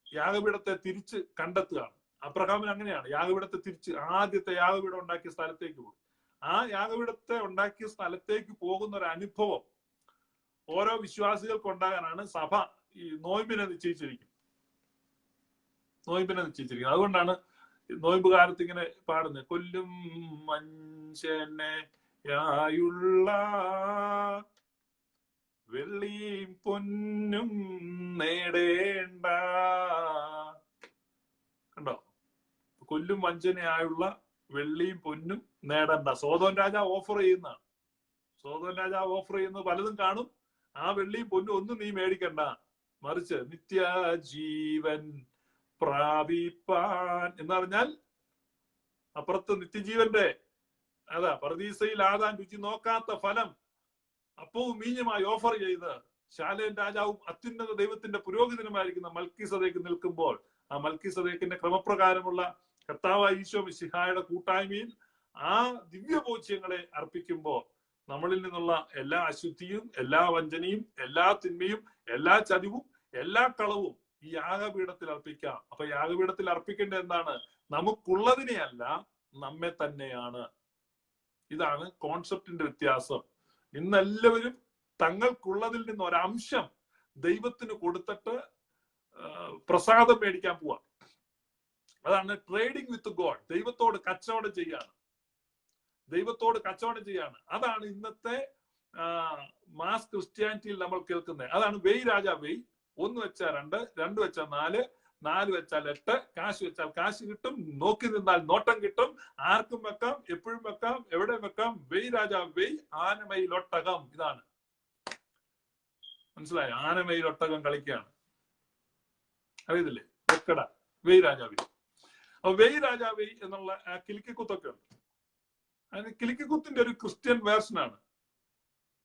യാഗപീഠത്തെ തിരിച്ച് കണ്ടെത്തുകയാണ്. അബ്രഹാമിന് അങ്ങനെയാണ്. യാഗപീഠത്തെ തിരിച്ച് ആദ്യത്തെ യാഗപീഠം ഉണ്ടാക്കിയ സ്ഥലത്തേക്ക് പോകും. ആ യാഗപീഠത്തെ ഉണ്ടാക്കിയ സ്ഥലത്തേക്ക് പോകുന്ന ഒരു അനുഭവം ഓരോ വിശ്വാസികൾക്ക് ഉണ്ടാകാനാണ് സഭ ഈ നോയമ്പിനെ നിശ്ചയിച്ചിരിക്കുന്നത്. അതുകൊണ്ടാണ് നോയമ്പ് കാലത്ത് ഇങ്ങനെ പാടുന്നത്, കൊല്ലും മനുഷ്യനെയായുള്ള വെള്ളിയും പൊന്നും നേടേണ്ട. കണ്ടോ, കൊല്ലും വഞ്ചനയായുള്ള വെള്ളിയും പൊന്നും നേടണ്ട. സോദോൻ രാജാവ് ഓഫർ ചെയ്യുന്നതാണ്. സോദോൻ രാജാവ് ഓഫർ ചെയ്യുന്നത് പലതും കാണും. ആ വെള്ളിയും പൊന്നും ഒന്നും നീ മേടിക്കണ്ട, മറിച്ച് നിത്യജീവൻ പ്രാപിപ്പാൻ എന്ന് പറഞ്ഞാൽ അപ്പുറത്ത് നിത്യജീവന്റെ പർദീസയിൽ ആദാൻ രുചി നോക്കാത്ത ഫലം അപ്പവും മീഞ്ഞുമായി ഓഫർ ചെയ്ത് ശാലേൻ രാജാവും അത്യുന്നത ദൈവത്തിന്റെ പുരോഹിതനുമായിരിക്കുന്ന മൽക്കീസദേക്ക് നിൽക്കുമ്പോൾ, ആ മൽക്കീസദേക്കിന്റെ ക്രമപ്രകാരമുള്ള കർത്താവായ ഈശോ മിശിഹായുടെ കൂട്ടായ്മയിൽ ആ ദിവ്യഭോജ്യങ്ങളെ അർപ്പിക്കുമ്പോൾ നമ്മളിൽ നിന്നുള്ള എല്ലാ അശുദ്ധിയും, എല്ലാ വഞ്ചനയും, എല്ലാ തിന്മയും, എല്ലാ ചതിവും, എല്ലാ കളവും ഈ യാഗപീഠത്തിൽ അർപ്പിക്കാം. അപ്പൊ യാഗപീഠത്തിൽ അർപ്പിക്കേണ്ടത് എന്താണ്? നമുക്കുള്ളതിനെയല്ല, നമ്മെ തന്നെയാണ്. ഇതാണ് കോൺസെപ്റ്റിന്റെ വ്യത്യാസം. ഇന്നെല്ലാവരും തങ്ങൾക്കുള്ളതിൽ നിന്ന് ഒരംശം ദൈവത്തിന് കൊടുത്തിട്ട് പ്രസാദം മേടിക്കാൻ പോവാ. അതാണ് ട്രേഡിംഗ് വിത്ത് ഗോഡ്. ദൈവത്തോട് കച്ചവടം ചെയ്യാണ്. അതാണ് ഇന്നത്തെ മാസ് ക്രിസ്ത്യാനിറ്റിയിൽ നമ്മൾ കേൾക്കുന്നത്. അതാണ് വെയ് രാജാ വെയ്. 1 വെച്ചാൽ 2, 2 വെച്ചാൽ 4, 4 വെച്ചാൽ 8, കാശ് വെച്ചാൽ കാശ് കിട്ടും, നോക്കി നിന്നാൽ നോട്ടം കിട്ടും, ആർക്കും വെക്കാം, എപ്പോഴും വെക്കാം, എവിടെ വെക്കാം. വെയ് രാജാ വെയ്, ആനമയിലൊട്ടകം. ഇതാണ് മനസ്സിലായോ? ആനമയിലൊട്ടകം കളിക്കുകയാണ്. അറിയത്തില്ലേ? വെക്കട വെയ് രാജാ വെയ്. അപ്പൊ വെയ് രാജാ വെയ് എന്നുള്ള ആ കിലിക്കുത്തൊക്കെ ഉണ്ട്. അതിന് കിലിക്കുത്തിന്റെ ഒരു ക്രിസ്ത്യൻ വേർഷനാണ്.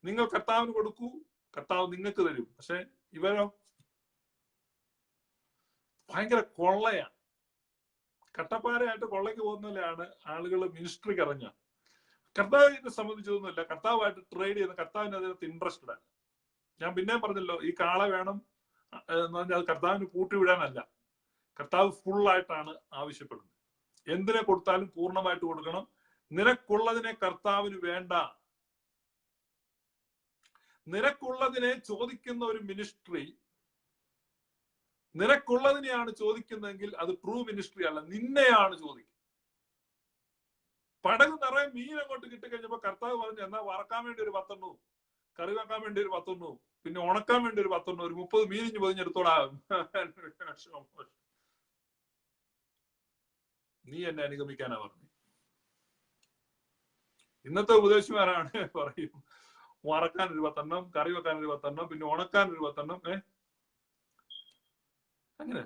നിങ്ങൾ കർത്താവിന് കൊടുക്കൂ, കർത്താവ് നിങ്ങൾക്ക് തരും. പക്ഷെ ഇവരോ ഭയങ്കര കൊള്ളയാണ്. കട്ടപ്പാരയായിട്ട് കൊള്ളയ്ക്ക് പോകുന്നതിലാണ് ആളുകൾ മിനിസ്ട്രിക്ക് ഇറങ്ങുക. കർത്താവിനെ സംബന്ധിച്ചതൊന്നുമില്ല. കർത്താവായിട്ട് ട്രേഡ് ചെയ്യുന്ന കർത്താവിന് അതിനകത്ത് ഇൻട്രസ്റ്റഡ് ആണ്. ഞാൻ പിന്നെയും പറഞ്ഞല്ലോ, ഈ കാള വേണം എന്ന് പറഞ്ഞാൽ അത് കർത്താവിന് പൂട്ടിവിടാനല്ല. കർത്താവ് ഫുള്ളായിട്ടാണ് ആവശ്യപ്പെടുന്നത്. എന്തിനെ കൊടുത്താലും പൂർണ്ണമായിട്ട് കൊടുക്കണം. നിനക്കുള്ളതിനെ കർത്താവിന് വേണ്ട. നിനക്കുള്ളതിനെ ചോദിക്കുന്ന ഒരു മിനിസ്ട്രി, നിനക്കുള്ളതിനെയാണ് ചോദിക്കുന്നതെങ്കിൽ അത് ട്രൂ മിനിസ്ട്രി അല്ല, നിന്നെയാണ് ചോദിക്കുന്നത്. പടക് നിറയെ മീൻ അങ്ങോട്ട് കിട്ടിക്കഴിഞ്ഞപ്പോ കർത്താവ് പറഞ്ഞു, എന്നാ വറക്കാൻ വേണ്ടി ഒരു 10 എണ്ണവും, കറി വെക്കാൻ വേണ്ടി ഒരു 10 എണ്ണവും, പിന്നെ ഉണക്കാൻ വേണ്ടി ഒരു 10 എണ്ണവും, ഒരു 30 മീനിഞ്ഞ് പൊതിഞ്ഞെടുത്തോളാം. നീ എന്നെ അനുഗമിക്കാനാ പറഞ്ഞു. ഇന്നത്തെ ഉപദേശിമാരാണ് പറയും, വറക്കാൻ ഒരു 10 എണ്ണം, കറി വെക്കാൻ ഒരു 10 എണ്ണം, പിന്നെ ഉണക്കാൻ ഒരു 10 എണ്ണം. അങ്ങനെ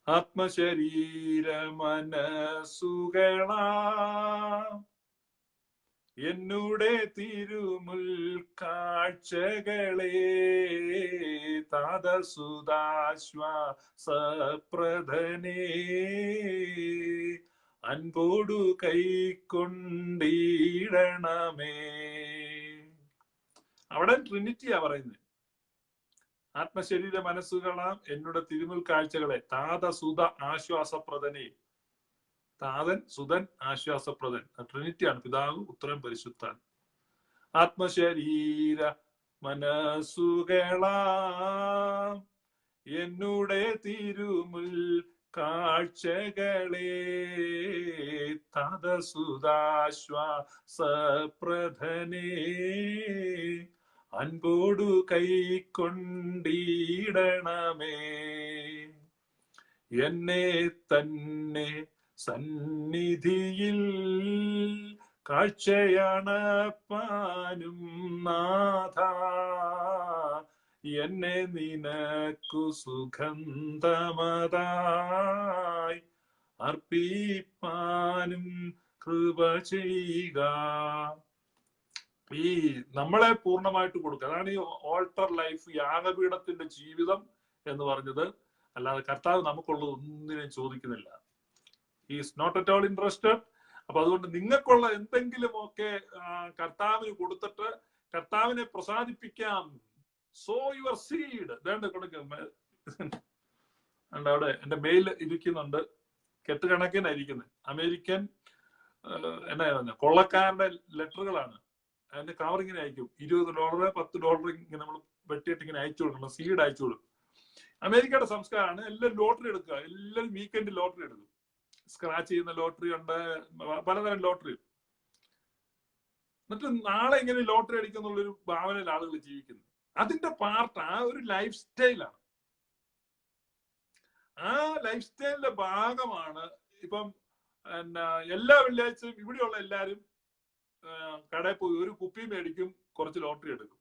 ആത്മശരീര മനസ്സുകളാ എന്നുടെ തിരുമുൽ കാഴ്ചകളെ താതസുതാശ്വാസപ്രദനേ അൻപോടു കൈക്കൊണ്ടിടണമേ. അവിടെ ട്രിനിറ്റിയാ പറയുന്നത്. ആത്മശരീര മനസ്സുകളാം എന്നുടെ തിരുമുൽ കാഴ്ചകളെ താതസുത ആശ്വാസപ്രദനെ. താതൻ, സുതൻ, ആശ്വാസപ്രദൻ. ട്രിനിറ്റിയാണ്, പിതാവ്, പുത്രൻ, പരിശുദ്ധൻ. ആത്മശരീര മനസ്സുകളാം എന്നുടെ തിരുമുൽ കാഴ്ചകളെ താതസുതാശ്വാസപ്രദനേ അൻപോടു കൈക്കൊണ്ടിടണമേ. എന്നെ തന്നെ സന്നിധിയിൽ കാഴ്ചയണപ്പാനും നാഥ, എന്നെ നിനക്കു സുഗന്ധമതായി അർപ്പിപ്പാനും കൃപ ചെയ്യുക. ഈ നമ്മളെ പൂർണ്ണമായിട്ട് കൊടുക്കുക. അതാണ് ഈ ഓൾട്ടർ ലൈഫ്, യാഗപീഠത്തിന്റെ ജീവിതം എന്ന് പറഞ്ഞത്. അല്ലാതെ കർത്താവ് നമുക്കുള്ളത് ഒന്നിനും ചോദിക്കുന്നില്ല. Is not at all interested. അപ്പൊ അതുകൊണ്ട് നിങ്ങൾക്കുള്ള എന്തെങ്കിലുമൊക്കെ കർത്താവിന് കൊടുത്തിട്ട് കർത്താവിനെ പ്രസാദിപ്പിക്കാം. So your seed. വേണ്ട കൊടുക്കും. അവിടെ എന്റെ മെയിൽ ഇരിക്കുന്നുണ്ട്, കെട്ടുകണക്കിനായിരിക്കുന്നത്. അമേരിക്കൻ എന്നാ കൊള്ളക്കാരുടെ ലെറ്ററുകളാണ്. അതിന്റെ കവർ ഇങ്ങനെ അയക്കും. $20, $10 ഇങ്ങനെ നമ്മൾ വെട്ടിയിട്ട് ഇങ്ങനെ അയച്ചു കൊടുക്കണം. സീഡ് അയച്ചു കൊടുക്കും. അമേരിക്കയുടെ സംസ്കാരമാണ്. എല്ലാവരും ലോട്ടറി എടുക്കുക. എല്ലാവരും വീക്കെൻഡ് ലോട്ടറി എടുക്കും. സ്ക്രാച്ച് ചെയ്യുന്ന ലോട്ടറി ഉണ്ട്, പലതരം ലോട്ടറി. എന്നിട്ട് നാളെ ഇങ്ങനെ ലോട്ടറി അടിക്കുന്നുള്ളൊരു ഭാവനയിൽ ആളുകൾ ജീവിക്കുന്നു. അതിന്റെ പാർട്ട് ആ ഒരു ലൈഫ് സ്റ്റൈലാണ്. ആ ലൈഫ് സ്റ്റൈലിന്റെ ഭാഗമാണ് ഇപ്പം എല്ലാ വെള്ളിയാഴ്ചയും ഇവിടെയുള്ള എല്ലാവരും കടയിൽ പോയി ഒരു കുപ്പി മേടിക്കും, കുറച്ച് ലോട്ടറി എടുക്കും.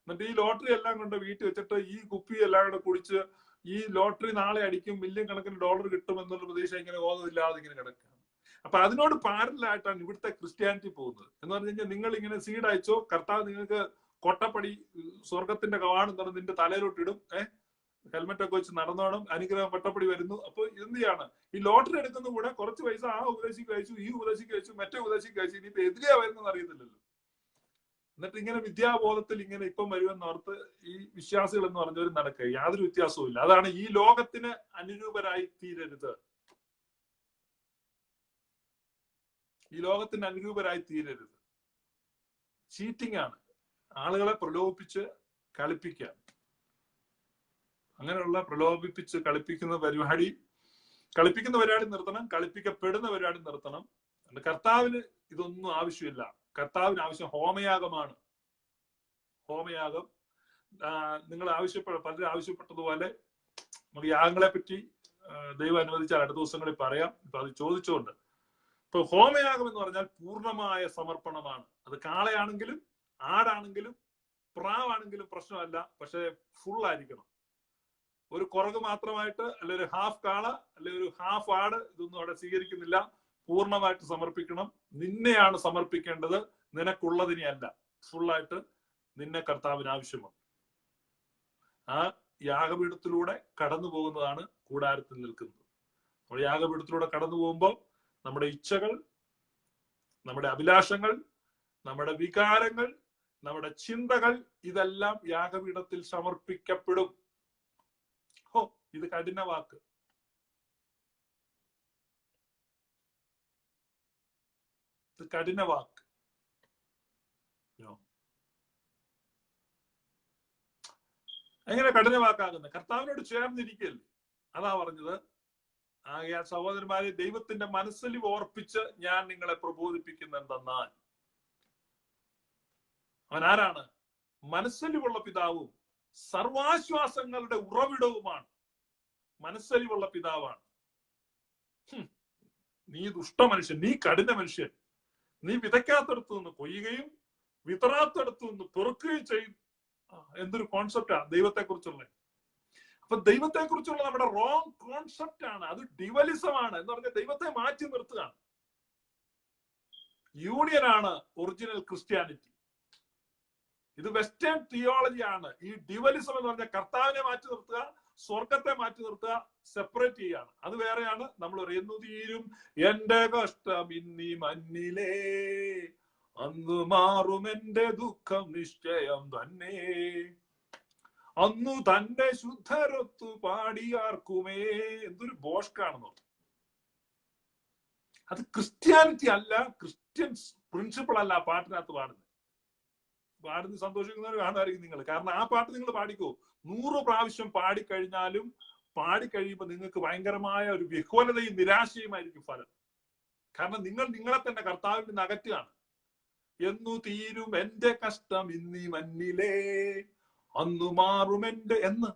എന്നിട്ട് ഈ ലോട്ടറി എല്ലാം കൊണ്ട് വീട്ടിൽ വെച്ചിട്ട് ഈ കുപ്പി എല്ലാം കൂടെ കുടിച്ച് ഈ ലോട്ടറി നാളെ അടിക്കും, മില്യൺ കണക്കിന് ഡോളർ കിട്ടും എന്നുള്ള പ്രതീക്ഷ ഇങ്ങനെ ബോധമില്ലാതെ ഇങ്ങനെ കിടക്കുകയാണ്. അപ്പൊ അതിനോട് പാരലായിട്ടാണ് ഇവിടുത്തെ ക്രിസ്ത്യാനിറ്റി പോകുന്നത്. എന്ന് പറഞ്ഞു കഴിഞ്ഞാൽ നിങ്ങൾ ഇങ്ങനെ സീഡ് അയച്ചോ, കർത്താവ് നിങ്ങൾക്ക് കൊട്ടപ്പടി സ്വർഗത്തിന്റെ കവാടം തുറന്ന് നിന്റെ തലയിലോട്ട് ഇടും, ഹെൽമെറ്റ് ഒക്കെ വെച്ച് നടന്നോണം, അനുഗ്രഹം പട്ടപ്പടി വരുന്നു. അപ്പൊ എന്ത് ചെയ്യാണ്? ഈ ലോട്ടറി എടുക്കുന്ന കൂടെ കുറച്ച് പൈസ ആ ഉപദേശിക്ക് അയച്ചു, ഈ ഉപദേശിക്ക് അയച്ചു, മറ്റേ ഉപദേശിക്ക് അയച്ചു. ഇനിയിപ്പോ എതിരെയാ വരുന്നത് അറിയുന്നില്ലല്ലോ. എന്നിട്ട് ഇങ്ങനെ വിദ്യാബോധത്തിൽ ഇങ്ങനെ ഇപ്പം വരുമെന്ന് ഓർത്ത് ഈ വിശ്വാസികൾ എന്ന് പറഞ്ഞവരും നടക്കുക. യാതൊരു വ്യത്യാസവും ഇല്ല. അതാണ് ഈ ലോകത്തിന് അനുരൂപരായി തീരരുത്. ഈ ലോകത്തിന് അനുരൂപരായി തീരരുത്. ചീറ്റിംഗ് ആണ്. ആളുകളെ പ്രലോഭിപ്പിച്ച് കളിപ്പിക്കുക. അങ്ങനെയുള്ള പ്രലോഭിപ്പിച്ച് കളിപ്പിക്കുന്ന പരിപാടി നിർത്തണം, കളിപ്പിക്കപ്പെടുന്ന പരിപാടി നിർത്തണം. കർത്താവിന് ഇതൊന്നും ആവശ്യമില്ല. കർത്താവിന് ആവശ്യം ഹോമയാഗമാണ്. ഹോമയാഗം നിങ്ങൾ പലരും ആവശ്യപ്പെട്ടതുപോലെ നമുക്ക് യാഗങ്ങളെ പറ്റി ദൈവം അനുവദിച്ചാൽ അടുത്ത ദിവസങ്ങളിൽ പറയാം. ഇപ്പൊ അത് ചോദിച്ചുകൊണ്ട്, ഇപ്പൊ ഹോമയാഗം എന്ന് പറഞ്ഞാൽ പൂർണ്ണമായ സമർപ്പണമാണ്. അത് കാളയാണെങ്കിലും ആടാണെങ്കിലും പ്രാവാണെങ്കിലും പ്രശ്നമല്ല, പക്ഷെ ഫുൾ ആയിരിക്കണം. ഒരു കുറക് മാത്രമായിട്ട്, അല്ലെ ഒരു ഹാഫ് കാള, അല്ലെ ഒരു ഹാഫ് ആട്, ഇതൊന്നും അവിടെ സ്വീകരിക്കുന്നില്ല. പൂർണ്ണമായിട്ട് സമർപ്പിക്കണം. നിന്നെയാണ് സമർപ്പിക്കേണ്ടത്, നിനക്കുള്ളതിനെയല്ല. ഫുള്ളായിട്ട് നിന്നെ കർത്താവിന് ആവശ്യമാണ്. ആ യാഗപീഠത്തിലൂടെ കടന്നു പോകുന്നതാണ് കൂടാരത്തിൽ നിൽക്കുന്നത്. നമ്മൾ യാഗപീഠത്തിലൂടെ കടന്നു പോകുമ്പോൾ നമ്മുടെ ഇച്ഛകൾ, നമ്മുടെ അഭിലാഷങ്ങൾ, നമ്മുടെ വികാരങ്ങൾ, നമ്മുടെ ചിന്തകൾ, ഇതെല്ലാം യാഗപീഠത്തിൽ സമർപ്പിക്കപ്പെടും. ഇത് കഠിന വാക്ക്. ഇത് കഠിന വാക്ക്. എങ്ങനെ കഠിന വാക്കാകുന്നത്? കർത്താവിനോട് ചേർന്നിരിക്കല്ലേ. അതാ പറഞ്ഞത്. ആകയാൽ സഹോദരന്മാരെ, ദൈവത്തിന്റെ മനസ്സിൽ ഓർപ്പിച്ച് ഞാൻ നിങ്ങളെ പ്രബോധിപ്പിക്കുന്നെന്തെന്നാൽ, അവൻ ആരാണ്? മനസ്സലിവുള്ള പിതാവും സർവാശ്വാസങ്ങളുടെ ഉറവിടവുമാണ്. മനസ്സലിവുള്ള പിതാവാണ്. നീ ദുഷ്ട മനുഷ്യൻ, നീ കഠിന മനുഷ്യൻ, നീ വിതയ്ക്കാത്തടത്തു നിന്ന് കൊയ്യുകയും വിതറാത്തടത്തു നിന്ന് പെറുക്കുകയും ചെയ്യും. എന്തൊരു കോൺസെപ്റ്റാണ് ദൈവത്തെ കുറിച്ചുള്ള. അപ്പൊ ദൈവത്തെ കുറിച്ചുള്ള നമ്മുടെ റോങ് കോൺസെപ്റ്റ് ആണ്. അത് ഡിവലിസമാണ്. എന്ന് പറഞ്ഞാൽ ദൈവത്തെ മാറ്റി നിർത്തുകയാണ്. യൂണിയനാണ് ഒറിജിനൽ ക്രിസ്ത്യാനിറ്റി. ഇത് വെസ്റ്റേൺ തിയോളജിയാണ്. ഈ ഡിവലിസം എന്ന് പറഞ്ഞാൽ കർത്താവിനെ മാറ്റി നിർത്തുക, സ്വർഗത്തെ മാറ്റി നിർത്തുക, സെപ്പറേറ്റ് ചെയ്യാണ്. അത് വേറെയാണ്. നമ്മൾ പറയുന്നു, തീരും എന്റെ കഷ്ടം ഇന്നീ മഞ്ഞിലേ, അന്നു മാറും എന്റെ ദുഃഖം നിശ്ചയം തന്നെ, അന്നു തന്റെ ശുദ്ധരൊത്തു പാടിയാർക്കുമേ. എന്തൊരു ബോഷ്കാണെന്നോ. അത് ക്രിസ്ത്യാനിറ്റി അല്ല, ക്രിസ്ത്യൻ പ്രിൻസിപ്പിൾ അല്ല. പാട്ടിനകത്ത് പാടുന്ന സന്തോഷിക്കുന്നവർ കാണുമായിരിക്കും നിങ്ങൾ. കാരണം ആ പാട്ട് നിങ്ങൾ പാടിക്കോ, 100 പ്രാവശ്യം പാടിക്കഴിഞ്ഞാലും പാടിക്കഴിയുമ്പോൾ നിങ്ങൾക്ക് ഭയങ്കരമായ ഒരു വിഹ്വലതയും നിരാശയുമായിരിക്കും ഫലം. കാരണം നിങ്ങൾ നിങ്ങളെ തന്നെ കർത്താവിൽ നിന്ന് അകറ്റുകയാണ്. എന്നു തീരും എന്റെ കഷ്ടം ഇന്നീ മഞ്ഞിലേ, അന്നു മാറും എന്റെ എന്ന്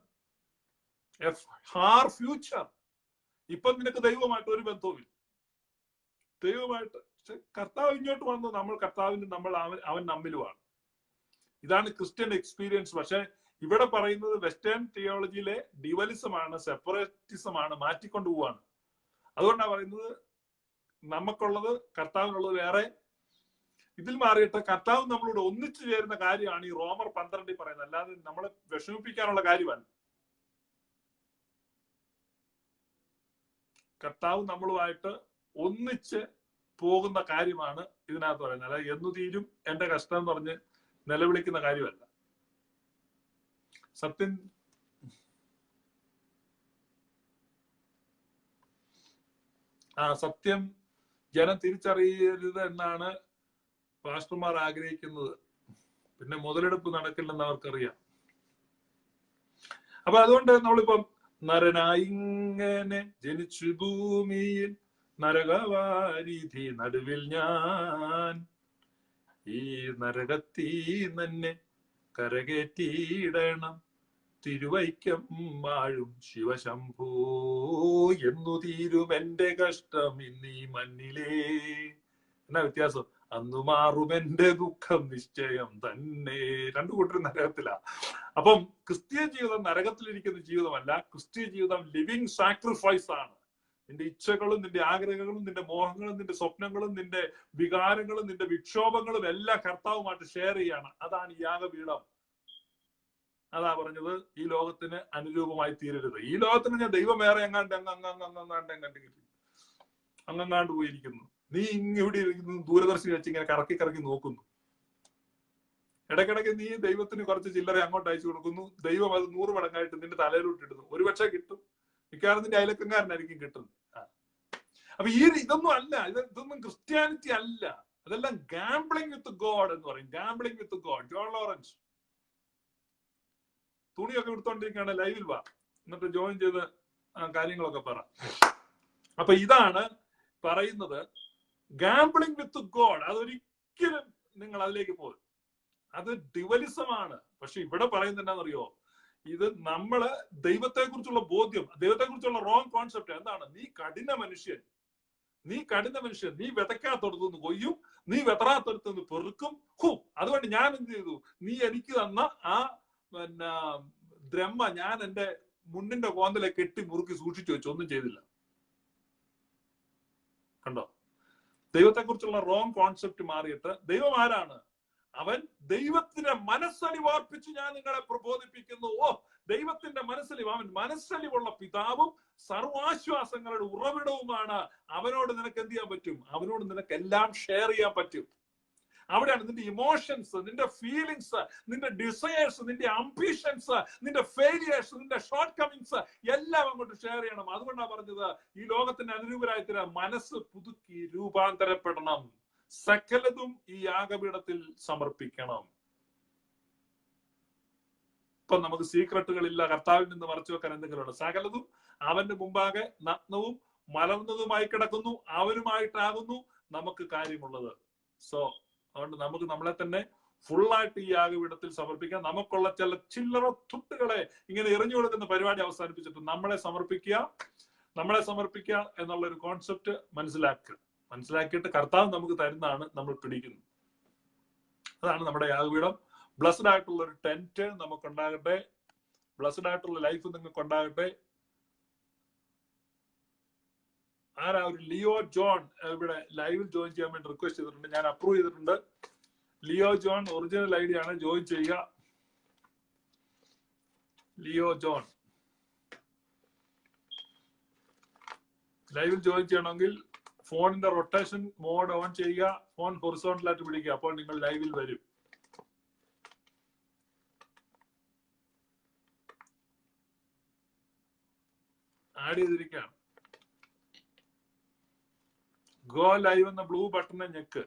ഹാർ ഫ്യൂച്ചർ. ഇപ്പൊ നിനക്ക് ദൈവമായിട്ട് ഒരു ബന്ധവുമില്ല. ദൈവമായിട്ട് കർത്താവ് ഇങ്ങോട്ട് വന്നു, നമ്മൾ കർത്താവിന്, നമ്മൾ അവൻ നമ്മിലുമാണ്. ഇതാണ് ക്രിസ്ത്യൻ എക്സ്പീരിയൻസ്. പക്ഷെ ഇവിടെ പറയുന്നത് വെസ്റ്റേൺ തിയോളജിയിലെ ഡിവലിസമാണ്, സെപ്പറേറ്റിസമാണ്, മാറ്റിക്കൊണ്ടുപോവാണ്. അതുകൊണ്ടാണ് പറയുന്നത് നമുക്കുള്ളത് കർത്താവിനുള്ളത് വേറെ. ഇതിൽ മാറിയിട്ട് കർത്താവ് നമ്മളോട് ഒന്നിച്ചു ചേരുന്ന കാര്യമാണ് ഈ റോമർ 12 പറയുന്നത്. അല്ലാതെ നമ്മളെ വിഷമിപ്പിക്കാനുള്ള കാര്യമല്ല. കർത്താവ് നമ്മളുമായിട്ട് ഒന്നിച്ച് പോകുന്ന കാര്യമാണ് ഇതിനകത്ത് പറയുന്നത്. അതായത് എന്നു തീരും എന്റെ കഷ്ടം എന്ന് പറഞ്ഞ് നിലവിളിക്കുന്ന കാര്യമല്ല. സത്യം ജനം തിരിച്ചറിയരുത് എന്നാണ് പാസ്റ്റർമാർ ആഗ്രഹിക്കുന്നത്. പിന്നെ മുതലെടുപ്പ് നടക്കില്ലെന്ന് അവർക്കറിയാം. അപ്പൊ അതുകൊണ്ട് നമ്മളിപ്പം നരനായിങ്ങനെ ജനിച്ചു ഭൂമിയിൽ നരകവാരിധി നടുവിൽ ഞാൻ, ഈ നരകത്തീ തന്നെ കരകേറ്റിയിടണം തിരുവൈക്കം വാഴും ശിവശംഭൂ, എന്നു തീരും എന്റെ കഷ്ടം ഇന്നീ മണ്ണിലേ. എന്നാ വ്യത്യാസം? അന്നു മാറും എന്റെ ദുഃഖം നിശ്ചയം തന്നെ. രണ്ടു കൂട്ടരും നരകത്തിലാ. അപ്പം ക്രിസ്തീയ ജീവിതം നരകത്തിലിരിക്കുന്ന ജീവിതമല്ല. ക്രിസ്തീയ ജീവിതം ലിവിങ് സാക്രിഫൈസ് ആണ്. നിന്റെ ഇച്ഛകളും നിന്റെ ആഗ്രഹങ്ങളും നിന്റെ മോഹങ്ങളും നിന്റെ സ്വപ്നങ്ങളും നിന്റെ വികാരങ്ങളും നിന്റെ വിക്ഷോഭങ്ങളും എല്ലാം കർത്താവുമായിട്ട് ഷെയർ ചെയ്യാണ്. അതാണ് യാഗപീഠം. അതാ പറഞ്ഞത്, ഈ ലോകത്തിന് അനുരൂപമായി തീരരുത്. ഈ ലോകത്തിന് ഞാൻ ദൈവം വേറെ അങ്ങങ്ങാണ്ട് പോയിരിക്കുന്നു. നീ ഇങ്ങിവിടെ ഇരിക്കുന്നു, ദൂരദർശിനി വെച്ച് ഇങ്ങനെ കറക്കി കറക്കി നോക്കുന്നു. ഇടയ്ക്കിടയ്ക്ക് നീ ദൈവത്തിന് കുറച്ച് ചില്ലറ അങ്ങോട്ട് അയച്ചു കൊടുക്കുന്നു. ദൈവം അത് 100 മടങ്ങായിട്ട് നിന്റെ തലയിലോട്ട് ഇടുന്നു. ഒരുപക്ഷെ കിട്ടും, മിക്കവാറും നിന്റെ അയലക്കാരനായിരിക്കും കിട്ടുന്നത്. അപ്പൊ ഇതൊന്നും അല്ല, ഇതൊന്നും ക്രിസ്ത്യാനിറ്റി അല്ല. അതെല്ലാം ഗാംബ്ലിംഗ് വിത്ത് ഗോഡ് എന്ന് പറയും. Gambling with God. John Lawrence തുണിയൊക്കെ എടുത്തോണ്ടിരിക്കുകയാണ്, ലൈവിൽ വാ. എന്നിട്ട് ജോയിൻ ചെയ്ത് കാര്യങ്ങളൊക്കെ പറ. അപ്പൊ ഇതാണ് പറയുന്നത്, ഗാംബ്ലിംഗ് വിത്ത് ഗോഡ്. അതൊരിക്കലും നിങ്ങൾ അതിലേക്ക് പോകും, അത് ഡിവലിസമാണ്. പക്ഷെ ഇവിടെ പറയുന്നത് എന്താണെന്നറിയോ, ഇത് നമ്മള് ദൈവത്തെ കുറിച്ചുള്ള ബോധ്യം, ദൈവത്തെ കുറിച്ചുള്ള റോങ് കോൺസെപ്റ്റ് എന്താണ്? നീ കഠിന മനുഷ്യൻ, നീ വിതയ്ക്കാത്തടത്തു നിന്ന് കൊയ്യും, നീ വെതറാത്തടത്തു നിന്ന് പെറുക്കും. അതുകൊണ്ട് ഞാൻ എന്ത് ചെയ്തു, നീ എനിക്ക് തന്ന ആ ദ്രഹ്മ ഞാൻ എന്റെ മുണ്ടിന്റെ കോന്തലെ കെട്ടി മുറുക്കി സൂക്ഷിച്ചു വെച്ചു, ഒന്നും ചെയ്തില്ല. കണ്ടോ? ദൈവത്തെക്കുറിച്ചുള്ള റോങ് കോൺസെപ്റ്റ് മാറിയിട്ട് ദൈവം ആരാണ്? അവൻ ദൈവത്തിന്റെ മനസ്സലിവാർപ്പിച്ച് ഞാൻ നിങ്ങളെ പ്രബോധിപ്പിക്കുന്നു. ദൈവത്തിന്റെ മനസ്സലിവ്, അവൻ മനസ്സലിവുള്ള പിതാവും സർവാശ്വാസങ്ങളുടെ ഉറവിടവുമാണ്. അവനോട് നിനക്ക് എന്ത് ചെയ്യാൻ പറ്റും? അവനോട് നിനക്ക് എല്ലാം ഷെയർ ചെയ്യാൻ പറ്റും. അവിടെയാണ് നിന്റെ ഇമോഷൻസ്, നിന്റെ ഫീലിങ്സ്, നിന്റെ ഡിസയേഴ്സ്, നിന്റെ അംബിഷൻസ്, നിന്റെ ഫെയിലിയേഴ്സ്, നിന്റെ ഷോർട്ട് കമ്മിങ്സ് എല്ലാം അങ്ങോട്ട് ഷെയർ ചെയ്യണം. അതുകൊണ്ടാണ് പറഞ്ഞത്, ഈ ലോകത്തിന്റെ അനുരൂപരായി തീരാൻ മനസ്സ് പുതുക്കി രൂപാന്തരപ്പെടണം, സകലതും ഈ യാഗപീഠത്തിൽ സമർപ്പിക്കണം. ഇപ്പൊ നമുക്ക് സീക്രട്ടുകളില്ല, കർത്താവിൽ നിന്ന് മറച്ചു വെക്കാൻ എന്തെങ്കിലും. സകലതും അവന്റെ മുമ്പാകെ നഗ്നവും മലർന്നതുമായി കിടക്കുന്നു, അവനുമായിട്ടാകുന്നു നമുക്ക് കാര്യമുള്ളത്. സോ അതുകൊണ്ട് നമുക്ക് നമ്മളെ തന്നെ ഫുള്ളായിട്ട് ഈ യാഗപീഠത്തിൽ സമർപ്പിക്കാം. നമുക്കുള്ള ചില ചില്ലറ തുട്ടുകളെ ഇങ്ങനെ എറിഞ്ഞു കൊടുക്കുന്ന പരിപാടി അവസാനിപ്പിച്ചിട്ട് നമ്മളെ സമർപ്പിക്കുക എന്നുള്ള ഒരു കോൺസെപ്റ്റ് മനസ്സിലാക്കിയിട്ട് കർത്താവ് നമുക്ക് തരുന്നതാണ് നമ്മൾ പിടിക്കുന്നത്. അതാണ് നമ്മുടെ യാഗപീഠം. ബ്ലസ്ഡ് ആയിട്ടുള്ള ഒരു ടെന്റ് നമുക്കുണ്ടാകട്ടെ, ബ്ലസ്ഡ് ആയിട്ടുള്ള ലൈഫ് നിങ്ങൾക്ക് ഉണ്ടാകട്ടെ. ആരാ? ഒരു ലിയോ ജോൺ ഇവിടെ ലൈവിൽ ജോയിൻ ചെയ്യാൻ വേണ്ടി റിക്വസ്റ്റ് ചെയ്തിട്ടുണ്ട്, ഞാൻ അപ്രൂവ് ചെയ്തിട്ടുണ്ട്. ലിയോ ജോൺ ഒറിജിനൽ ഐഡി ആണ്, ജോയിൻ ചെയ്യുക. ലിയോ ജോൺ ലൈവിൽ ജോയിൻ ചെയ്യണമെങ്കിൽ ഫോണിന്റെ റൊട്ടേഷൻ മോഡ് ഓൺ ചെയ്യുക, ഫോൺ ഹൊറിസോണ്ടലായിട്ട് പിടിക്കുക, അപ്പോൾ നിങ്ങൾ ലൈവിൽ വരും. ആഡ് ചെയ്തിരിക്കുകയാണ്. ഗോ ലൈവ് എന്ന ബ്ലൂ ബട്ടനെ ഞെക്ക്.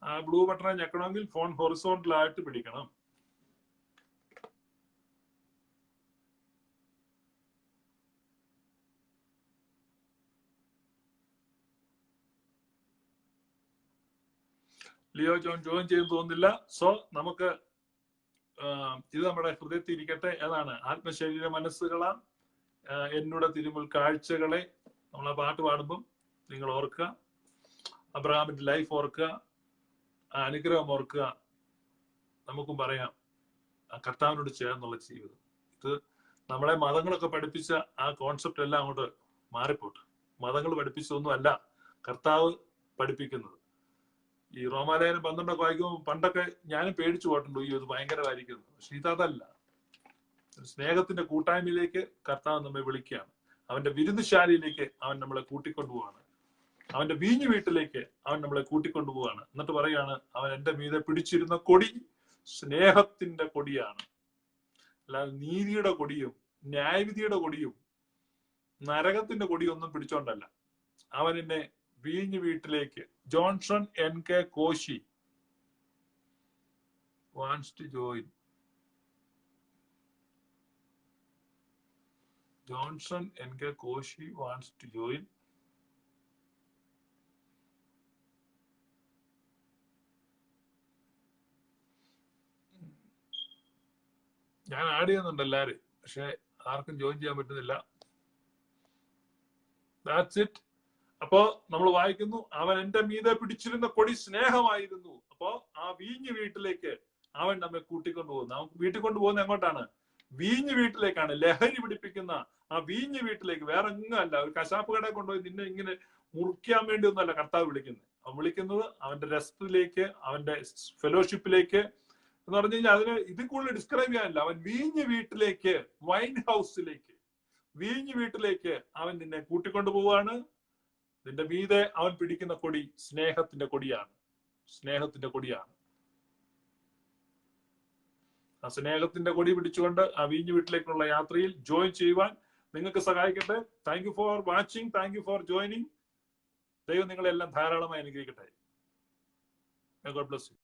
ആ ബ്ലൂ ബട്ടനെ ഞെക്കണമെങ്കിൽ ഫോൺ ഹൊറിസോണ്ടലായിട്ട് പിടിക്കണം. ലിയോ ജോൺ ജോയിൻ ചെയ്ത് തോന്നുന്നില്ല. സോ നമുക്ക് ഇത് നമ്മുടെ ഹൃദയത്തിൽ ഇരിക്കട്ടെ. ഏതാണ്? ആത്മശരീര മനസ്സുകളാം എന്നോട് തിരുമുൽ കാഴ്ചകളെ. നമ്മൾ ആ പാട്ട് പാടുമ്പം നിങ്ങൾ ഓർക്കുക, അബ്രഹാമിന്റെ ലൈഫ് ഓർക്കുക, ആ അനുഗ്രഹം ഓർക്കുക. നമുക്കും പറയാം ആ കർത്താവിനോട് ചേർന്നുള്ള ജീവിതം. ഇത് നമ്മളെ മതങ്ങളൊക്കെ പഠിപ്പിച്ച ആ കോൺസെപ്റ്റ് എല്ലാം അങ്ങോട്ട് മാറിപ്പോട്ടെ. മതങ്ങൾ പഠിപ്പിച്ചതൊന്നും അല്ല കർത്താവ് പഠിപ്പിക്കുന്നത്. ഈ റോമാലേഖനം 12 വായിക്കുമ്പോൾ പണ്ടൊക്കെ ഞാനും പേടിച്ചു പോയിട്ടുണ്ടോ, ഈ ഇത് ഭയങ്കരമായിരിക്കുന്നു. പക്ഷെ ഇതല്ല. സ്നേഹത്തിന്റെ കൂട്ടായ്മയിലേക്ക് കർത്താവ് നമ്മെ വിളിക്കുകയാണ്. അവന്റെ വിരുന്നുശാലയിലേക്ക് അവൻ നമ്മളെ കൂട്ടിക്കൊണ്ടുപോവാണ്. അവന്റെ വീഞ്ഞു വീട്ടിലേക്ക് അവൻ നമ്മളെ കൂട്ടിക്കൊണ്ടുപോവാണ്. എന്നിട്ട് പറയാണ്, അവൻ എന്റെ മീതെ പിടിച്ചിരുന്ന കൊടി സ്നേഹത്തിന്റെ കൊടിയാണ്. അല്ലാതെ നീതിയുടെ കൊടിയും ന്യായവിധിയുടെ കൊടിയും നരകത്തിന്റെ കൊടിയൊന്നും പിടിച്ചോണ്ടല്ല. അവൻ എന്നെ വീഞ്ഞു വീട്ടിലേക്ക്. Johnson NK Koshi wants to join. Johnson NK Koshi wants to join. ഞാൻ ആഡ് ചെയ്യുന്നുണ്ട് എല്ലാവരും, പക്ഷെ ആർക്കും ജോയിൻ ചെയ്യാൻ പറ്റുന്നില്ല. That's it. അപ്പോ നമ്മൾ വായിക്കുന്നു, അവൻ എന്റെ മീതെ പിടിച്ചിരുന്ന കൊടി സ്നേഹമായിരുന്നു. അപ്പോ ആ വീഞ്ഞു വീട്ടിലേക്ക് അവൻ നമ്മെ കൂട്ടിക്കൊണ്ടുപോകുന്നു. നമുക്ക് വീട്ടിൽ കൊണ്ടുപോകുന്ന എങ്ങോട്ടാണ്? വീഞ്ഞു വീട്ടിലേക്കാണ്. ലഹരി പിടിപ്പിക്കുന്ന ആ വീഞ്ഞു വീട്ടിലേക്ക്. വേറെ എങ്ങും അല്ല. ഒരു കശാപ്പ് കടയിൽ കൊണ്ടുപോയി നിന്നെ ഇങ്ങനെ മുറിക്കാൻ വേണ്ടി ഒന്നുമല്ല കർത്താവ് വിളിക്കുന്നത്. അവൻ വിളിക്കുന്നത് അവന്റെ രസത്തിലേക്ക്, അവന്റെ ഫെലോഷിപ്പിലേക്ക് എന്ന് പറഞ്ഞു കഴിഞ്ഞാൽ അതിന് ഇതിൽ കൂടുതൽ ഡിസ്ക്രൈബ് ചെയ്യാനില്ല. അവൻ വീഞ്ഞു വീട്ടിലേക്ക്, വൈൻ ഹൗസിലേക്ക്, വീഞ്ഞു വീട്ടിലേക്ക് അവൻ നിന്നെ കൂട്ടിക്കൊണ്ടുപോവാണ്. നിന്റെ മീതെ അവൻ പിടിക്കുന്ന കൊടി സ്നേഹത്തിന്റെ കൊടിയാണ്. സ്നേഹത്തിന്റെ കൊടിയാണ്. ആ സ്നേഹത്തിന്റെ കൊടി പിടിച്ചുകൊണ്ട് ആ വീഞ്ഞു വീട്ടിലേക്കുള്ള യാത്രയിൽ ജോയിൻ ചെയ്യുവാൻ നിങ്ങൾക്ക് സഹായിക്കട്ടെ. Thank you for watching. Thank you for joining. ദൈവം നിങ്ങളെല്ലാം ധാരാളമായി അനുഗ്രഹിക്കട്ടെ. God bless you.